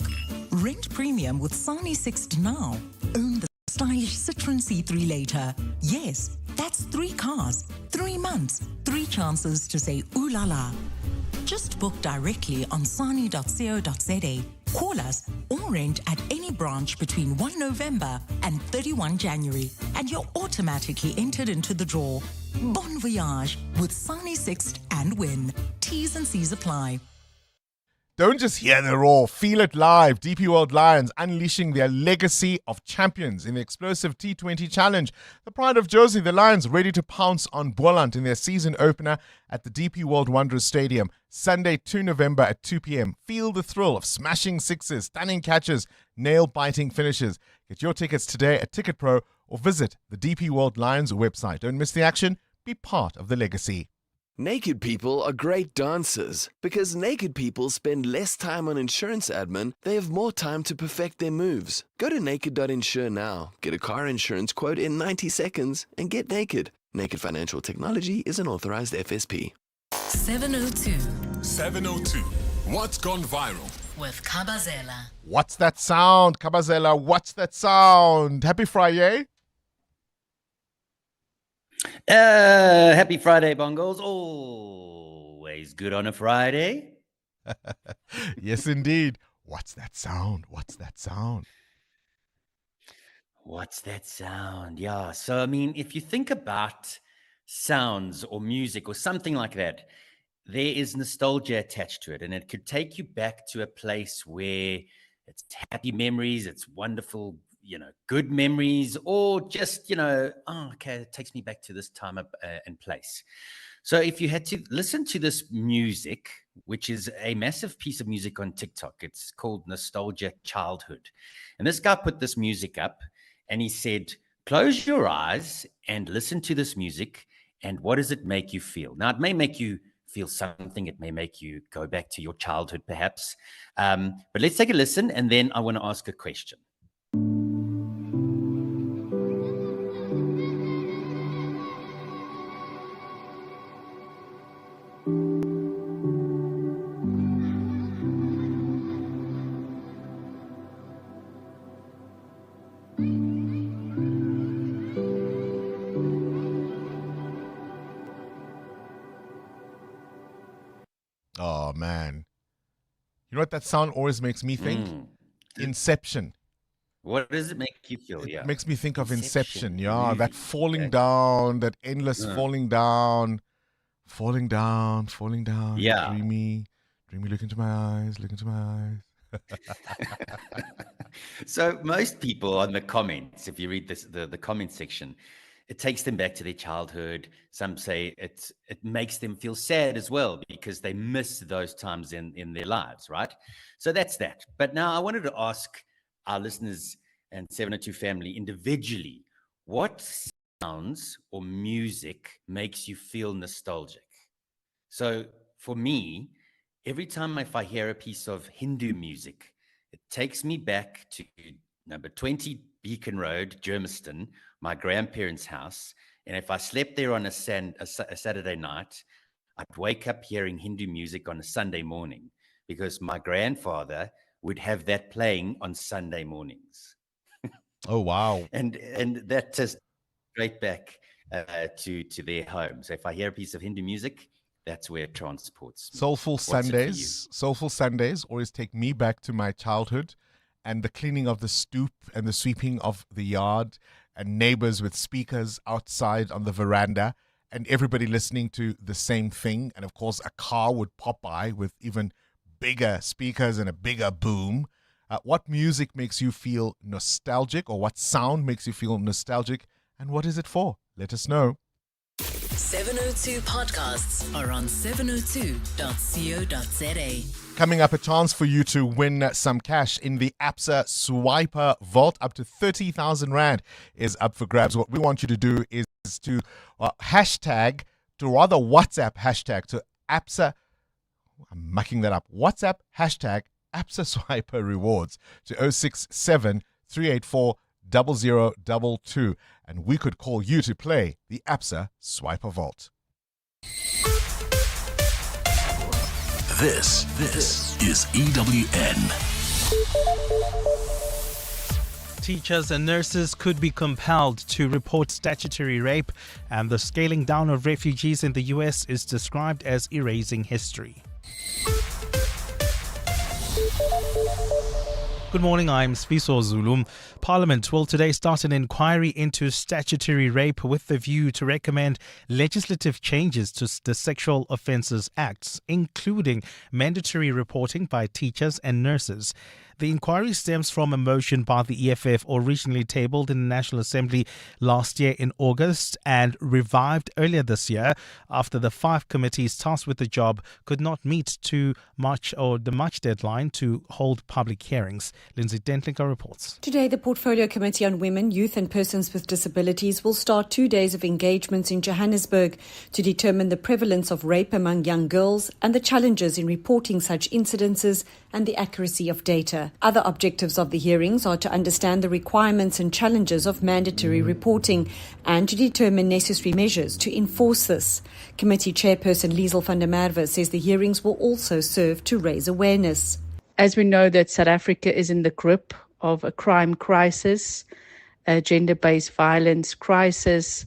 Rent premium with Sani Sixt now. Own the stylish Citroen C3 later. Yes, that's 3 cars, 3 months, 3 chances to say ooh la la. Just book directly on sani.co.za. Call us or rent at any branch between 1 November and 31 January, and you're automatically entered into the draw. Bon voyage with Sani Sixt and win. T's and C's apply. Don't just hear the roar, feel it live. DP World Lions unleashing their legacy of champions in the explosive T20 Challenge. The pride of Josie, the Lions ready to pounce on Boland in their season opener at the DP World Wanderers Stadium, Sunday 2 November at 2 p.m. Feel the thrill of smashing sixes, stunning catches, nail-biting finishes. Get your tickets today at Ticket Pro or visit the DP World Lions website. Don't miss the action. Be part of the legacy. Naked people are great dancers. Because naked people spend less time on insurance admin, they have more time to perfect their moves. Go to naked.insure now, get a car insurance quote in 90 seconds, and get naked. Naked Financial Technology is an authorized FSP. 702. 702. What's gone viral? With Kabazela. What's that sound? Kabazela, what's that sound? Happy Friday. Happy Friday, Bongos. Always good on a Friday. Yes, indeed. What's that sound? What's that sound? What's that sound? Yeah. So, I mean, if you think about sounds or music or something like that, there is nostalgia attached to it. And it could take you back to a place where it's happy memories, it's wonderful, good memories, or just, okay, it takes me back to this time and place. So if you had to listen to this music, which is a massive piece of music on TikTok, it's called Nostalgia Childhood. And this guy put this music up and he said, close your eyes and listen to this music. And what does it make you feel? Now, it may make you feel something. It may make you go back to your childhood, perhaps. But let's take a listen. And then I want to ask a question. Oh, man. You know what that sound always makes me think? Inception. What does it make you feel? It makes me think of Inception. Yeah, that falling down, that endless falling down. Yeah. Dreamy, look into my eyes. So most people on the comments, if you read this, the comment section, it takes them back to their childhood. Some say it makes them feel sad as well because they miss those times in their lives, right? So that's that. But now I wanted to ask our listeners and 702 family individually, what sounds or music makes you feel nostalgic? So for me, every time if I hear a piece of Hindu music, it takes me back to number 20 Beacon Road, Germiston, my grandparents' house. And if I slept there on a Saturday night, I'd wake up hearing Hindu music on a Sunday morning because my grandfather would have that playing on Sunday mornings. Oh, wow. And that just straight back to their home. So if I hear a piece of Hindu music, that's where it transports me. Soulful Sundays always take me back to my childhood and the cleaning of the stoop and the sweeping of the yard and neighbors with speakers outside on the veranda and everybody listening to the same thing. And of course, a car would pop by with even bigger speakers and a bigger boom. What music makes you feel nostalgic, or what sound makes you feel nostalgic, and what is it for? Let us know. 702 podcasts are on 702.co.za. Coming up, a chance for you to win some cash in the Absa Swiper Vault. Up to 30,000 Rand is up for grabs. What we want you to do is to WhatsApp hashtag to Absa. I'm mucking that up. WhatsApp hashtag Absa Swiper Rewards to 067 384 0022. And we could call you to play the Absa Swiper Vault. This is EWN. Teachers and nurses could be compelled to report statutory rape, and the scaling down of refugees in the US is described as erasing history. Good morning, I'm Sfiso Zulu. Parliament will today start an inquiry into statutory rape with the view to recommend legislative changes to the Sexual Offences Acts, including mandatory reporting by teachers and nurses. The inquiry stems from a motion by the EFF originally tabled in the National Assembly last year in August and revived earlier this year after the 5 committees tasked with the job could not meet the March deadline to hold public hearings. Lindsay Dentlinger reports. Today, the Portfolio Committee on Women, Youth and Persons with Disabilities will start 2 days of engagements in Johannesburg to determine the prevalence of rape among young girls and the challenges in reporting such incidences and the accuracy of data. Other objectives of the hearings are to understand the requirements and challenges of mandatory reporting and to determine necessary measures to enforce this. Committee Chairperson Liesel van der Merwe says the hearings will also serve to raise awareness. As we know that South Africa is in the grip of a crime crisis, a gender-based violence crisis,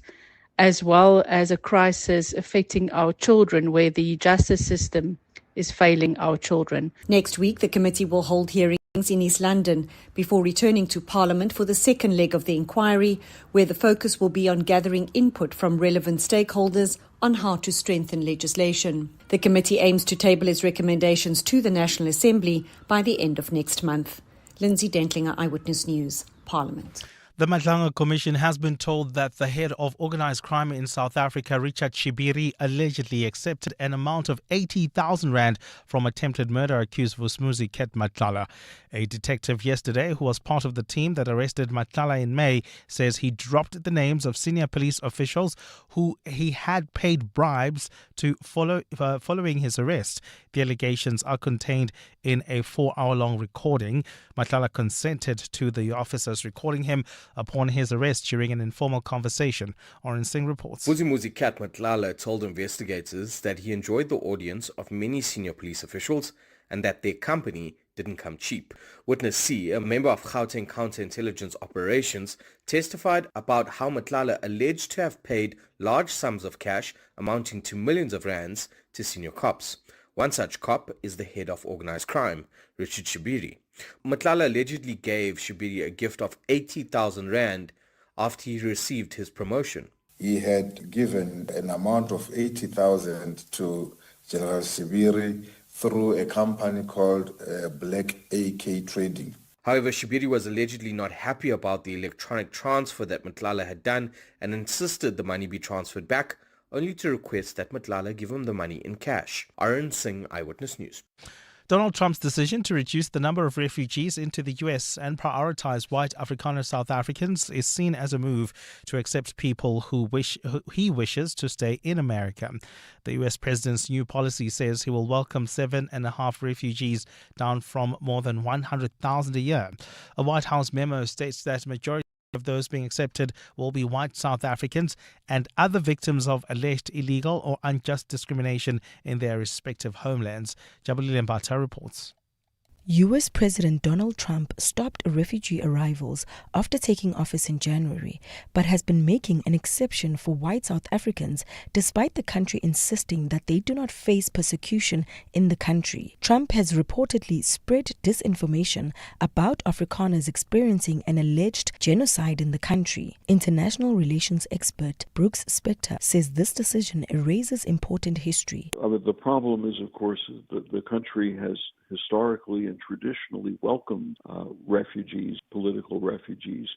as well as a crisis affecting our children where the justice system is failing our children. Next week, the committee will hold hearings in East London before returning to Parliament for the second leg of the inquiry, where the focus will be on gathering input from relevant stakeholders on how to strengthen legislation. The committee aims to table its recommendations to the National Assembly by the end of next month. Lindsay Dentlinger, Eyewitness News, Parliament. The Madlanga Commission has been told that the head of organised crime in South Africa, Richard Shibiri, allegedly accepted an amount of 80,000 Rand from attempted murder accused Vusmuzi Ket Matlala. A detective yesterday, who was part of the team that arrested Matlala in May, says he dropped the names of senior police officials who he had paid bribes to following his arrest. The allegations are contained in a 4-hour-long recording. Matlala consented to the officers recording him upon his arrest during an informal conversation. Oren Singh reports. Vusmuzi Ket Matlala told investigators that he enjoyed the audience of many senior police officials and that their company didn't come cheap. Witness C, a member of Gauteng Counterintelligence Operations, testified about how Matlala alleged to have paid large sums of cash amounting to millions of rands to senior cops. One such cop is the head of organised crime, Richard Shibiri. Matlala allegedly gave Shibiri a gift of 80,000 Rand after he received his promotion. He had given an amount of 80,000 to General Shibiri through a company called Black AK Trading. However, Shibiri was allegedly not happy about the electronic transfer that Matlala had done and insisted the money be transferred back, only to request that Matlala give him the money in cash. Arun Singh, Eyewitness News. Donald Trump's decision to reduce the number of refugees into the US and prioritize white Afrikaner South Africans is seen as a move to accept people who he wishes to stay in America. The US president's new policy says he will welcome 7.5 refugees, down from more than 100,000 a year. A White House memo states that majority of those being accepted will be white South Africans and other victims of alleged illegal or unjust discrimination in their respective homelands. Jabulile Mbata reports. US President Donald Trump stopped refugee arrivals after taking office in January, but has been making an exception for white South Africans despite the country insisting that they do not face persecution in the country. Trump has reportedly spread disinformation about Afrikaners experiencing an alleged genocide in the country. International relations expert Brooks Spector says this decision erases important history. The problem is, of course, that the country has historically and traditionally welcomed refugees, political refugees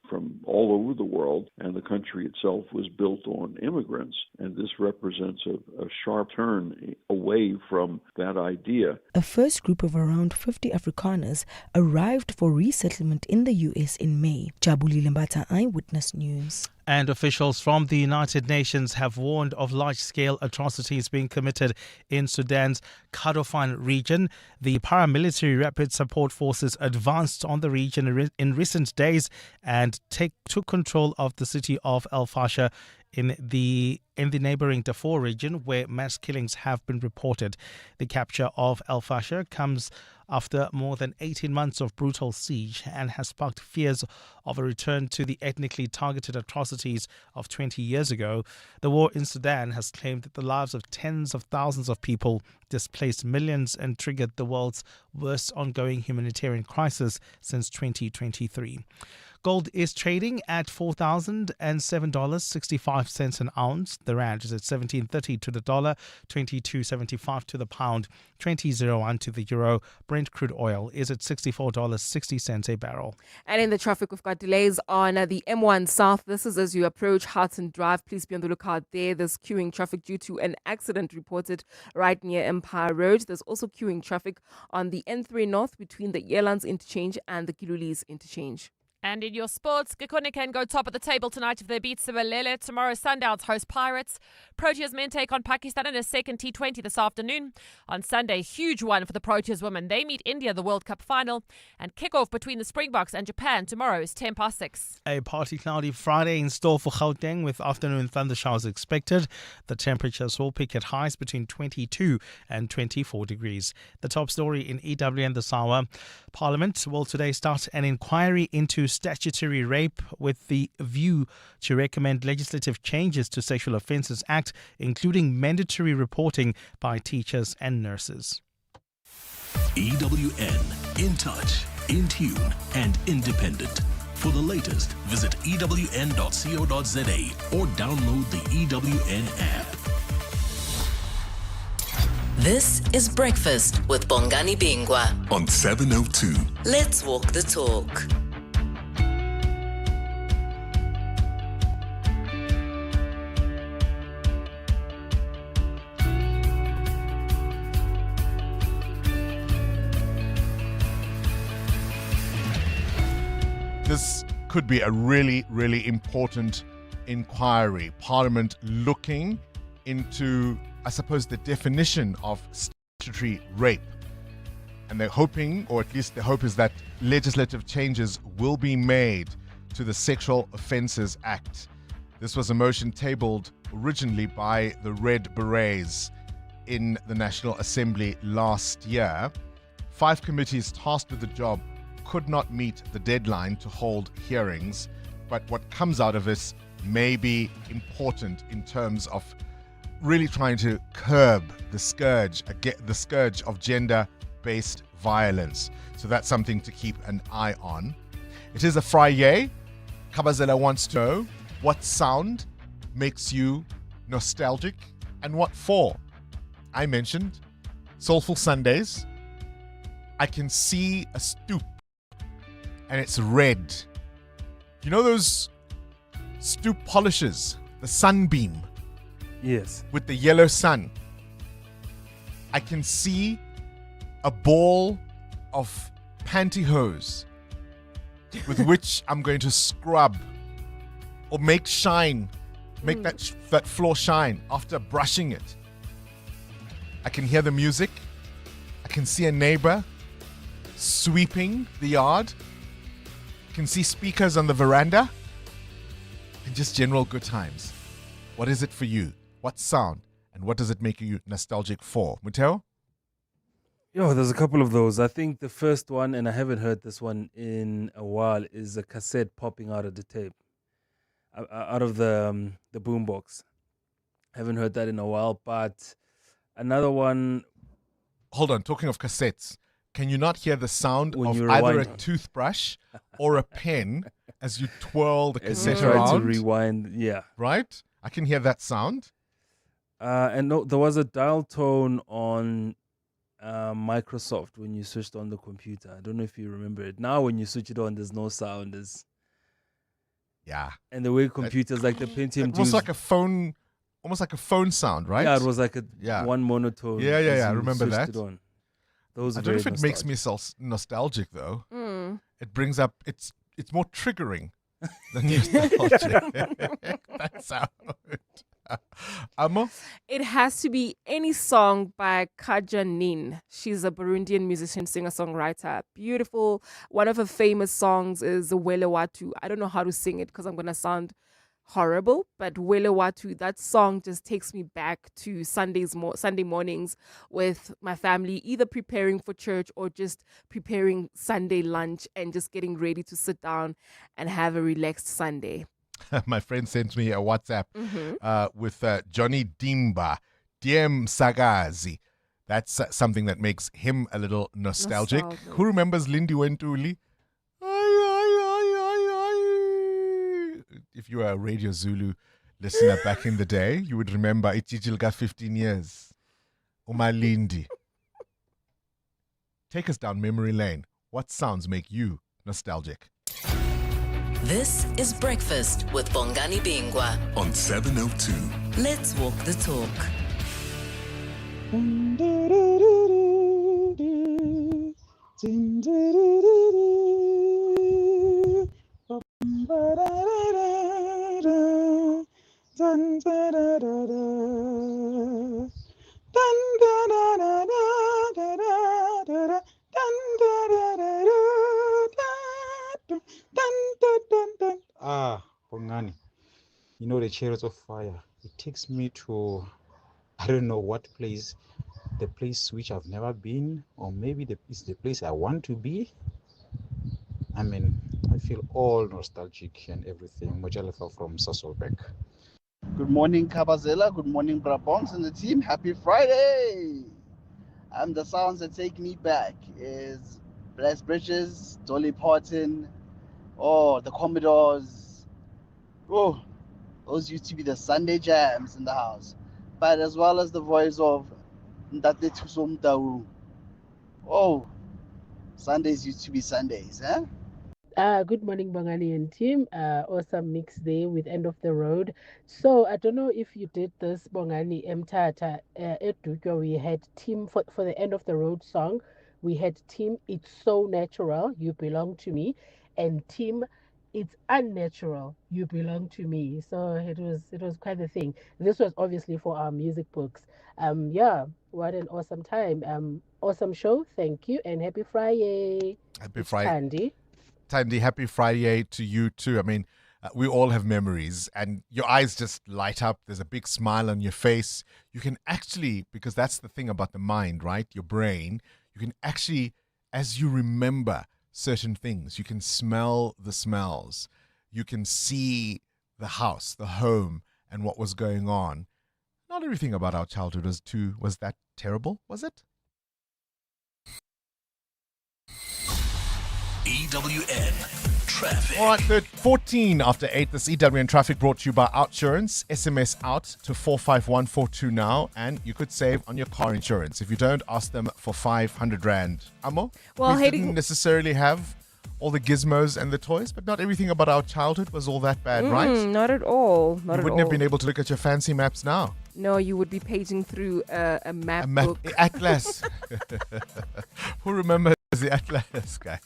from all over the world, and the country itself was built on immigrants. And this represents a sharp turn away from that idea. A first group of around 50 Afrikaners arrived for resettlement in the U.S. in May. Jabuli Limbata, Eyewitness News. And officials from the United Nations have warned of large-scale atrocities being committed in Sudan's Kordofan region. The paramilitary rapid support forces advanced on the region in recent days and took control of the city of El Fasher in the neighboring Darfur region, where mass killings have been reported. The capture of El Fasher comes after more than 18 months of brutal siege and has sparked fears of a return to the ethnically targeted atrocities of 20 years ago. The war in Sudan has claimed that the lives of tens of thousands of people, displaced millions, and triggered the world's worst ongoing humanitarian crisis since 2023. Gold is trading at $4,007.65 an ounce. The rand is at 17.30 to the dollar, 22.75 to the pound, 20.01 to the euro. Brent crude oil is at $64.60 a barrel. And in the traffic, we've got delays on the M1 South. This is as you approach Hudson Drive. Please be on the lookout there. There's queuing traffic due to an accident reported right near Empire Road. There's also queuing traffic on the N3 North between the Yearlands interchange and the Kilulis interchange. And in your sports, Gikone can go top of the table tonight if they beat Sibelele. Tomorrow, Sundowns host Pirates. Proteas men take on Pakistan in a second T20 this afternoon. On Sunday, huge one for the Proteas women. They meet India, the World Cup final. And kickoff between the Springboks and Japan tomorrow is 6:10. A partly cloudy Friday in store for Gauteng with afternoon thundershowers expected. The temperatures will peak at highs between 22 and 24 degrees. The top story in EWN this hour. Parliament will today start an inquiry into statutory rape with the view to recommend legislative changes to Sexual Offences Act, including mandatory reporting by teachers and nurses. EWN, in touch, in tune, and independent. For the latest, visit ewn.co.za or download the EWN app. This is Breakfast with Bongani Bingwa on 702. Let's walk the talk. This could be a really, really important inquiry. Parliament looking into, I suppose, the definition of statutory rape. And they're hoping, or at least the hope is that legislative changes will be made to the Sexual Offences Act. This was a motion tabled originally by the Red Berets in the National Assembly last year. 5 committees tasked with the job could not meet the deadline to hold hearings, but what comes out of this may be important in terms of really trying to curb the scourge of gender-based violence. So that's something to keep an eye on. It is a Friday. Kabazela wants to know what sound makes you nostalgic and what for. I mentioned Soulful Sundays. I can see a stoop and it's red. You know those stoop polishes, the sunbeam? Yes. With the yellow sun. I can see a ball of pantyhose with which I'm going to scrub or make that floor shine after brushing it. I can hear the music. I can see a neighbor sweeping the yard. Can see speakers on the veranda, and just general good times. What is it for you? What sound? And what does it make you nostalgic for? Muteo? There's a couple of those. I think the first one, and I haven't heard this one in a while, is a cassette popping out of the tape, out of the boombox. Haven't heard that in a while, but another one. Hold on, talking of cassettes. Can you not hear the sound when of either a toothbrush or a pen as you twirl the cassette around? To rewind, yeah. Right? I can hear that sound. And no, there was a dial tone on Microsoft when you switched on the computer. I don't know if you remember it. Now when you switch it on, there's no sound. Yeah. And the way computers like the Pentium It was like a phone, almost like a phone sound, right? Yeah, it was like one monotone. Yeah, I remember that. It on. Those I don't know if it makes me nostalgic though. It brings up, it's more triggering than nostalgic. That's how Amo? It has to be any song by Kaja Nin. She's a Burundian musician, singer-songwriter. Beautiful. One of her famous songs is Wele Watu. I don't know how to sing it because I'm going to sound horrible, but Wele Watu, that song just takes me back to Sunday mornings with my family, either preparing for church or just preparing Sunday lunch and just getting ready to sit down and have a relaxed Sunday. My friend sent me a WhatsApp with Johnny Dimba, Diem Sagazi. That's something that makes him a little nostalgic. Who remembers Lindy Wentuli? If you were a Radio Zulu listener back in the day, you would remember Ichijilga 15 years. Uma Lindy. Take us down memory lane. What sounds make you nostalgic? This is Breakfast with Bongani Bingwa on 702. Let's walk the talk. Bongani, you know the Chariots of Fire. It takes me to, I don't know what place, the place which I've never been, or maybe it's the place I want to be. I mean, I feel all nostalgic and everything. Mojalefa from Sasolbeck. Good morning, Kabazela. Good morning, Brabongs and the team. Happy Friday! The sounds that take me back is Bless Bridges, Dolly Parton, the Commodores. Oh, those used to be the Sunday jams in the house. But as well as the voice of Ndate Tusomdau. Oh, Sundays used to be Sundays, huh? Good morning, Bongani and team. Awesome mix day with End of the Road. So I don't know if you did this, Bongani Mtata. At Duke, we had team for the End of the Road song. We had team It's So Natural, You Belong to Me, and team It's Unnatural, You Belong to Me. So it was quite a thing. This was obviously for our music books. What an awesome time. Awesome show. Thank you and happy Friday. Happy Friday. Tandy, happy Friday to you too. I mean, we all have memories and your eyes just light up. There's a big smile on your face. You can actually, because that's the thing about the mind, right? Your brain, you can actually, as you remember certain things, you can smell the smells. You can see the house, the home, and what was going on. Not everything about our childhood was that terrible, was it? EWN Traffic. All right, 14 after 8. This EWN Traffic brought to you by Outsurance. SMS out to 45142 now, and you could save on your car insurance. If you don't, ask them for 500 Rand. Amo? Well, we didn't necessarily have all the gizmos and the toys, but not everything about our childhood was all that bad, right? Not at all. You wouldn't have been able to look at your fancy maps now. No, you would be paging through a map book. Atlas. Who remembers the Atlas, guys?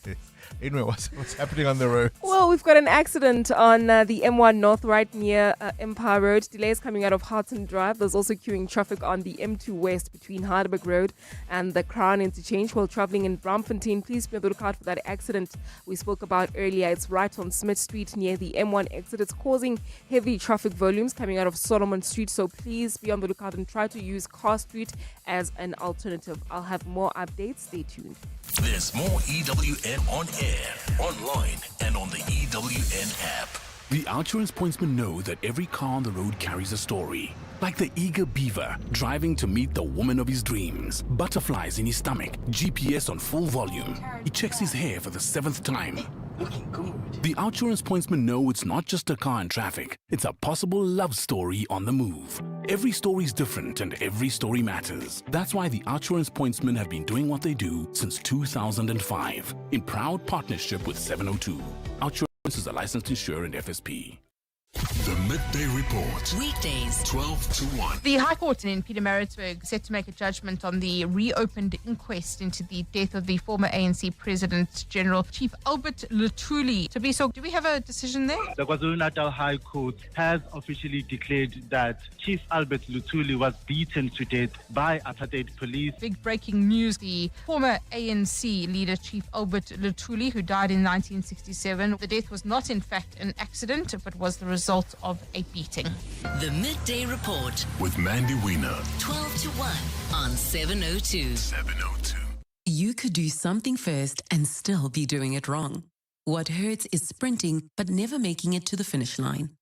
Anyway, what's happening on the road? Well, we've got an accident on the M1 North right near Empire Road. Delays coming out of Harton Drive. There's also queuing traffic on the M2 West between Heidelberg Road and the Crown Interchange while traveling in Braamfontein. Please be on the lookout for that accident we spoke about earlier. It's right on Smith Street near the M1 exit. It's causing heavy traffic volumes coming out of Solomon Street, so please be on the lookout and try to use Car Street as an alternative. I'll have more updates. Stay tuned. There's more EWN on air, online, and on the EWN app. The Outsurance pointsmen know that every car on the road carries a story. Like the eager beaver driving to meet the woman of his dreams. Butterflies in his stomach, GPS on full volume. He checks his hair for the 7th time. Looking good. The Outsurance pointsmen know it's not just a car in traffic. It's a possible love story on the move. Every story's different and every story matters. That's why the Outsurance Pointsmen have been doing what they do since 2005 in proud partnership with 702. Outsurance is a licensed insurer and FSP. The Midday Report. Weekdays, 12 to 1. The High Court in Pietermaritzburg set to make a judgment on the reopened inquest into the death of the former ANC President General Chief Albert Lutuli. So do we have a decision there? The KwaZulu-Natal High Court has officially declared that Chief Albert Lutuli was beaten to death by apartheid police. Big breaking news. The former ANC leader Chief Albert Lutuli, who died in 1967. The death was not in fact an accident, but was the result of a beating. The Midday Report With Mandy Wiener. 12 to 1 on 702. 702. You could do something first and still be doing it wrong. What hurts is sprinting but never making it to the finish line.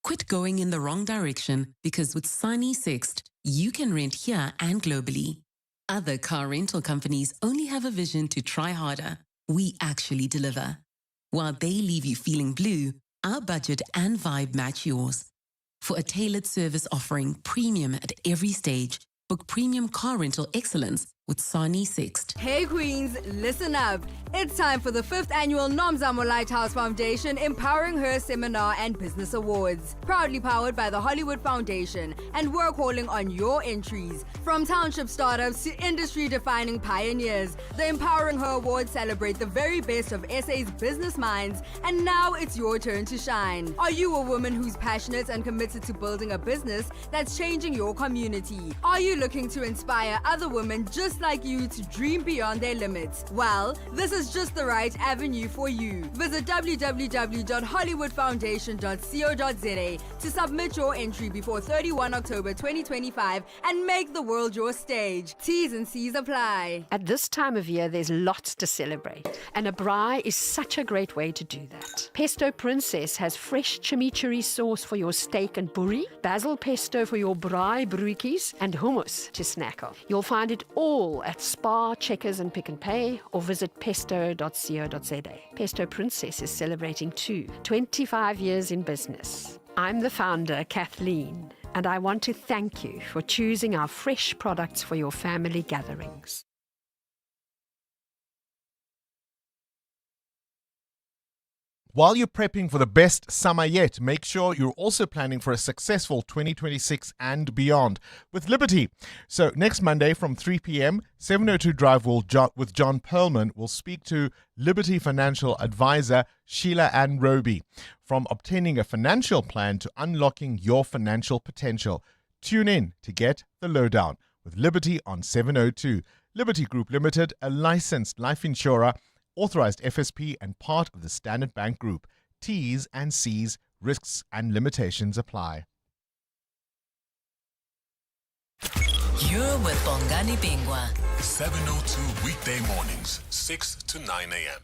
Quit going in the wrong direction because with Sunny Sixt, you can rent here and globally. Other car rental companies only have a vision to try harder. We actually deliver. While they leave you feeling blue, our budget and vibe match yours. For a tailored service offering premium at every stage, book premium car rental excellence with Sani Sixt. Hey Queens, listen up. It's time for the 5th annual Nomzamo Lighthouse Foundation Empowering Her Seminar and Business Awards. Proudly powered by the Hollywood Foundation, and we're calling on your entries. From township startups to industry-defining pioneers, the Empowering Her Awards celebrate the very best of SA's business minds, and now it's your turn to shine. Are you a woman who's passionate and committed to building a business that's changing your community? Are you looking to inspire other women just like you to dream beyond their limits? Well, this is just the right avenue for you. Visit www.hollywoodfoundation.co.za to submit your entry before 31 October 2025 and make the world your stage. T's and C's apply. At this time of year, there's lots to celebrate, and a braai is such a great way to do that. Pesto Princess has fresh chimichurri sauce for your steak and buri, basil pesto for your braai broodjies, and hummus to snack on. You'll find it all at Spar, Checkers and Pick n Pay, or visit pesto.co.za. Pesto Princess is celebrating too, 25 years in business. I'm the founder, Kathleen, and I want to thank you for choosing our fresh products for your family gatherings. While you're prepping for the best summer yet, make sure you're also planning for a successful 2026 and beyond with Liberty. So next Monday from 3 p.m., 702 Drive with John Perlman will speak to Liberty financial advisor Sheila Ann Roby. From obtaining a financial plan to unlocking your financial potential. Tune in to get the lowdown with Liberty on 702. Liberty Group Limited, a licensed life insurer, authorized FSP and part of the Standard Bank Group. T's and C's, risks and limitations apply. You're with Bongani Bingwa. 702 weekday mornings, 6 to 9 a.m.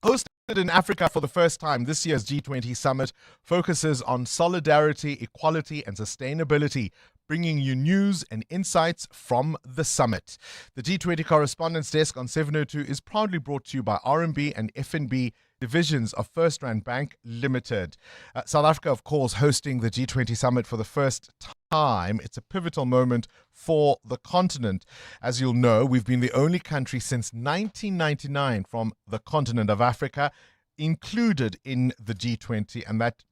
Hosted in Africa for the first time, this year's G20 summit focuses on solidarity, equality, and sustainability, bringing you news and insights from the summit. The G20 Correspondents Desk on 702 is proudly brought to you by RMB and FNB divisions of First Rand Bank Limited. South Africa, of course, hosting the G20 summit for the first time. It's a pivotal moment for the continent. As you'll know, we've been the only country since 1999 from the continent of Africa included in the G20, and that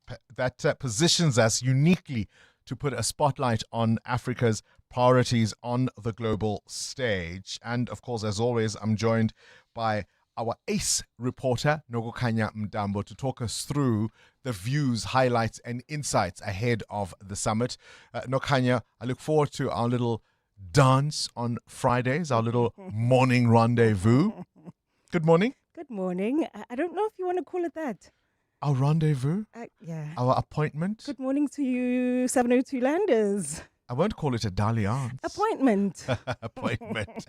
positions us uniquely to put a spotlight on Africa's priorities on the global stage. And of course, as always, I'm joined by our ace reporter, Nogokanya Mdambo, to talk us through the views, highlights, and insights ahead of the summit. Nogokanya, I look forward to our little dance on Fridays, our little morning rendezvous. Good morning. Good morning. I don't know if you want to call it that. Our rendezvous? Yeah. Our appointment? Good morning to you, 702 Landers. I won't call it a dalliance. Appointment. Appointment.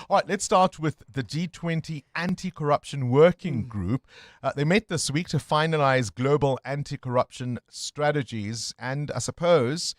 All right, let's start with the G20 Anti-Corruption Working Group. They met this week to finalize global anti-corruption strategies. And I suppose,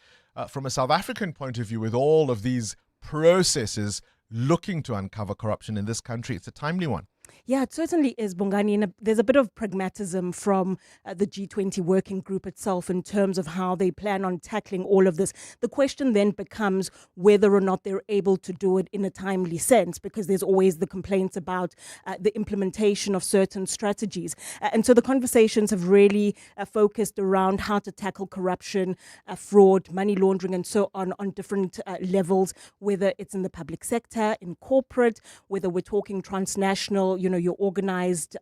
from a South African point of view, with all of these processes looking to uncover corruption in this country, it's a timely one. Yeah, it certainly is, Bongani. And there's a bit of pragmatism from the G20 working group itself in terms of how they plan on tackling all of this. The question then becomes whether or not they're able to do it in a timely sense, because there's always the complaints about the implementation of certain strategies. And so the conversations have really focused around how to tackle corruption, fraud, money laundering, and so on different levels, whether it's in the public sector, in corporate, whether we're talking transnational, your organized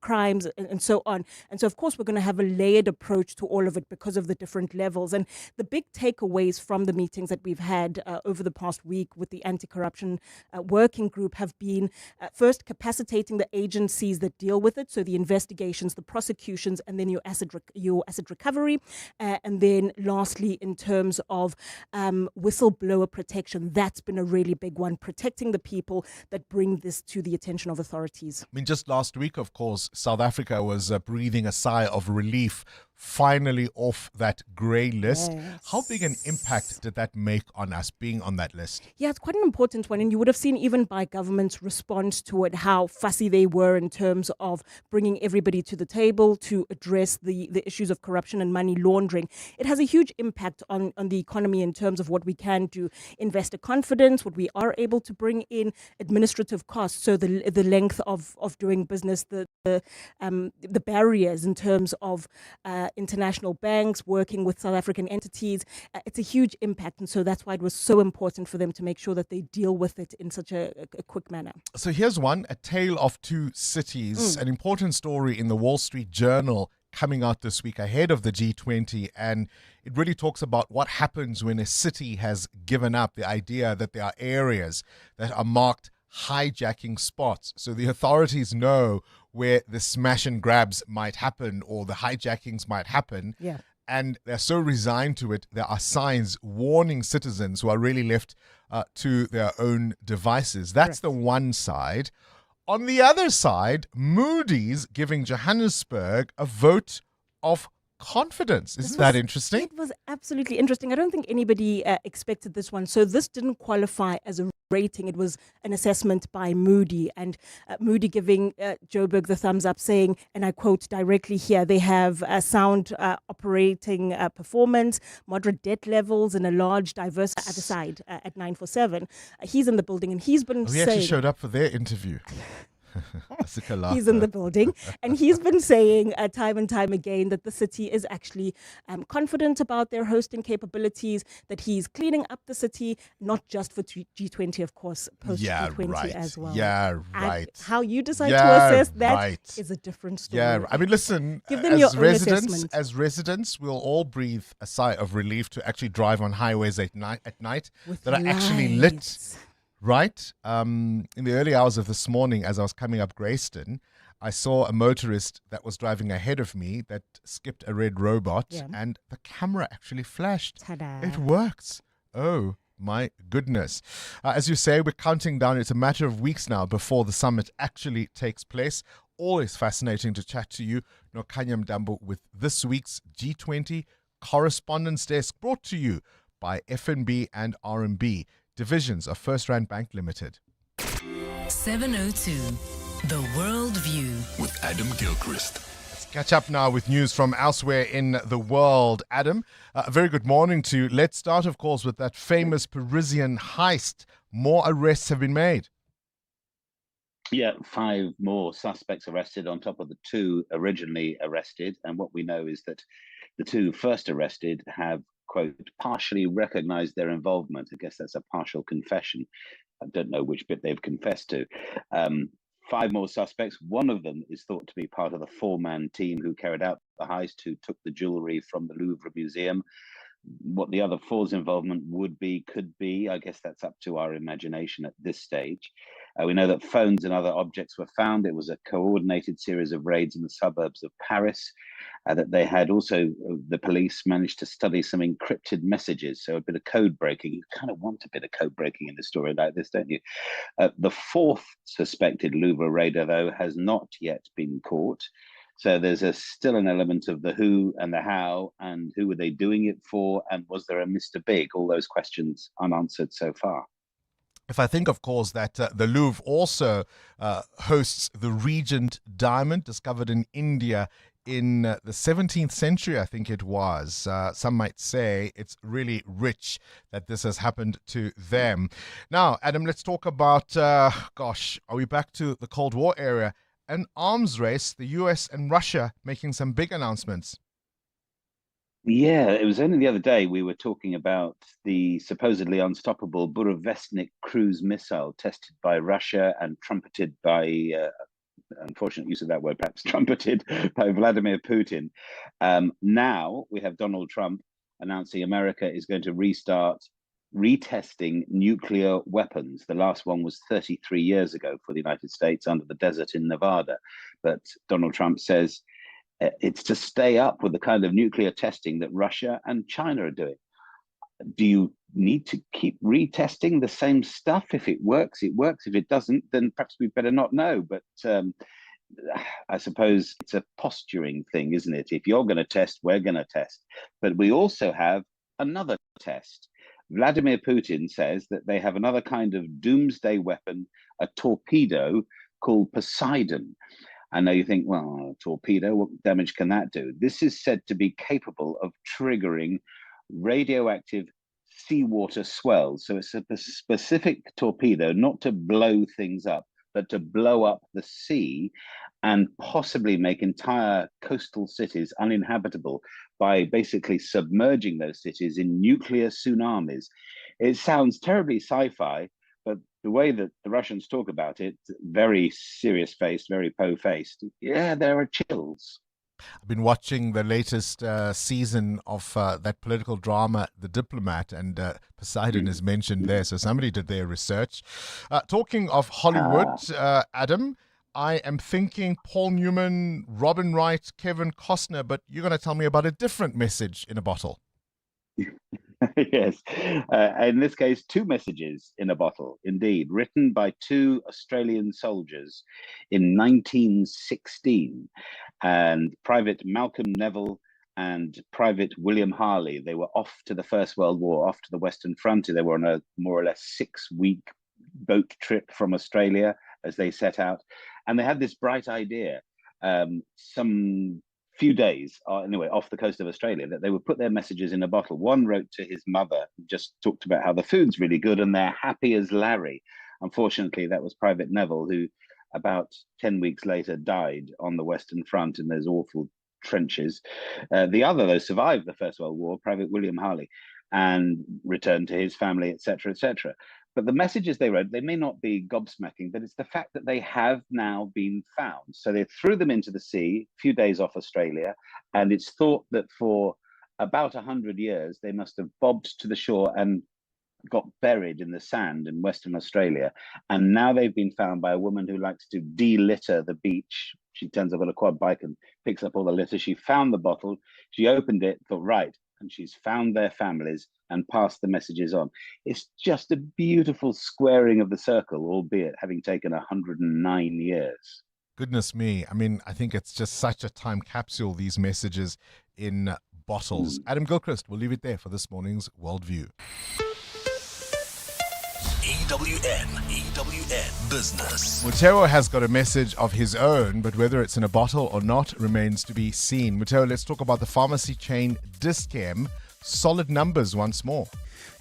crimes and so on. And so, of course, we're going to have a layered approach to all of it because of the different levels. And the big takeaways from the meetings that we've had over the past week with the anti-corruption working group have been, first, capacitating the agencies that deal with it. So the investigations, the prosecutions, and then your asset recovery. And then lastly, in terms of whistleblower protection, that's been a really big one, protecting the people that bring this to the attention of authorities. I mean, just last week, of course, South Africa was breathing a sigh of relief, finally off that grey list. Yes. How big an impact did that make on us being on that list? Yeah, it's quite an important one. And you would have seen even by government's response to it, how fussy they were in terms of bringing everybody to the table to address the issues of corruption and money laundering. It has a huge impact on the economy in terms of what we can do, investor confidence, what we are able to bring in, administrative costs, so the length of doing business, the barriers in terms of international banks working with South African entities. It's a huge impact, and so that's why it was so important for them to make sure that they deal with it in such a quick manner. So here's one, a tale of two cities, an important story in the Wall Street Journal coming out this week ahead of the G20, and it really talks about what happens when a city has given up the idea that there are areas that are marked hijacking spots. So the authorities know where the smash and grabs might happen or the hijackings might happen. Yeah. And they're so resigned to it, there are signs warning citizens who are really left to their own devices. That's the one side. On the other side, Moody's giving Johannesburg a vote of confidence. Isn't that interesting? It was absolutely interesting. I don't think anybody expected this one. So this didn't qualify as a rating. It was an assessment by Moody, and Moody giving Joburg the thumbs up, saying, and I quote directly here, they have a sound operating performance, moderate debt levels, and a large, diverse other side at 947. He's in the building, and he's been He saying... actually showed up for their interview. He's in the building, and he's been saying time and time again that the city is actually confident about their hosting capabilities, that he's cleaning up the city, not just for G20, of course, post G20 as well. Yeah, right. And how you decide to assess that is a different story. Yeah, I mean, listen, Give them your own assessment. As residents, we'll all breathe a sigh of relief to actually drive on highways at night with that are actually lit. Right. In the early hours of this morning, as I was coming up Greyston, I saw a motorist that was driving ahead of me that skipped a red robot, and the camera actually flashed. Ta-da. It works. Oh, my goodness. As you say, we're counting down. It's a matter of weeks now before the summit actually takes place. Always fascinating to chat to you, Nokanya Mdambo, with this week's G20 Correspondence Desk, brought to you by FNB and RMB, divisions of First Rand Bank Limited. 702, The World View with Adam Gilchrist. Let's catch up now with news from elsewhere in the world. Adam, a very good morning to you. Let's start, of course, with that famous Parisian heist. More arrests have been made. Yeah, 5 more suspects arrested on top of the 2 originally arrested. And what we know is that the 2 first arrested have, quote, partially recognized their involvement. I guess that's a partial confession. I don't know which bit they've confessed to. 5 more suspects. One of them is thought to be part of the 4-man team who carried out the heist, who took the jewelry from the Louvre Museum. What the other 4's involvement would be, could be, I guess that's up to our imagination at this stage. We know that phones and other objects were found. It was a coordinated series of raids in the suburbs of Paris. That they had also, the police managed to study some encrypted messages. So a bit of code breaking. You kind of want a bit of code breaking in a story like this, don't you? The 4th suspected Louvre raider, though, has not yet been caught. So there's still an element of the who and the how, and who were they doing it for, and was there a Mr. Big? All those questions unanswered so far. If I think, of course, that the Louvre also hosts the Regent Diamond, discovered in India in the 17th century, I think it was. Some might say it's really rich that this has happened to them. Now, Adam, let's talk about, are we back to the Cold War era? An arms race, the US and Russia making some big announcements. Yeah, it was only the other day we were talking about the supposedly unstoppable Burevestnik cruise missile tested by Russia and trumpeted by, unfortunate use of that word, perhaps trumpeted by Vladimir Putin. Now we have Donald Trump announcing America is going to restart retesting nuclear weapons. The last one was 33 years ago for the United States under the desert in Nevada. But Donald Trump says it's to stay up with the kind of nuclear testing that Russia and China are doing. Do you need to keep retesting the same stuff? If it works, it works. If it doesn't, then perhaps we better not know. But I suppose it's a posturing thing, isn't it? If you're going to test, we're going to test. But we also have another test. Vladimir Putin says that they have another kind of doomsday weapon, a torpedo called Poseidon. I know you think, well, a torpedo, what damage can that do? This is said to be capable of triggering radioactive seawater swells. So it's a specific torpedo, not to blow things up, but to blow up the sea and possibly make entire coastal cities uninhabitable by basically submerging those cities in nuclear tsunamis. It sounds terribly sci-fi, but the way that the Russians talk about it, very serious-faced, very po-faced, yeah, there are chills. I've been watching the latest season of that political drama, The Diplomat, and Poseidon is mentioned there. So somebody did their research. Talking of Hollywood, Adam, I am thinking Paul Newman, Robin Wright, Kevin Costner, but you're going to tell me about a different message in a bottle. Yes, in this case, two messages in a bottle, indeed, written by two Australian soldiers in 1916, and Private Malcolm Neville and Private William Harley. They were off to the First World War, off to the Western Frontier. They were on a more or less 6-week boat trip from Australia as they set out, and they had this bright idea, some few days, anyway, off the coast of Australia, that they would put their messages in a bottle. One wrote to his mother, just talked about how the food's really good and they're happy as Larry. Unfortunately, that was Private Neville, who about 10 weeks later died on the Western Front in those awful trenches. The other, though, survived the First World War, Private William Harley, and returned to his family, etc., etc. But the messages they wrote, they may not be gobsmacking, but it's the fact that they have now been found. So they threw them into the sea, a few days off Australia, and it's thought that for about 100 years, they must have bobbed to the shore and got buried in the sand in Western Australia. And now they've been found by a woman who likes to de-litter the beach. She turns up on a quad bike and picks up all the litter. She found the bottle, she opened it, thought, right, and she's found their families and passed the messages on. It's just a beautiful squaring of the circle, albeit having taken 109 years. Goodness me. I mean, I think it's just such a time capsule, these messages in bottles. Adam Gilchrist, we'll leave it there for this morning's Worldview. EWN Business. Muteo has got a message of his own, but whether it's in a bottle or not remains to be seen. Muteo, let's talk about the pharmacy chain Dis-Chem. Solid numbers once more.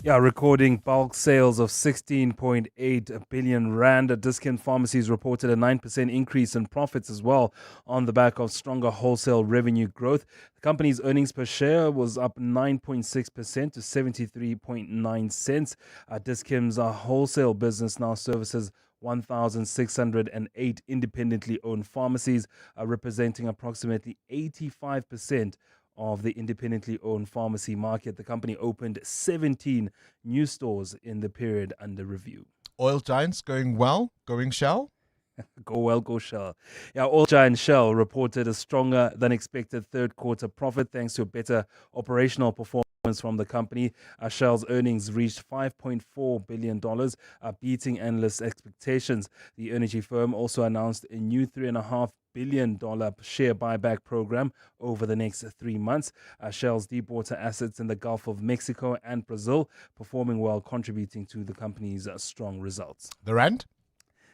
Yeah, recording bulk sales of 16.8 billion rand. Dis-Chem Pharmacies reported a 9% increase in profits as well on the back of stronger wholesale revenue growth. The company's earnings per share was up 9.6% to 73.9 cents. Dis-Chem's wholesale business now services 1,608 independently owned pharmacies, representing approximately 85% of the independently owned pharmacy market. The company opened 17 new stores in the period under review. Oil giants going well, going Shell? Go well, go Shell. Yeah, oil giant Shell reported a stronger than expected third quarter profit thanks to better operational performance from the company. Shell's earnings reached $5.4 billion, beating analysts' expectations. The energy firm also announced a new $3.5 billion share buyback program over the next 3 months. Shell's deepwater assets in the Gulf of Mexico and Brazil performing well, contributing to the company's strong results. The rand?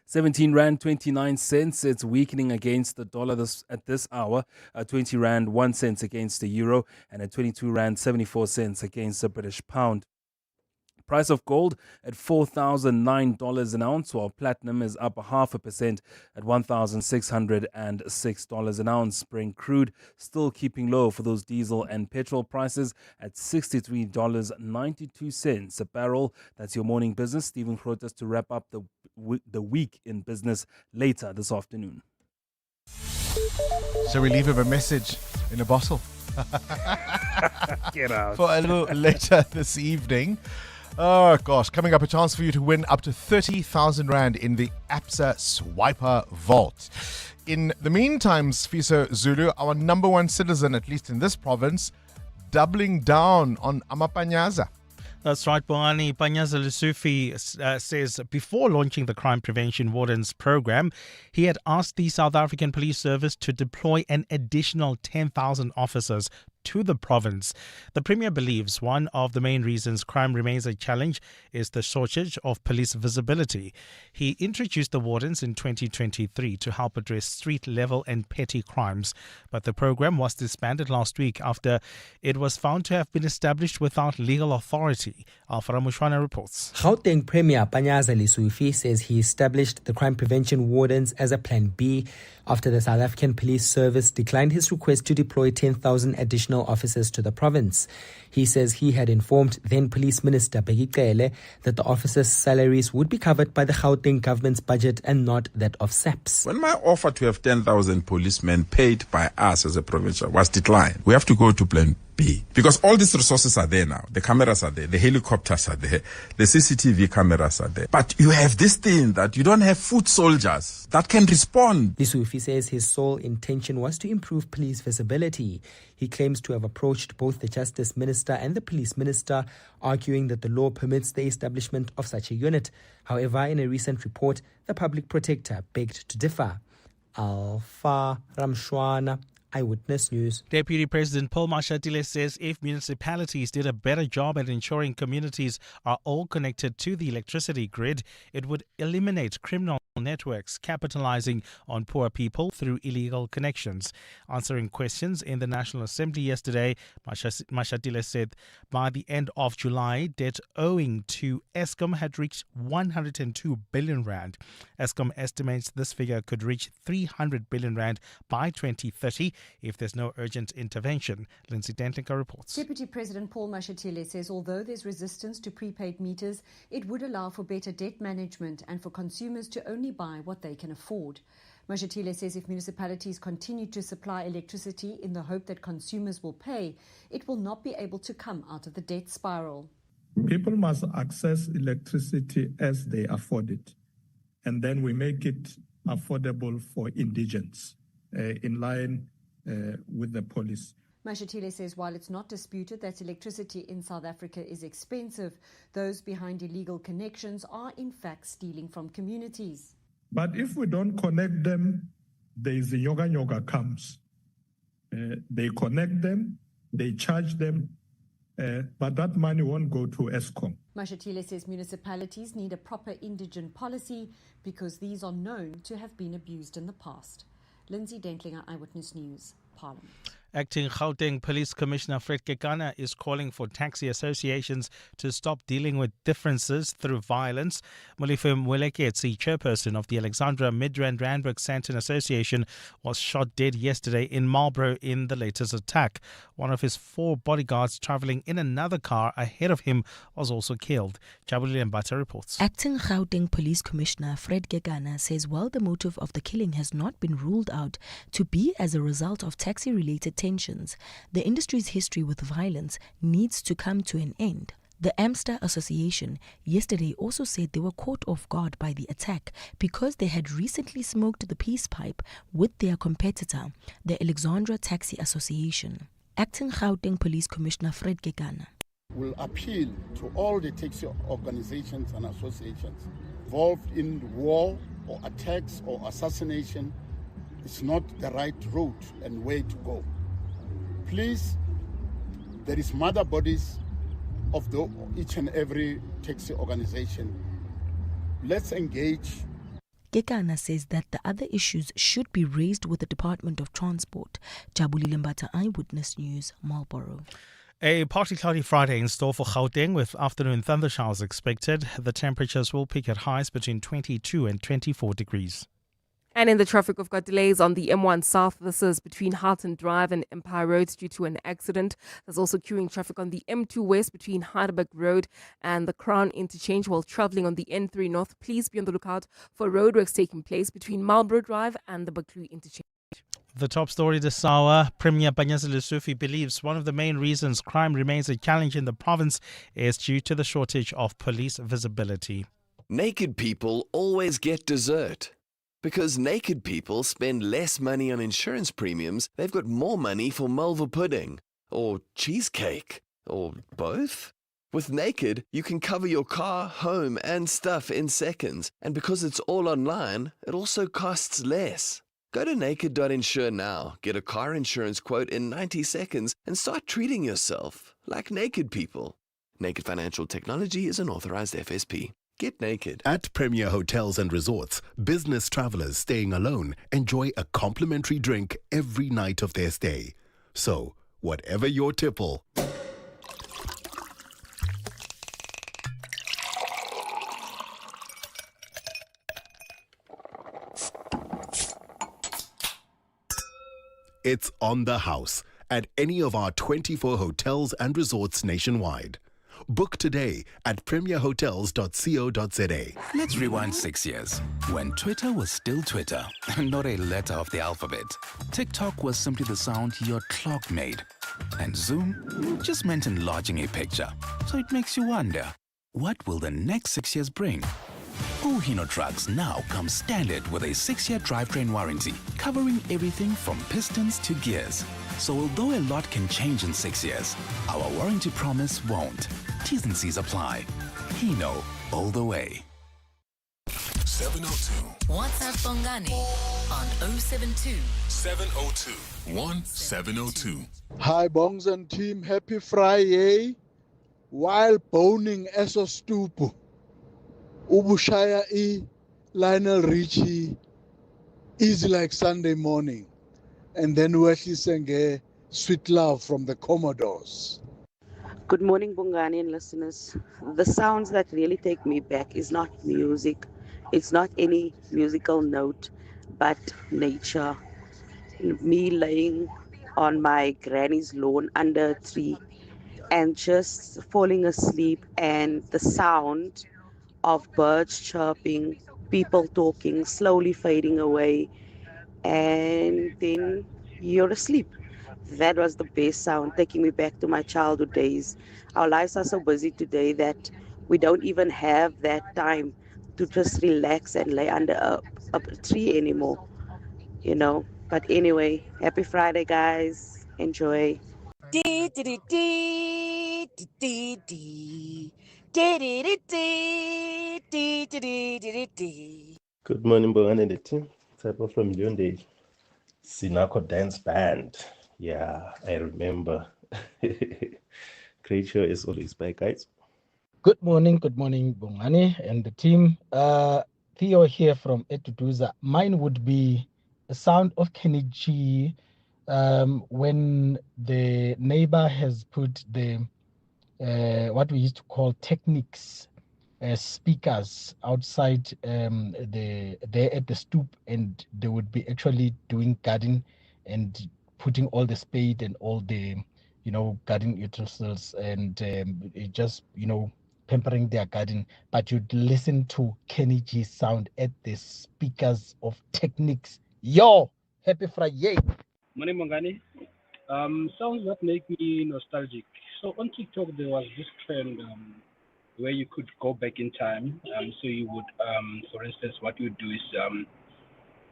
17 Rand 29 cents. It's weakening against the dollar at this hour. 20 Rand 1 cent against the euro, and at 22 Rand 74 cents against the British pound. Price of gold at $4,009 an ounce, while platinum is up 0.5% at $1,606 an ounce. Brent crude still keeping low for those diesel and petrol prices at $63.92 a barrel. That's your morning business. Stephen Grotas to wrap up the week in business later this afternoon. Shall we leave him a message in a bottle? Get out. For a little later this evening. Oh gosh, coming up, a chance for you to win up to 30,000 Rand in the Absa Swiper Vault. In the meantime, Sfiso Zulu, our number one citizen, at least in this province, doubling down on Amapanyaza. That's right, Bongani. Panyaza Lufi says before launching the Crime Prevention Wardens program, he had asked the South African Police Service to deploy an additional 10,000 officers to the province. The Premier believes one of the main reasons crime remains a challenge is the shortage of police visibility. He introduced the wardens in 2023 to help address street-level and petty crimes, but the program was disbanded last week after it was found to have been established without legal authority. Alfara Mushwana reports. Gauteng Premier Panyaza Lesufi says he established the Crime Prevention Wardens as a Plan B after the South African Police Service declined his request to deploy 10,000 additional officers to the province. He says he had informed then Police Minister Bheki Cele that the officers' salaries would be covered by the Gauteng government's budget and not that of SAPS. When my offer to have 10,000 policemen paid by us as a provincial was declined, we have to go to Plan B. Because all these resources are there now. The cameras are there, the helicopters are there, the CCTV cameras are there. But you have this thing that you don't have foot soldiers that can respond. Lesufi says his sole intention was to improve police visibility. He claims to have approached both the Justice Minister and the Police Minister, arguing that the law permits the establishment of such a unit. However, in a recent report, the Public Protector begged to differ. Alfa Ramshwana, Eyewitness News. Deputy President Paul Mashatile says if municipalities did a better job at ensuring communities are all connected to the electricity grid, it would eliminate criminal networks capitalizing on poor people through illegal connections. Answering questions in the National Assembly yesterday, Mashatile said by the end of July, debt owing to Eskom had reached 102 billion rand. Eskom estimates this figure could reach 300 billion rand by 2030 if there's no urgent intervention. Lindsay Dentlinker reports. Deputy President Paul Mashatile says although there's resistance to prepaid meters, it would allow for better debt management and for consumers to only buy what they can afford. Mashatile says if municipalities continue to supply electricity in the hope that consumers will pay, it will not be able to come out of the debt spiral. People must access electricity as they afford it, and then we make it affordable for indigents in line with the policy. Mashatile says while it's not disputed that electricity in South Africa is expensive, those behind illegal connections are in fact stealing from communities. But if we don't connect them, there is a yoga comes. They connect them, they charge them, but that money won't go to Eskom. Mashatile says municipalities need a proper indigent policy because these are known to have been abused in the past. Lindsay Dentlinger, Eyewitness News, Parliament. Acting Gauteng Police Commissioner Fred Kekana is calling for taxi associations to stop dealing with differences through violence. Molefe Mweleketsi, chairperson of the Alexandra Midrand Randburg Sandton Association, was shot dead yesterday in Marlborough in the latest attack. One of his 4 bodyguards travelling in another car ahead of him was also killed. Jabulile Mbata reports. Acting Gauteng Police Commissioner Fred Kekana says while the motive of the killing has not been ruled out to be as a result of taxi-related tensions, the industry's history with violence needs to come to an end. The Amster Association yesterday also said they were caught off guard by the attack because they had recently smoked the peace pipe with their competitor, the Alexandra Taxi Association. Acting Gauteng Police Commissioner Fred Kekana. will appeal to all the taxi organizations and associations involved in war or attacks or assassination. It's not the right route and way to go. Please, there is mother bodies of each and every taxi organization. Let's engage. Kekana says that the other issues should be raised with the Department of Transport. Jabulile Mbata, Eyewitness News, Marlborough. A partly cloudy Friday in store for Gauteng with afternoon thundershowers expected. The temperatures will peak at highs between 22 and 24 degrees. And in the traffic, we've got delays on the M1 South. This is between Halton Drive and Empire Roads due to an accident. There's also queuing traffic on the M2 West between Heidelberg Road and the Crown Interchange while travelling on the N3 North. Please be on the lookout for roadworks taking place between Marlborough Drive and the Baklu Interchange. The top story this hour, Premier Lufi believes one of the main reasons crime remains a challenge in the province is due to the shortage of police visibility. Naked people always get dessert. Because naked people spend less money on insurance premiums, they've got more money for malva pudding, or cheesecake, or both. With Naked, you can cover your car, home, and stuff in seconds. And because it's all online, it also costs less. Go to naked.insure now, get a car insurance quote in 90 seconds, and start treating yourself like naked people. Naked Financial Technology is an authorized FSP. Get naked. At Premier Hotels and Resorts, business travelers staying alone enjoy a complimentary drink every night of their stay. So, whatever your tipple. It's on the house at any of our 24 hotels and resorts nationwide. Book today at premierhotels.co.za. Let's rewind 6 years, when Twitter was still Twitter, not a letter of the alphabet. TikTok was simply the sound your clock made. And Zoom just meant enlarging a picture. So it makes you wonder, what will the next 6 years bring? Hino trucks now come standard with a 6-year drivetrain warranty, covering everything from pistons to gears. So although a lot can change in 6 years, our warranty promise won't. T's and C's apply. Hino, all the way. 702. WhatsApp Bongani on 072 702 1702. Hi, Bongs and team. Happy Friday. While boning Esostupu, Ubushaya Lionel Richie, easy like Sunday morning. And then Wesley Senge, Sweet Love from the Commodores. Good morning, Bongani listeners. The sounds that really take me back is not music. It's not any musical note, but nature. Me laying on my granny's lawn under a tree and just falling asleep, and the sound of birds chirping, people talking, slowly fading away, and then you're asleep. That was the best sound, taking me back to my childhood days. Our lives are so busy today that we don't even have that time to just relax and lay under a tree anymore, you know. But anyway, happy Friday, guys. Enjoy. Good morning, Bongani and the team. Typo from Leonde. Sinako Dance Band. Yeah, I remember. Great show is always back, guys. Good morning, Bongani and the team. Theo here from Etuduza. Mine would be the sound of Kenny G when the neighbor has put the what we used to call techniques speakers outside there at the stoop, and they would be actually doing garden and putting all the spade and all the garden utensils and just pampering their garden, but you'd listen to Kenny G's sound at the speakers of techniques. Yo, happy Friday. Morning, Bongani. Sounds that make me nostalgic. So on TikTok, there was this trend where you could go back in time. So you would, for instance, what you would do is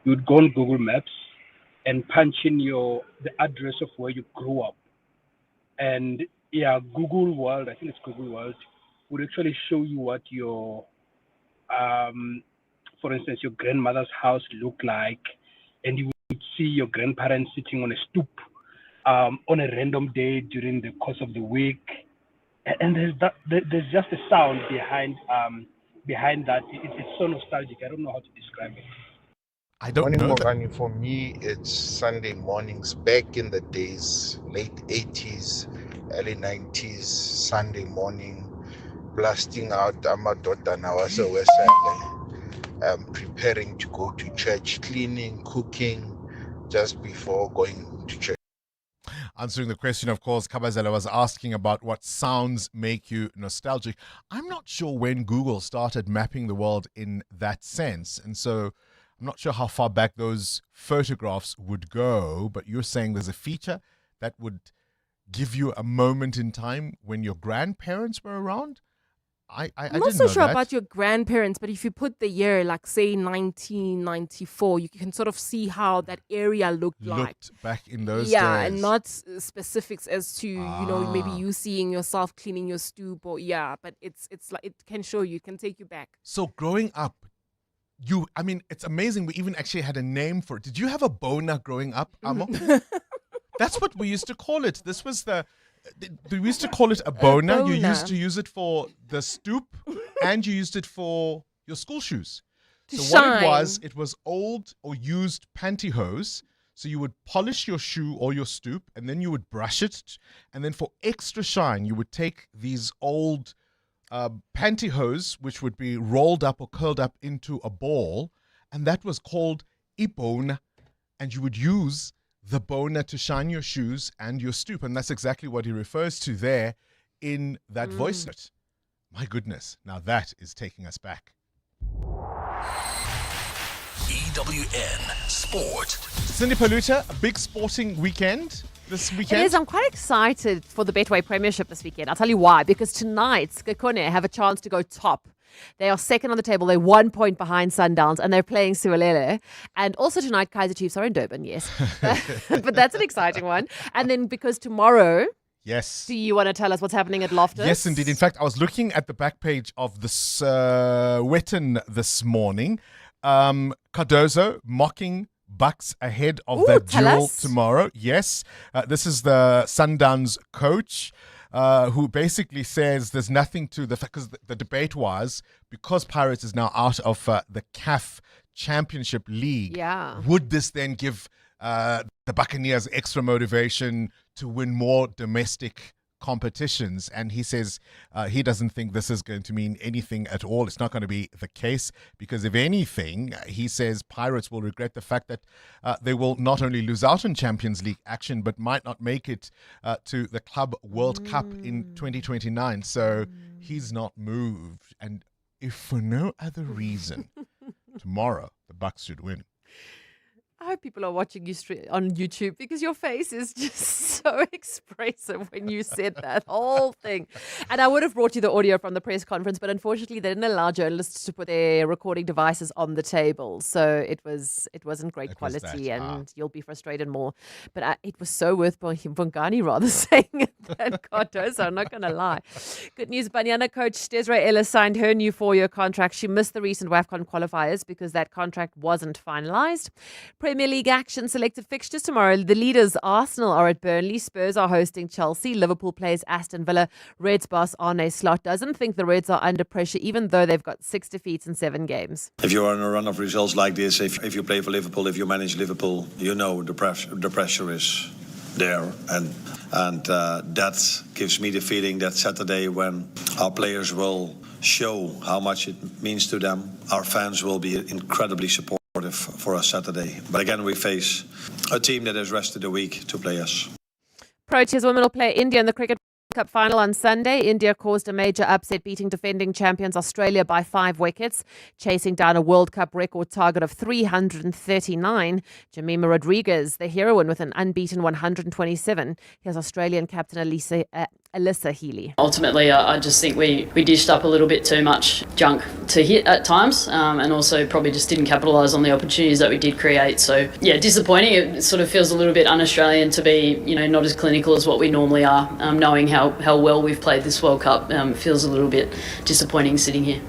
you would go on Google Maps and punch in the address of where you grew up. And Google World, I think it's Google World, would actually show you what your, for instance, your grandmother's house looked like, and you would see your grandparents sitting on a stoop on a random day during the course of the week. And there's just a sound behind that. It's so nostalgic. I don't know how to describe it. I don't Morning, know that. Bongani. For me, it's Sunday mornings back in the days, late 80s, early 90s, Sunday morning, blasting out Amadoda Nawasa Wesale, preparing to go to church, cleaning, cooking, just before going to church. Answering the question, of course, Kabazela was asking about what sounds make you nostalgic. I'm not sure when Google started mapping the world in that sense. And so I'm not sure how far back those photographs would go, but you're saying there's a feature that would give you a moment in time when your grandparents were around? I I'm not so sure about your grandparents, but if you put the year, like say 1994, you can sort of see how that area looked like. Back in those days. Yeah, and not specifics as to, maybe you seeing yourself cleaning your stoop or, but it's like, it can show you, it can take you back. So growing up, it's amazing we even actually had a name for it. Did you have a bona growing up, Amo? That's what we used to call it. This was we used to call it a bona. You used to use it for the stoop and you used it for your school shoes. What it was old or used pantyhose. So you would polish your shoe or your stoop and then you would brush it. And then for extra shine, you would take these old pantyhose, which would be rolled up or curled up into a ball. And that was called ibona. And you would use the bona to shine your shoes and your stoop. And that's exactly what he refers to there in that voice note. My goodness. Now that is taking us back. EWN Sport. Cindy Paluta, a big sporting weekend this weekend. It is. I'm quite excited for the Betway Premiership this weekend. I'll tell you why. Because tonight, Skakone have a chance to go top. They are second on the table. They're 1 point behind Sundowns, and they're playing Siwalele. And also tonight, Kaizer Chiefs are in Durban, yes. But that's an exciting one. And then because tomorrow... Yes. Do you want to tell us what's happening at Loftus? Yes, indeed. In fact, I was looking at the back page of the Wetten this morning. Cardozo mocking Bucks ahead of that duel tomorrow. Yes. This is the Sundowns coach. Who basically says there's nothing to the fact, because the debate was, because Pirates is now out of the CAF Championship League, would this then give the Buccaneers extra motivation to win more domestic competitions? And he says he doesn't think this is going to mean anything at all. It's not going to be the case, because if anything, he says Pirates will regret the fact that they will not only lose out on Champions League action, but might not make it to the Club World Cup in 2029. So he's not moved. And if for no other reason, tomorrow the Bucks should win. I hope people are watching you on YouTube, because your face is just so expressive when you said that whole thing. And I would have brought you the audio from the press conference, but unfortunately they didn't allow journalists to put their recording devices on the table. So it wasn't great quality, and you'll be frustrated more. But it was so worth Bongani rather saying it than Cardozo, I'm not going to lie. Good news, Banyana coach Desiree Ellis signed her new 4-year contract. She missed the recent WAFCON qualifiers because that contract wasn't finalised. Premier League action, selected fixtures tomorrow. The leaders, Arsenal, are at Burnley. Spurs are hosting Chelsea. Liverpool plays Aston Villa. Reds boss Arne Slot doesn't think the Reds are under pressure, even though they've got 6 defeats in 7 games. If you're on a run of results like this, if you play for Liverpool, if you manage Liverpool, you know the pressure is there. And that gives me the feeling that Saturday, when our players will show how much it means to them, our fans will be incredibly supportive for us Saturday. But again, we face a team that has rested a week to play us. Proteas women will play India in the Cricket Cup final on Sunday. India caused a major upset, beating defending champions Australia by 5 wickets, chasing down a World Cup record target of 339. Jemima Rodriguez, the heroine, with an unbeaten 127. Here's Australian captain Alyssa Healy. Ultimately, I just think we dished up a little bit too much junk to hit at times, and also probably just didn't capitalise on the opportunities that we did create. So, yeah, disappointing. It sort of feels a little bit un-Australian to be, not as clinical as what we normally are, knowing how well we've played this World Cup. Feels a little bit disappointing sitting here.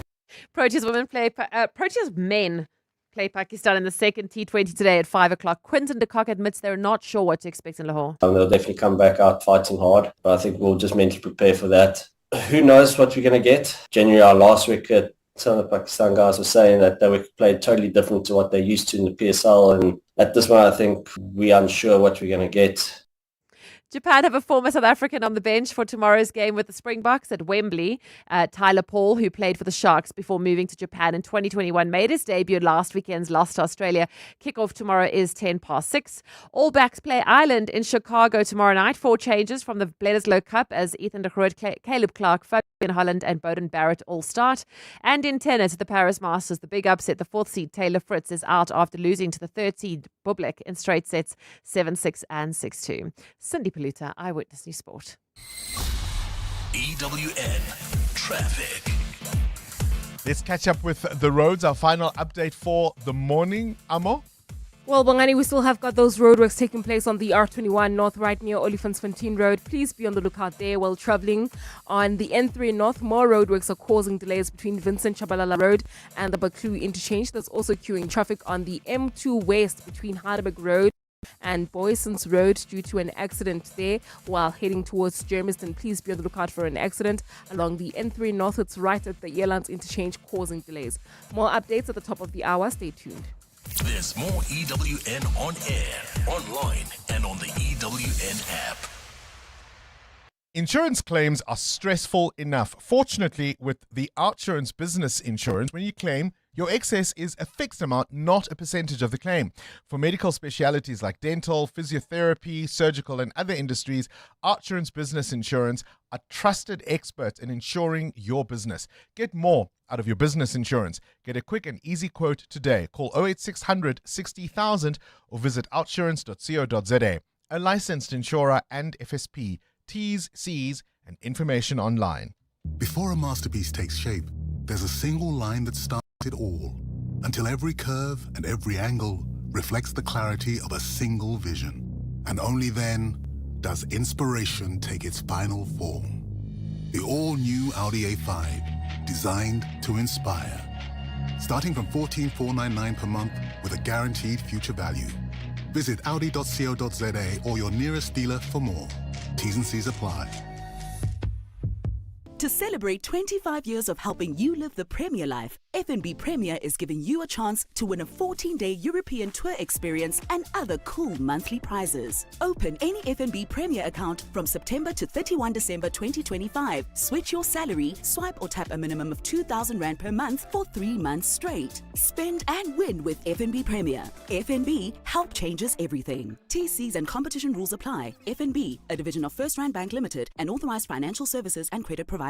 Proteas men play Pakistan in the second T20 today at 5 o'clock. Quinton de Kock admits they're not sure what to expect in Lahore. They'll definitely come back out fighting hard, but I think we'll just mentally prepare for that. Who knows what we're going to get? January, our last wicket, some of the Pakistan guys were saying that they were played totally different to what they're used to in the PSL, and at this moment I think we're unsure what we're going to get. Japan have a former South African on the bench for tomorrow's game with the Springboks at Wembley. Tyler Paul, who played for the Sharks before moving to Japan in 2021, made his debut last weekend's loss to Australia. Kickoff tomorrow is 6:10. All Blacks play Ireland in Chicago tomorrow night. 4 changes from the Bledisloe Cup as Ethan de Groot, Caleb Clark, Fabian Holland and Bowden Barrett all start. And in tennis at the Paris Masters, the big upset, the 4th seed Taylor Fritz is out after losing to the 3rd seed Bublik in straight sets 7-6 and 6-2. Cindy Paluta, Eyewitness News Sport. EWN Traffic. Let's catch up with the roads. Our final update for the morning, Amo. Well, Bongani, we still have got those roadworks taking place on the R21 North right near Olifantsfontein Road. Please be on the lookout there while travelling. On the N3 North, more roadworks are causing delays between Vincent Chabalala Road and the Baklu interchange. There's also queuing traffic on the M2 West between Heidelberg Road and Boyson's Road due to an accident there while heading towards Germiston. Please be on the lookout for an accident along the N3 North. It's right at the Airlines interchange causing delays. More updates at the top of the hour. Stay tuned. There's more EWN on air, online, and on the EWN app. Insurance claims are stressful enough. Fortunately, with the OUTsurance business insurance, when you claim, your excess is a fixed amount, not a percentage of the claim. For medical specialities like dental, physiotherapy, surgical, and other industries, OUTsurance business insurance are trusted experts in insuring your business. Get more out of your business insurance. Get a quick and easy quote today. Call 08600 60,000 or visit outsurance.co.za. A licensed insurer and FSP. T's, C's, and information online. Before a masterpiece takes shape, there's a single line that starts it all, until every curve and every angle reflects the clarity of a single vision. And only then does inspiration take its final form. The all-new Audi A5, designed to inspire. Starting from $14,499 per month with a guaranteed future value. Visit audi.co.za or your nearest dealer for more. T's and C's apply. To celebrate 25 years of helping you live the Premier life, FNB Premier is giving you a chance to win a 14-day European tour experience and other cool monthly prizes. Open any FNB Premier account from September to 31 December 2025. Switch your salary, swipe or tap a minimum of 2,000 Rand per month for 3 months straight. Spend and win with FNB Premier. FNB, help changes everything. TCs and competition rules apply. FNB, a division of First Rand Bank Limited, an authorized financial services and credit provider.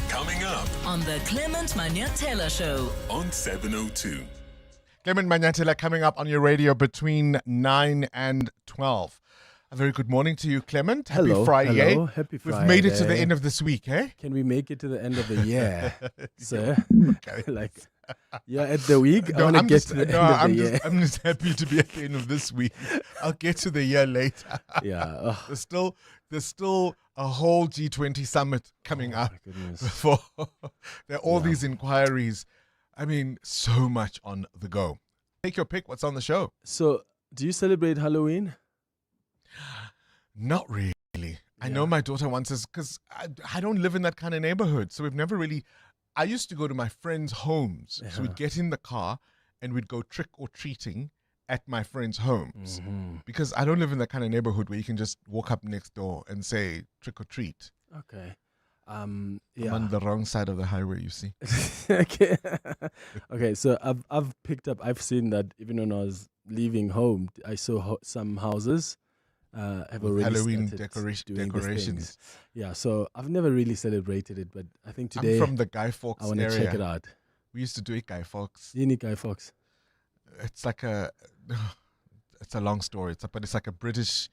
Coming up on the Clement Manyatela Show on 702. Clement Manyatela coming up on your radio between 9 and 12. A very good morning to you, Clement. Happy Friday. Hello. Happy Friday. We've made it to the end of this week, eh? Can we make it to the end of the year, sir? Okay. Like, you're at the week. No, I want to get to the end of the year. I'm just happy to be at the end of this week. I'll get to the year later. Yeah. There's still a whole G20 summit coming up. Before there are all these inquiries. I mean, so much on the go. Take your pick. What's on the show? So, do you celebrate Halloween? Not really. I know my daughter wants us because I don't live in that kind of neighborhood. So we've never really. I used to go to my friends' homes. So we'd get in the car and we'd go trick or treating at my friends' homes. Because I don't live in that kind of neighborhood where you can just walk up next door and say trick or treat. Okay. I'm on the wrong side of the highway, you see. Okay. Okay, so I've seen that even when I was leaving home, I saw some houses have already Halloween doing decorations. Yeah, so I've never really celebrated it, but I think today I'm from the Guy Fawkes I want to area. check it out. We used to do it Guy Fawkes. You need Guy Fawkes. It's like it's a long story. But it's like a British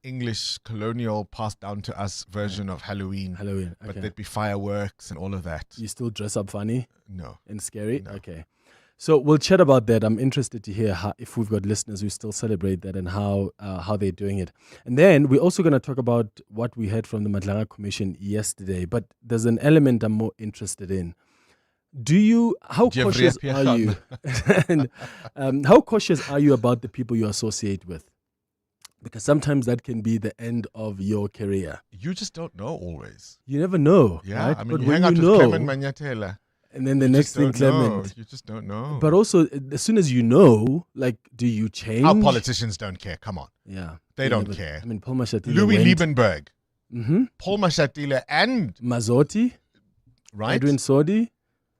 English colonial passed down to us version of Halloween. Halloween, But okay. there'd be fireworks and all of that. You still dress up funny? No. And scary? No. Okay. So we'll chat about that. I'm interested to hear if we've got listeners who still celebrate that and how they're doing it. And then we're also going to talk about what we heard from the Madlanga Commission yesterday. But there's an element I'm more interested in. How cautious are you? And, how cautious are you about the people you associate with? Because sometimes that can be the end of your career. You just don't know always. You never know. Yeah, right? I mean, but you when hang out you with know, Clement Manyatela. and then the next thing, Clement. You just don't know. But also, as soon as you know, like, do you change? Our politicians don't care. Come on. Yeah. They don't care. I mean, Paul Mashatile Louis went. Liebenberg. Mm-hmm. Paul Mashatile and Mazotti. Right. Edwin Sodi.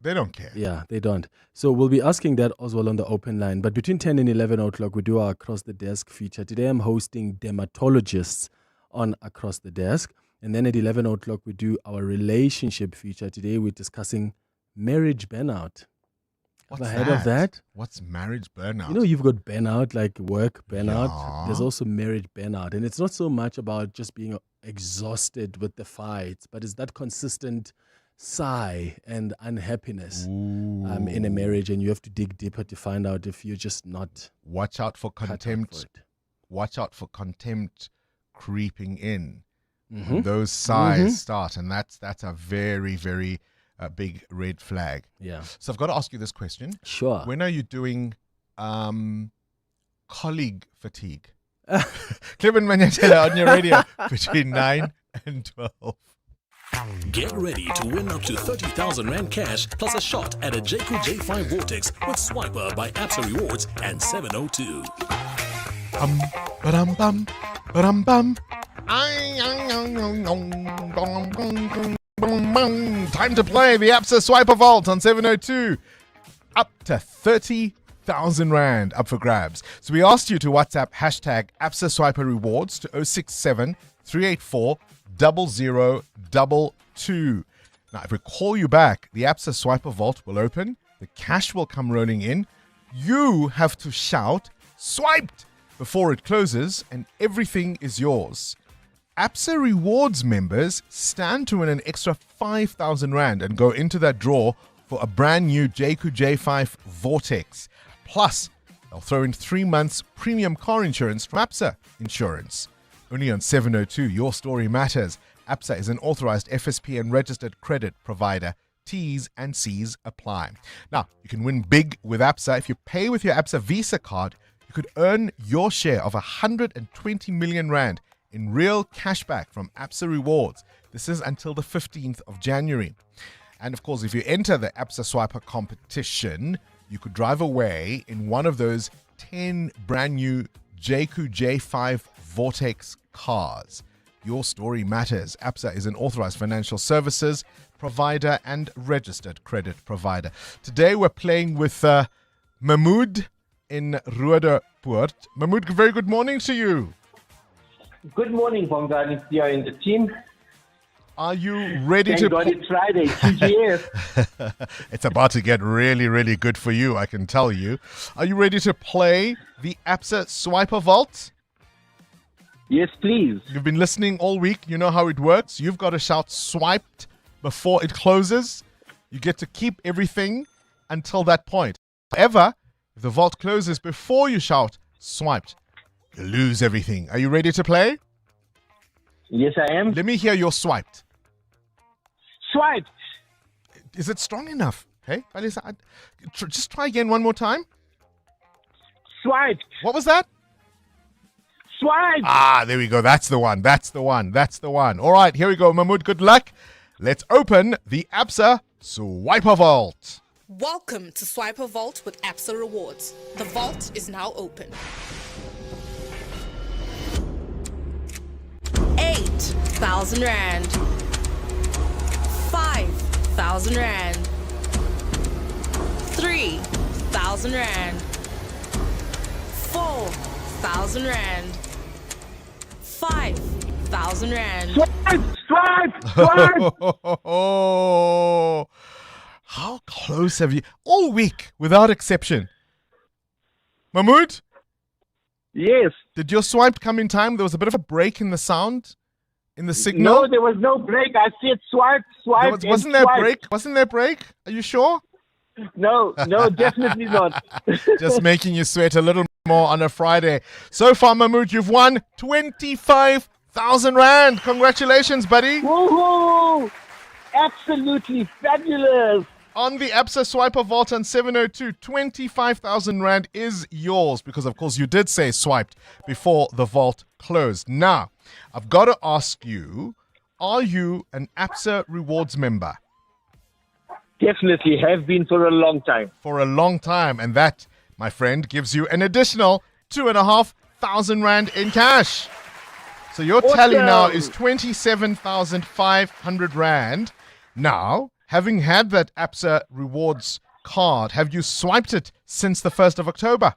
They don't care. Yeah, they don't. So we'll be asking that as well on the open line. But between 10 and 11 o'clock, we do our Across the Desk feature. Today I'm hosting dermatologists on Across the Desk. And then at 11 o'clock, we do our relationship feature. Today we're discussing marriage burnout. What's Have I heard of that? What's marriage burnout? You know, you've got burnout, like work burnout. Yeah. There's also marriage burnout. And it's not so much about just being exhausted with the fights, but it's that consistent sigh and unhappiness in a marriage, and you have to dig deeper to find out if you're just not. Watch out for contempt. Watch out for contempt creeping in. Mhm. Those sighs Mhm. start, and that's a very, very big red flag. Yeah. So I've got to ask you this question. Sure. When are you doing colleague fatigue? Clement Manyatela on your radio between 9 and 12. Get ready to win up to 30,000 Rand cash plus a shot at a JQ J5 Vortex with Swiper by Absa Rewards and 702. Ba-dum-bum, ba-dum-bum. Time to play the Absa Swiper Vault on 702. Up to 30,000 Rand up for grabs. So we asked you to WhatsApp hashtag Absa Swiper Rewards to 067 384 0022. Now, if we call you back, the Absa Swiper Vault will open. The cash will come rolling in. You have to shout, "Swiped!" before it closes, and everything is yours. Absa Rewards members stand to win an extra 5,000 Rand and go into that draw for a brand new JQ J5 Vortex. Plus, they'll throw in 3 months premium car insurance from Absa Insurance. Only on 702, your story matters. Absa is an authorized FSP and registered credit provider. T's and C's apply. Now, you can win big with Absa. If you pay with your Absa Visa card, you could earn your share of 120 million Rand in real cashback from Absa Rewards. This is until the 15th of January. And of course, if you enter the Absa Swiper competition, you could drive away in one of those 10 brand new JQ J5 Vortex cars. Your story matters. Absa is an authorized financial services provider and registered credit provider. Today we're playing with Mahmoud in Roodepoort. Mahmoud, very good morning to you. Good morning, Bongani here in the team. Are you ready Thank God it's Friday, TGF. It's about to get really, really good for you, I can tell you. Are you ready to play the Absa Swiper Vault? Yes, please. You've been listening all week. You know how it works. You've got to shout "swiped" before it closes. You get to keep everything until that point. However, if the vault closes before you shout "swiped," you lose everything. Are you ready to play? Yes, I am. Let me hear your swiped. Swiped. Is it strong enough? Hey, just try again one more time. Swiped. What was that? Swiped. Ah, there we go. That's the one. That's the one. That's the one. All right, here we go, Mahmoud. Good luck. Let's open the Absa Swiper Vault. Welcome to Swiper Vault with Absa Rewards. The vault is now open. 8,000 Rand. 5,000 Rand. 3,000 Rand. 4,000 Rand. 5,000 Rand. Swipe! How close have you? All week, without exception. Mahmoud? Yes. Did your swipe come in time? There was a bit of a break in the sound, in the signal. No, there was no break. I said swipe. Wasn't there a break? Wasn't there a break? Are you sure? No, definitely not. Just making you sweat a little more on a Friday. So far, Mahmood, you've won 25,000 Rand. Congratulations, buddy. Woohoo! Absolutely fabulous. On the Absa Swiper Vault on 702, 25,000 Rand is yours because, of course, you did say swiped before the vault closed. Now, I've got to ask you, are you an Absa Rewards member? Definitely have been for a long time. For a long time. And that, my friend, gives you an additional 2,500 Rand in cash. So your tally now is 27,500 Rand. Now, having had that Absa Rewards card, have you swiped it since the 1st of October?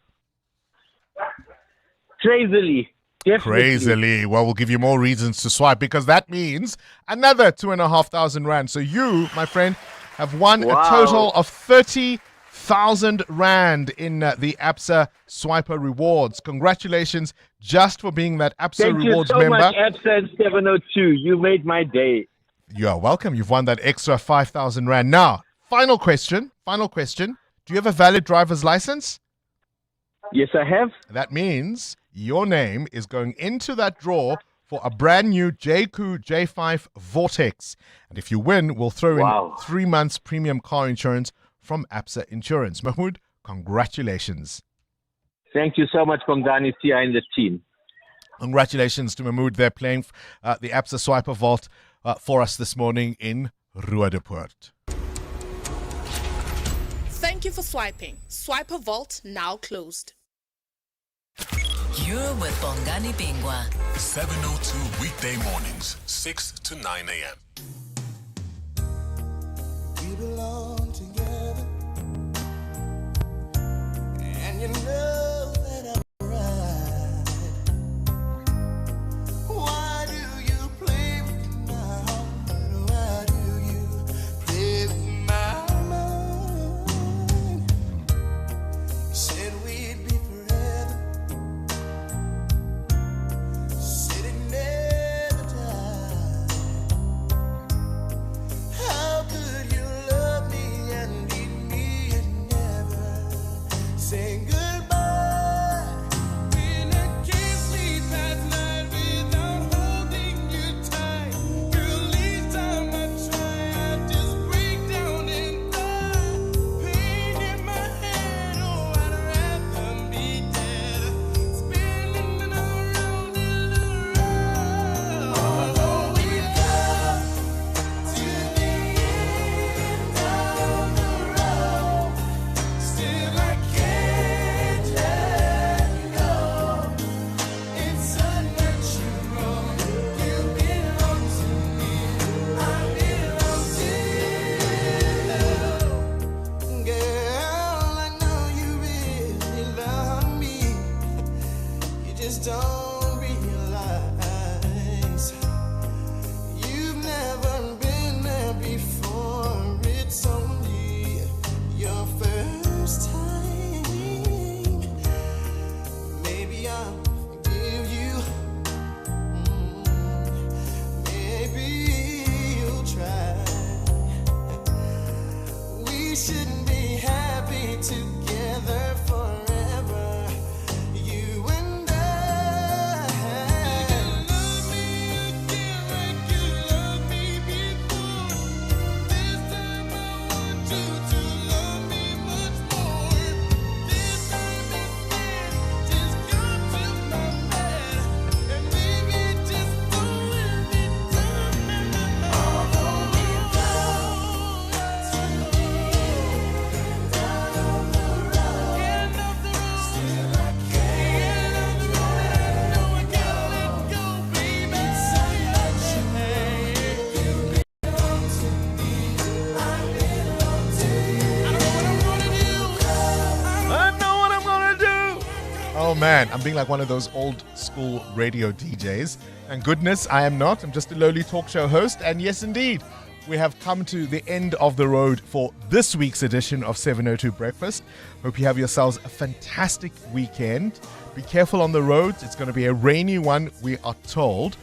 Crazily. Definitely. Crazily. Well, we'll give you more reasons to swipe because that means another 2,500 Rand. So you, my friend, have won a total of 30,000 Rand in the Absa Swiper Rewards. Congratulations just for being that Absa Rewards member. Thank you so much, Absa and 702. You made my day. You are welcome. You've won that extra 5,000 Rand. Now, final question. Do you have a valid driver's license? Yes, I have. That means your name is going into that draw for a brand new JQ J5 Vortex. And if you win, we'll throw in 3 months premium car insurance from Absa Insurance. Mahmood, congratulations. Thank you so much, Bongani, Sia, and the team. Congratulations to Mahmood. They're playing the Absa Swiper Vault for us this morning in Ruadepoort. Thank you for swiping. Swiper Vault now closed. You're with Bongani Bingwa. 702 weekday mornings, 6 to 9 a.m. We belong together, and you know that I'm right. Why do you play with my heart? Why do you play with my mind? You said we'd be forever, said it never died. How could you love me and leave me and never say goodbye? When I can't sleep at night without holding you tight, girl, each time I try, I just break down and die. Pain in my head, oh, I'd rather be dead, spinning around and around. Although we come to the end of the road, still I can't let go. It's unnatural. You belong to me, I belong to you. Girl, I know you really love me. You just don't realize you've never been there before. It's only your first time. Maybe I'll forgive you. Maybe you'll try. We shouldn't be happy together forever. You and I. Love me again like you loved me before. This time I want you to love me much more. This time instead, just come to my bed and maybe just throw it down. Although we go to the end of the road, still I can't let go, baby. Say you belong to me, I belong to you. I know what I'm gonna do. Oh man, I'm being like one of those old school radio DJs. Thank goodness I am not. I'm just a lowly talk show host. And yes, indeed, we have come to the end of the road for this week's edition of 702 Breakfast. Hope you have yourselves a fantastic weekend. Be careful on the roads. It's going to be a rainy one, we are told.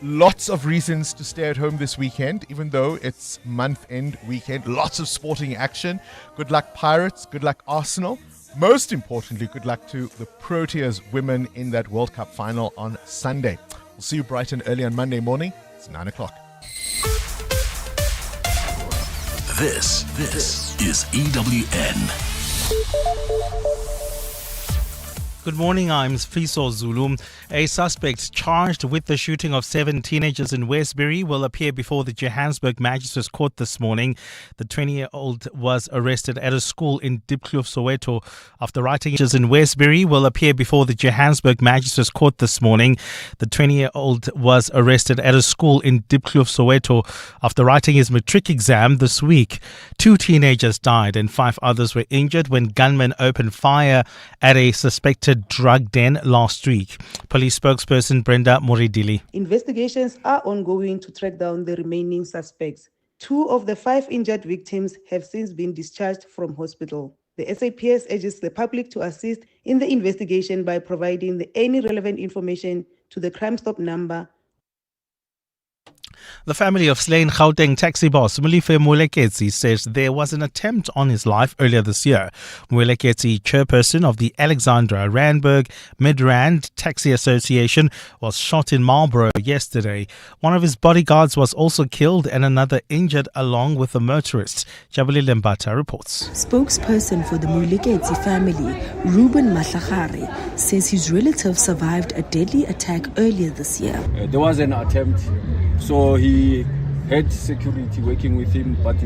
Lots of reasons to stay at home this weekend, even though it's month-end weekend. Lots of sporting action. Good luck, Pirates. Good luck, Arsenal. Most importantly, good luck to the Proteas women in that World Cup final on Sunday. We'll see you bright and early on Monday morning. It's 9 o'clock. This is EWN. Good morning, I'm Fiso Zulu. A suspect charged with the shooting of 7 teenagers in Westbury will appear before the Johannesburg Magistrates Court this morning. The 20-year-old was arrested at a school in Diepkloof, Soweto. After writing in Westbury will appear before the Johannesburg Magistrates Court this morning. The 20-year-old was arrested at a school in Diepkloof, Soweto after writing his matric exam this week. 2 teenagers died and 5 others were injured when gunmen opened fire at a suspected drug den last week. Police spokesperson Brenda Moridili. Investigations are ongoing to track down the remaining suspects. 2 of the 5 injured victims have since been discharged from hospital. The SAPS urges the public to assist in the investigation by providing any relevant information to the Crime Stop number. The family of slain Gauteng taxi boss Lufi Muleketsi says there was an attempt on his life earlier this year. Muleketsi, chairperson of the Alexandra Randburg Midrand Taxi Association, was shot in Marlborough yesterday. One of his bodyguards was also killed and another injured along with the motorist. Jabuli Lembata reports. Spokesperson for the Muleketsi family, Ruben Matlagare, says his relative survived a deadly attack earlier this year. There was an attempt. So he had security working with him, but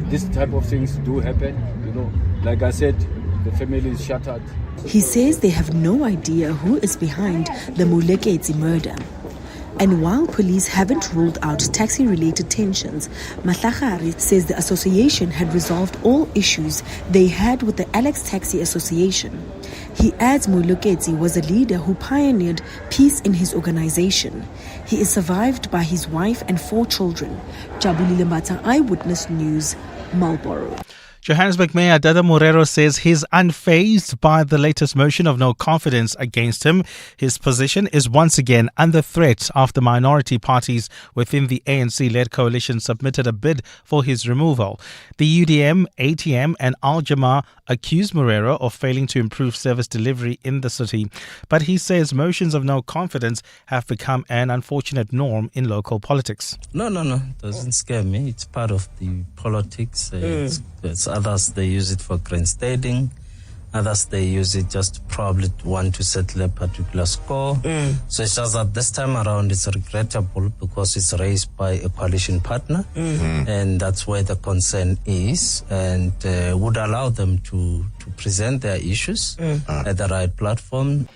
this type of things do happen. Like I said, the family is shattered. He says they have no idea who is behind the Muleketsi murder. And while police haven't ruled out taxi-related tensions, Matlagare says the association had resolved all issues they had with the Alex Taxi Association. He adds Muleketsi was a leader who pioneered peace in his organization. He is survived by his wife and 4 children. Jabuli Lembata, Eyewitness News, Marlborough. Johannesburg Mayor Dada Morero says he's unfazed by the latest motion of no confidence against him. His position is once again under threat after minority parties within the ANC-led coalition submitted a bid for his removal. The UDM, ATM and Al-Jama accused Morero of failing to improve service delivery in the city. But he says motions of no confidence have become an unfortunate norm in local politics. No. Doesn't scare me. It's part of the politics. It's others, they use it for grandstanding. Others, they use it just probably want to settle a particular score. So it's just that this time around it's regrettable because it's raised by a coalition partner. And that's where the concern is, and would allow them to present their issues at the right platform.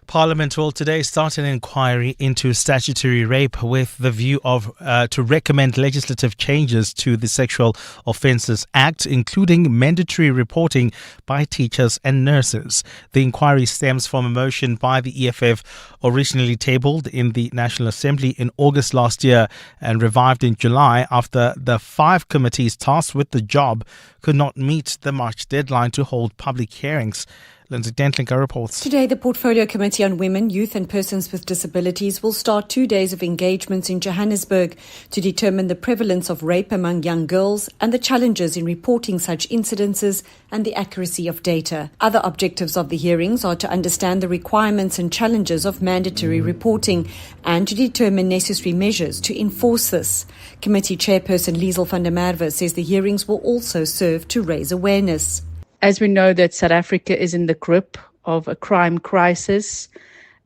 Parliament will today start an inquiry into statutory rape with the view of to recommend legislative changes to the Sexual Offences Act, including mandatory reporting by teachers and nurses. The inquiry stems from a motion by the EFF originally tabled in the National Assembly in August last year and revived in July after the 5 committees tasked with the job could not meet the March deadline to hold public hearings. Lindsay Dentlinker reports. Today, the Portfolio Committee on Women, Youth and Persons with Disabilities will start 2 days of engagements in Johannesburg to determine the prevalence of rape among young girls and the challenges in reporting such incidences and the accuracy of data. Other objectives of the hearings are to understand the requirements and challenges of mandatory reporting and to determine necessary measures to enforce this. Committee Chairperson Liesel van der Merwe says the hearings will also serve to raise awareness. As we know that South Africa is in the grip of a crime crisis,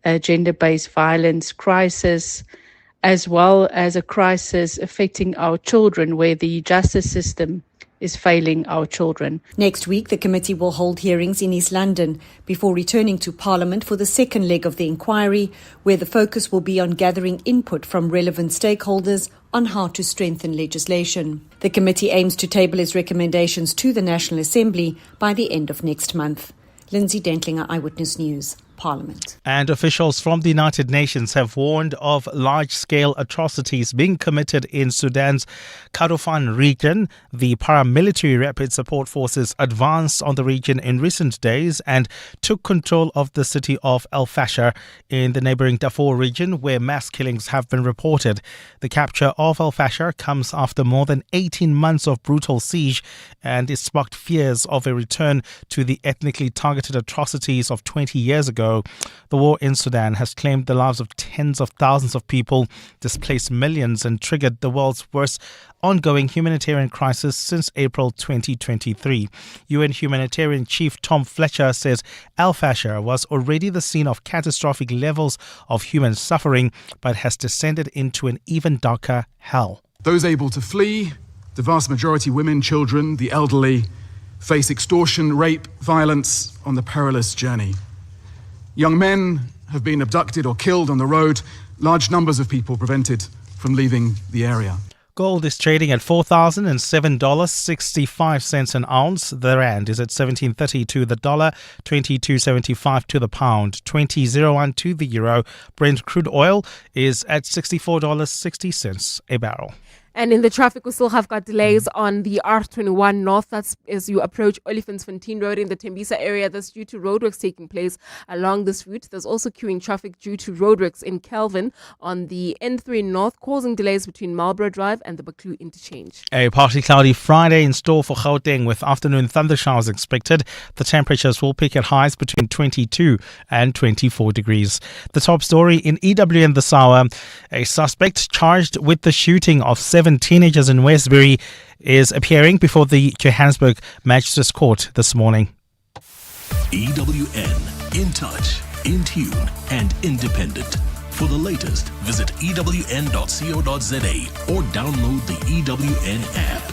a gender-based violence crisis, as well as a crisis affecting our children where the justice system is failing our children. Next week, the committee will hold hearings in East London before returning to Parliament for the second leg of the inquiry, where the focus will be on gathering input from relevant stakeholders on how to strengthen legislation. The committee aims to table its recommendations to the National Assembly by the end of next month. Lindsay Dentlinger, Eyewitness News. Parliament. And officials from the United Nations have warned of large-scale atrocities being committed in Sudan's Kordofan region. The paramilitary rapid support forces advanced on the region in recent days and took control of the city of El Fasher in the neighboring Darfur region, where mass killings have been reported. The capture of El Fasher comes after more than 18 months of brutal siege, and it sparked fears of a return to the ethnically targeted atrocities of 20 years ago. The war in Sudan has claimed the lives of tens of thousands of people, displaced millions, and triggered the world's worst ongoing humanitarian crisis since April 2023. UN humanitarian chief Tom Fletcher says El Fasher was already the scene of catastrophic levels of human suffering, but has descended into an even darker hell. Those able to flee, the vast majority women, children, the elderly, face extortion, rape, violence on the perilous journey. Young men have been abducted or killed on the road. Large numbers of people prevented from leaving the area. Gold is trading at $4,007.65 an ounce. The rand is at 17.30 to the dollar, 22.75 to the pound, 20.01 to the euro. Brent crude oil is at $64.60 a barrel. And in the traffic, we still have got delays on the R21 North. That's as you approach Olifantsfontein Road in the Tembisa area. That's due to roadworks taking place along this route. There's also queuing traffic due to roadworks in Kelvin on the N3 North, causing delays between Marlborough Drive and the Baklu interchange. A partly cloudy Friday in store for Gauteng with afternoon thundershowers expected. The temperatures will peak at highs between 22 and 24 degrees. The top story in EWN this hour: a suspect charged with the shooting of 7 teenagers in Westbury is appearing before the Johannesburg Magistrates Court this morning. EWN, in touch, in tune, and independent. For the latest, visit ewn.co.za or download the EWN app.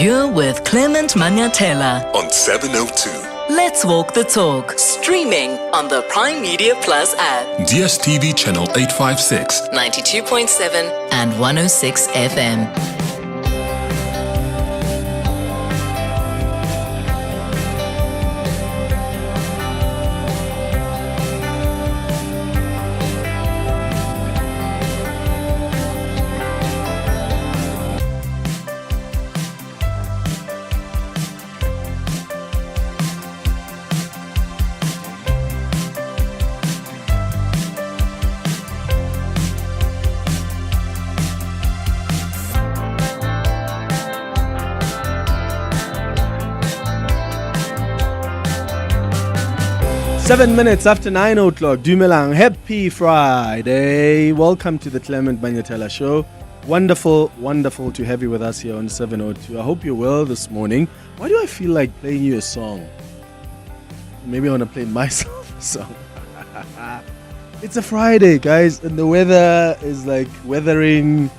You're with Clement Manyatela On 702. Let's Walk the Talk, streaming on the Prime Media Plus app. DSTV channel 856. 92.7 and 106 FM. 7 minutes after 9 o'clock. Dumelang. Happy Friday. Welcome to the Clement Manyatela Show. Wonderful, wonderful to have you with us here on 702. I hope you're well this morning. Why do I feel like playing you a song? Maybe I want to play myself a song. It's a Friday, guys, and the weather is like weathering.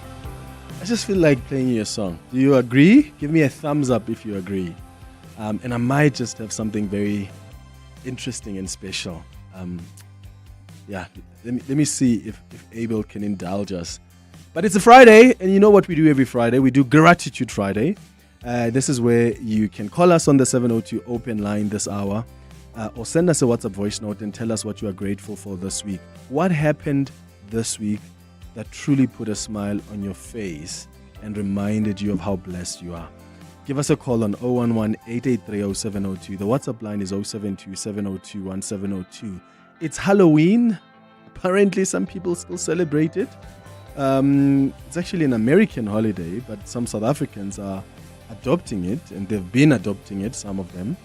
I just feel like playing you a song. Do you agree? Give me a thumbs up if you agree. And I might just have something very interesting and special. Let me see if Abel can indulge us. But it's a Friday, and you know what we do every Friday? We do Gratitude Friday. This is where you can call us on the 702 open line this hour, or send us a WhatsApp voice note and tell us what you are grateful for this week. What happened this week that truly put a smile on your face and reminded you of how blessed you are? Give us a call on 011-883-0702. The WhatsApp line is 072-702-1702. It's Halloween. Apparently, some people still celebrate it. It's actually an American holiday, but some South Africans are adopting it, and they've been adopting it, some of them.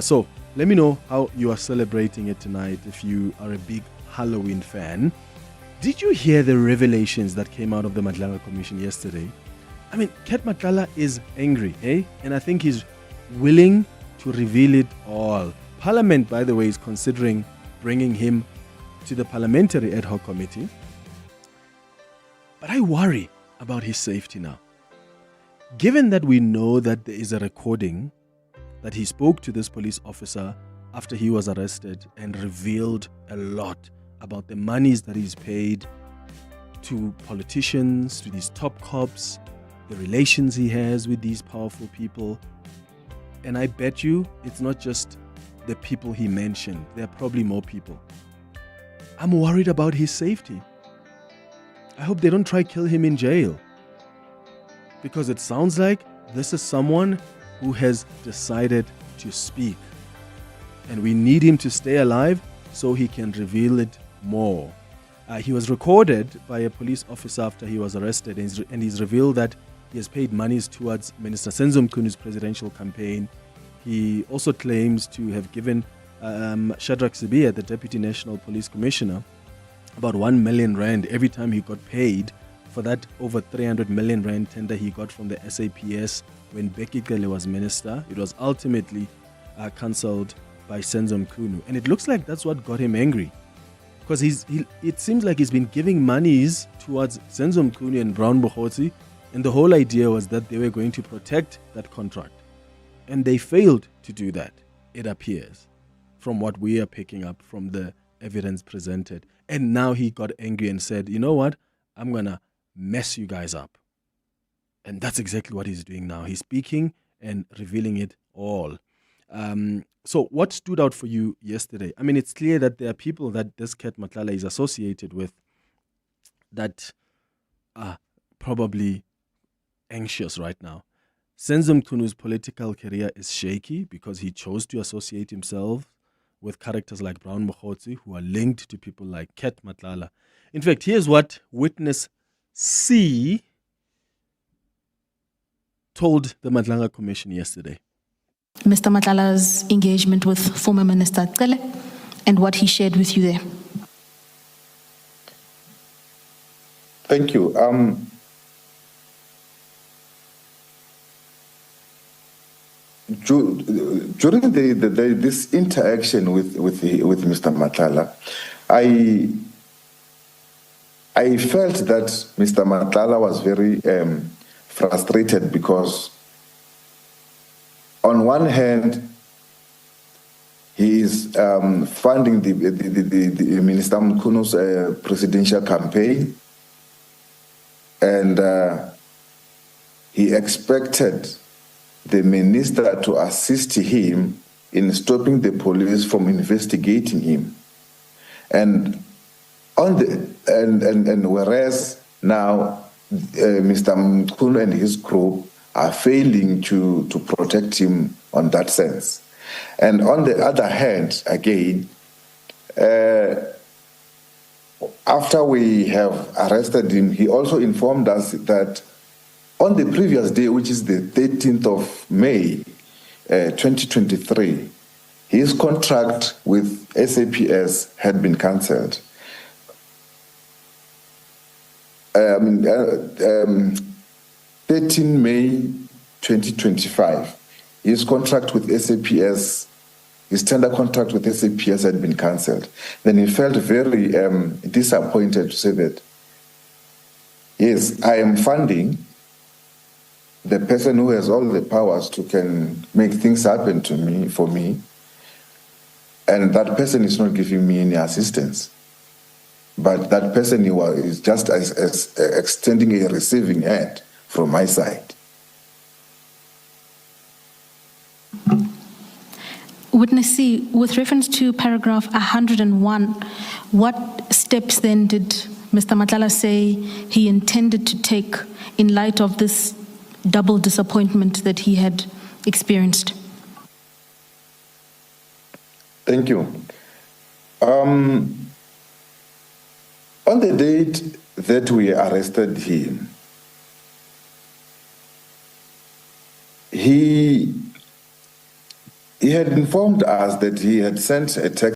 So let me know how you are celebrating it tonight if you are a big Halloween fan. Did you hear the revelations that came out of the Madlanga Commission yesterday? I mean, Kat Matlala is angry, eh? And I think he's willing to reveal it all. Parliament, by the way, is considering bringing him to the Parliamentary Ad Hoc Committee. But I worry about his safety now. Given that we know that there is a recording that he spoke to this police officer after he was arrested and revealed a lot about the monies that he's paid to politicians, to these top cops, the relations he has with these powerful people. And I bet you it's not just the people he mentioned. There are probably more people. I'm worried about his safety. I hope they don't try kill him in jail. Because it sounds like this is someone who has decided to speak. And we need him to stay alive so he can reveal it more. He was recorded by a police officer after he was arrested, and he's revealed that he has paid monies towards Minister Senzo Mkunu's presidential campaign. He also claims to have given Shadrach Sibiya, the Deputy National Police Commissioner, about 1 million rand every time he got paid for that over 300 million rand tender he got from the SAPS when Becky Cele was minister. It was ultimately cancelled by Senzo Mkunu. And it looks like that's what got him angry. Because it seems like he's been giving monies towards Senzo Mkunu and Brown Bohotsi, and the whole idea was that they were going to protect that contract. And they failed to do that, it appears, from what we are picking up from the evidence presented. And now he got angry and said, you know what, I'm going to mess you guys up. And that's exactly what he's doing now. He's speaking and revealing it all. So what stood out for you yesterday? I mean, it's clear that there are people that this Cat Matlala is associated with that are probably anxious right now. Senzo Mkunu's political career is shaky because he chose to associate himself with characters like Brown Bohotsi, who are linked to people like Cat Matlala. In fact, here's what witness C told the Madlanga Commission yesterday. Mr. Matlala's engagement with former Minister Cele and what he shared with you there. Thank you. During this interaction with Mr. Matlala, I felt that Mr. Matlala was very frustrated because on one hand, he is funding the Minister Mkunu's presidential campaign, and he expected the minister to assist him in stopping the police from investigating him. And whereas now Mr. Mkunu and his group are failing to protect him on that sense. And on the other hand, again, after we have arrested him, he also informed us that on the previous day, which is the 13th of May, 2023, his contract with SAPS had been cancelled. 13 May 2025, his contract with SAPS, his tender contract with SAPS had been cancelled. Then he felt very disappointed to say that, yes, I am funding the person who has all the powers to can make things happen to me, for me, and that person is not giving me any assistance. But that person is just as extending a receiving hand from my side. Witness C, with reference to paragraph 101, what steps then did Mr. Matlala say he intended to take in light of this double disappointment that he had experienced? Thank you. On the date that we arrested him, he had informed us that he had sent a text